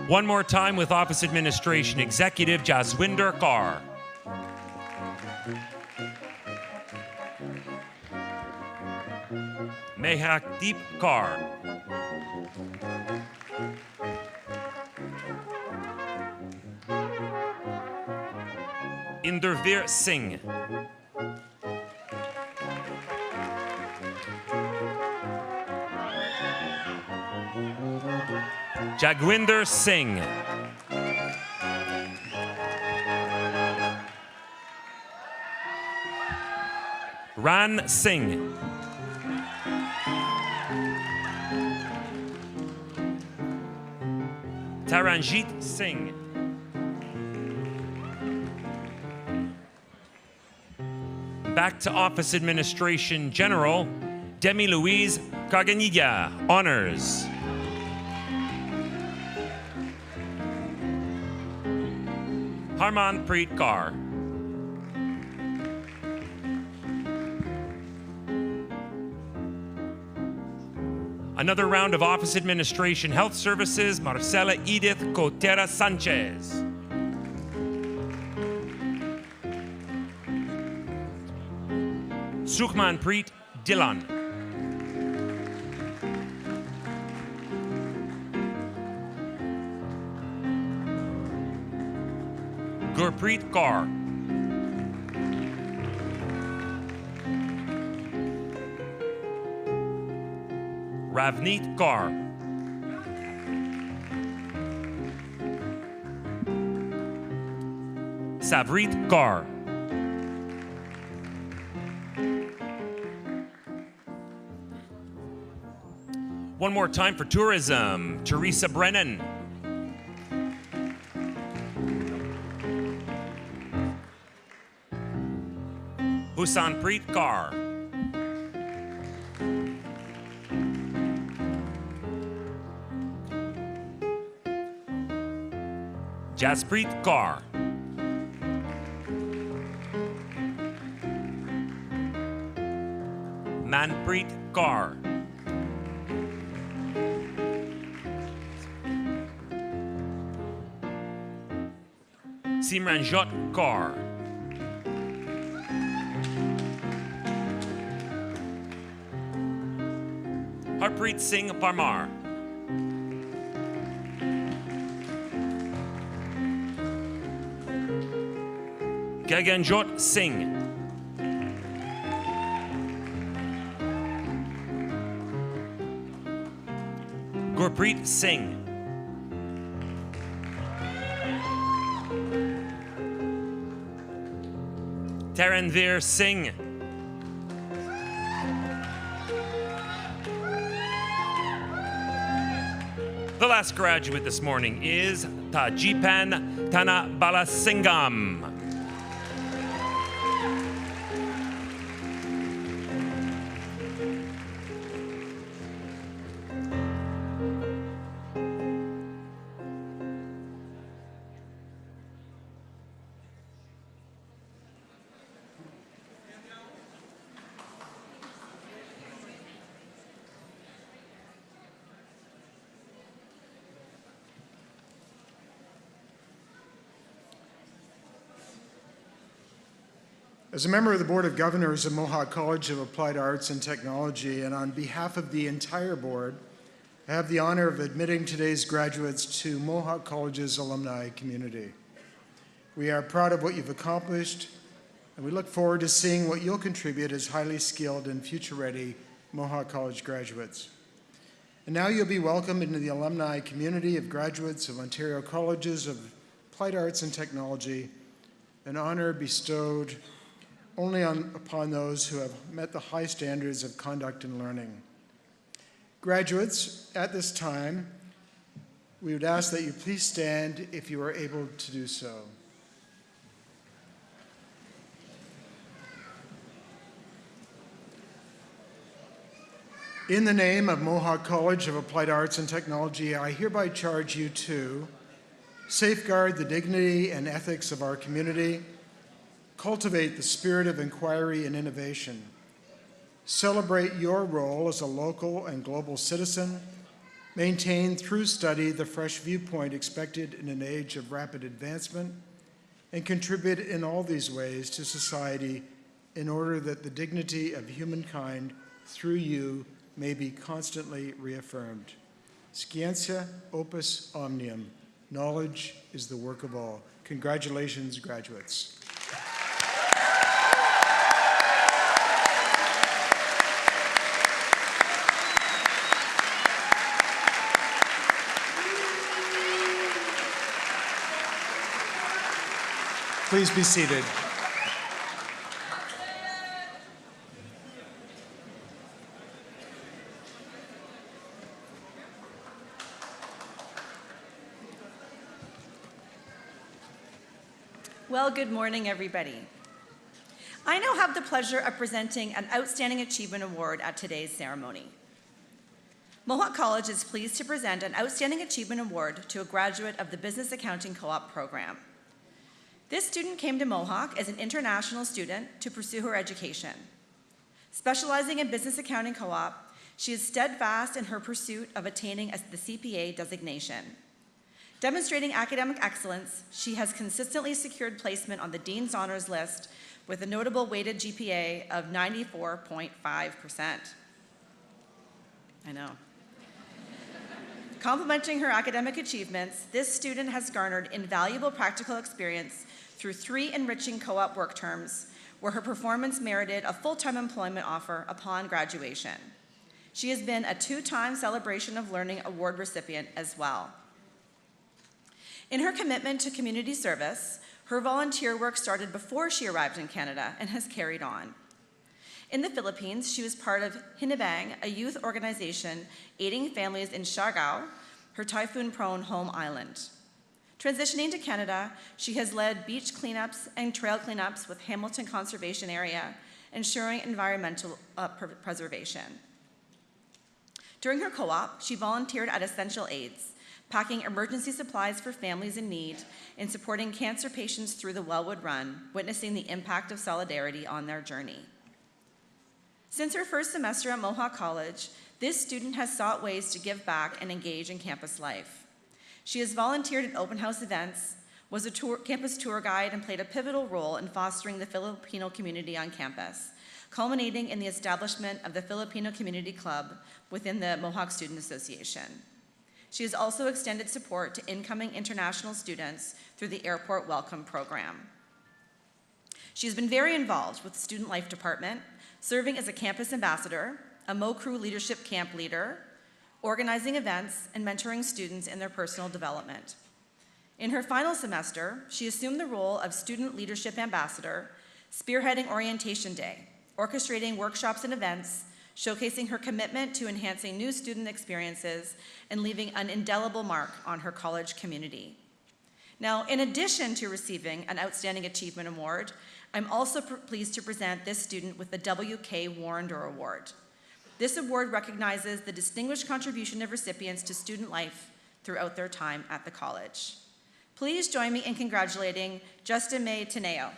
One more time with Office Administration Executive Jaswinder Kaur. Mehakdeep Kaur. Inderveer Singh. Jagwinder Singh. Ran Singh. Taranjit Singh. Back to Office Administration General, Demi-Louise Kaganiga, Honors. Harmanpreet Kaur. Another round of Office Administration Health Services, Marcela Edith Cotera Sanchez. Sukhmanpreet Dhillon. Gurpreet Kaur. Ravneet Kaur. Savreet Kaur. One more time for tourism, Teresa Brennan. Husanpreet Kaur. Jaspreet Kaur. Manpreet Kaur. Simranjot Kaur. Harpreet Singh Parmar. Gaganjot Singh. Gurpreet Singh. Taranveer Singh. The last graduate this morning is Tajipan Tanabalasingam. As a member of the Board of Governors of Mohawk College of Applied Arts and Technology, and on behalf of the entire board, I have the honor of admitting today's graduates to Mohawk College's alumni community. We are proud of what you've accomplished, and we look forward to seeing what you'll contribute as highly skilled and future-ready Mohawk College graduates. And now you'll be welcomed into the alumni community of graduates of Ontario Colleges of Applied Arts and Technology, an honor bestowed only upon those who have met the high standards of conduct and learning. Graduates, at this time, we would ask that you please stand if you are able to do so. In the name of Mohawk College of Applied Arts and Technology, I hereby charge you to safeguard the dignity and ethics of our community, cultivate the spirit of inquiry and innovation, celebrate your role as a local and global citizen, maintain through study the fresh viewpoint expected in an age of rapid advancement, and contribute in all these ways to society in order that the dignity of humankind through you may be constantly reaffirmed. Scientia opus omnium. Knowledge is the work of all. Congratulations, graduates. Please be seated. Well, good morning, everybody. I now have the pleasure of presenting an Outstanding Achievement Award at today's ceremony. Mohawk College is pleased to present an Outstanding Achievement Award to a graduate of the Business Accounting Co-op program. This student came to Mohawk as an international student to pursue her education. Specializing in Business Accounting Co-op, she is steadfast in her pursuit of attaining the CPA designation. Demonstrating academic excellence, she has consistently secured placement on the Dean's Honors List with a notable weighted GPA of 94.5%. I know. Complementing her academic achievements, this student has garnered invaluable practical experience through 3 enriching co-op work terms, where her performance merited a full-time employment offer upon graduation. She has been a 2-time Celebration of Learning Award recipient as well. In her commitment to community service, her volunteer work started before she arrived in Canada and has carried on. In the Philippines, she was part of Hinabang, a youth organization aiding families in Siargao, her typhoon-prone home island. Transitioning to Canada, she has led beach cleanups and trail cleanups with Hamilton Conservation Area, ensuring environmental preservation. During her co-op, she volunteered at Essential Aids, packing emergency supplies for families in need and supporting cancer patients through the Wellwood Run, witnessing the impact of solidarity on their journey. Since her first semester at Mohawk College, this student has sought ways to give back and engage in campus life. She has volunteered at open house events, was a campus tour guide, and played a pivotal role in fostering the Filipino community on campus, culminating in the establishment of the Filipino Community Club within the Mohawk Student Association. She has also extended support to incoming international students through the Airport Welcome Program. She has been very involved with the Student Life Department, serving as a campus ambassador, a MoCrew leadership camp leader, organizing events, and mentoring students in their personal development. In her final semester, she assumed the role of Student Leadership Ambassador, spearheading Orientation Day, orchestrating workshops and events, showcasing her commitment to enhancing new student experiences and leaving an indelible mark on her college community. Now, in addition to receiving an Outstanding Achievement Award, I'm also pleased to present this student with the W.K. Warrender Award. This award recognizes the distinguished contribution of recipients to student life throughout their time at the college. Please join me in congratulating Justin May Teneo.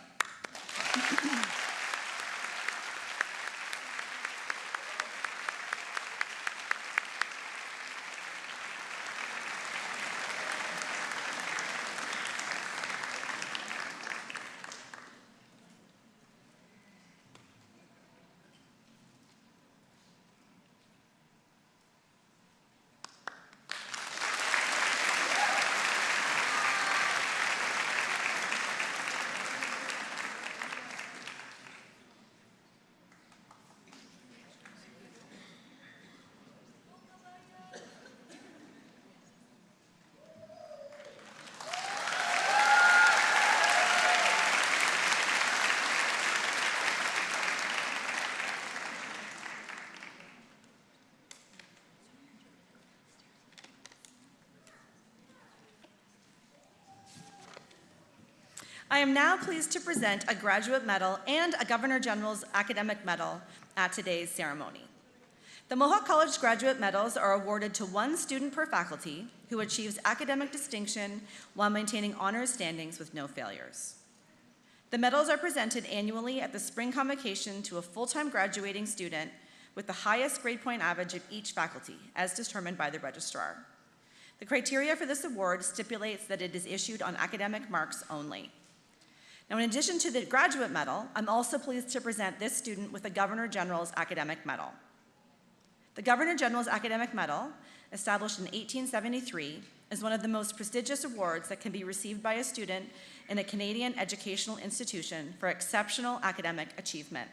I am now pleased to present a graduate medal and a Governor General's academic medal at today's ceremony. The Mohawk College graduate medals are awarded to one student per faculty who achieves academic distinction while maintaining honors standings with no failures. The medals are presented annually at the spring convocation to a full-time graduating student with the highest grade point average of each faculty, as determined by the registrar. The criteria for this award stipulates that it is issued on academic marks only. Now, in addition to the graduate medal, I'm also pleased to present this student with the Governor General's academic medal. The Governor General's academic medal, established in 1873, is one of the most prestigious awards that can be received by a student in a Canadian educational institution for exceptional academic achievement.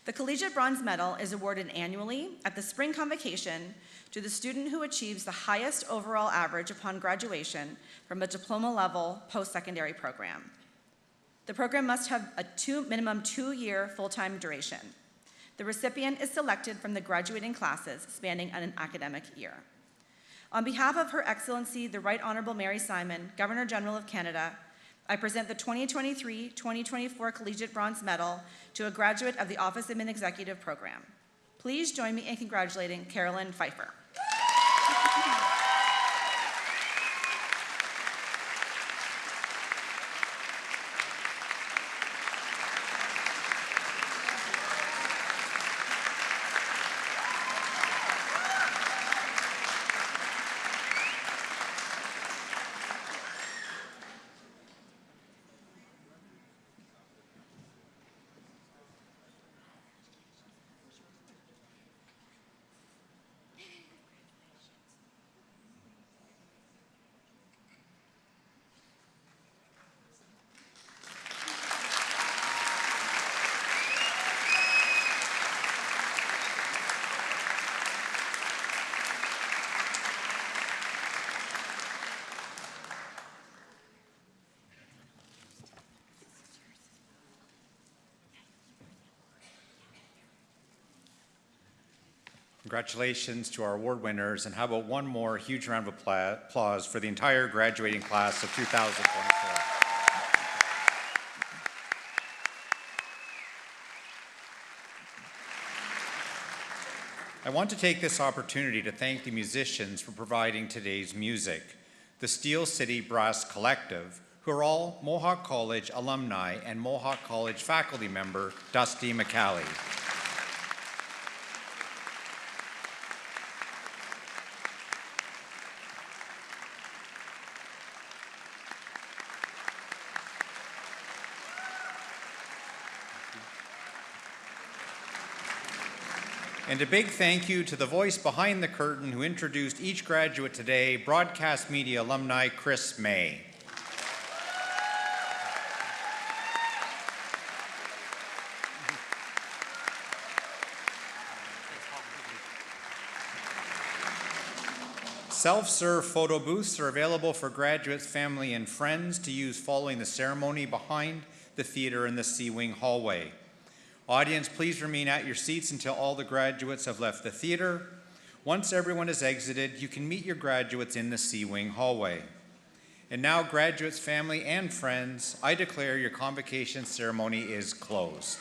The Collegiate Bronze Medal is awarded annually at the spring convocation to the student who achieves the highest overall average upon graduation from a diploma-level post-secondary program. The program must have a minimum 2-year full-time duration. The recipient is selected from the graduating classes spanning an academic year. On behalf of Her Excellency, the Right Honorable Mary Simon, Governor General of Canada, I present the 2023-2024 Collegiate Bronze Medal to a graduate of the Office Admin Executive Program. Please join me in congratulating Carolyn Pfeiffer. Congratulations to our award winners, and how about one more huge round of applause for the entire graduating class of 2024. I want to take this opportunity to thank the musicians for providing today's music. The Steel City Brass Collective, who are all Mohawk College alumni, and Mohawk College faculty member Dusty McKeil. And a big thank you to the voice behind the curtain who introduced each graduate today, broadcast media alumni Chris May. Self-serve photo booths are available for graduates, family, and friends to use following the ceremony behind the theater in the C-Wing hallway. Audience, please remain at your seats until all the graduates have left the theater. Once everyone has exited, you can meet your graduates in the C-Wing hallway. And now, graduates, family, and friends, I declare your convocation ceremony is closed.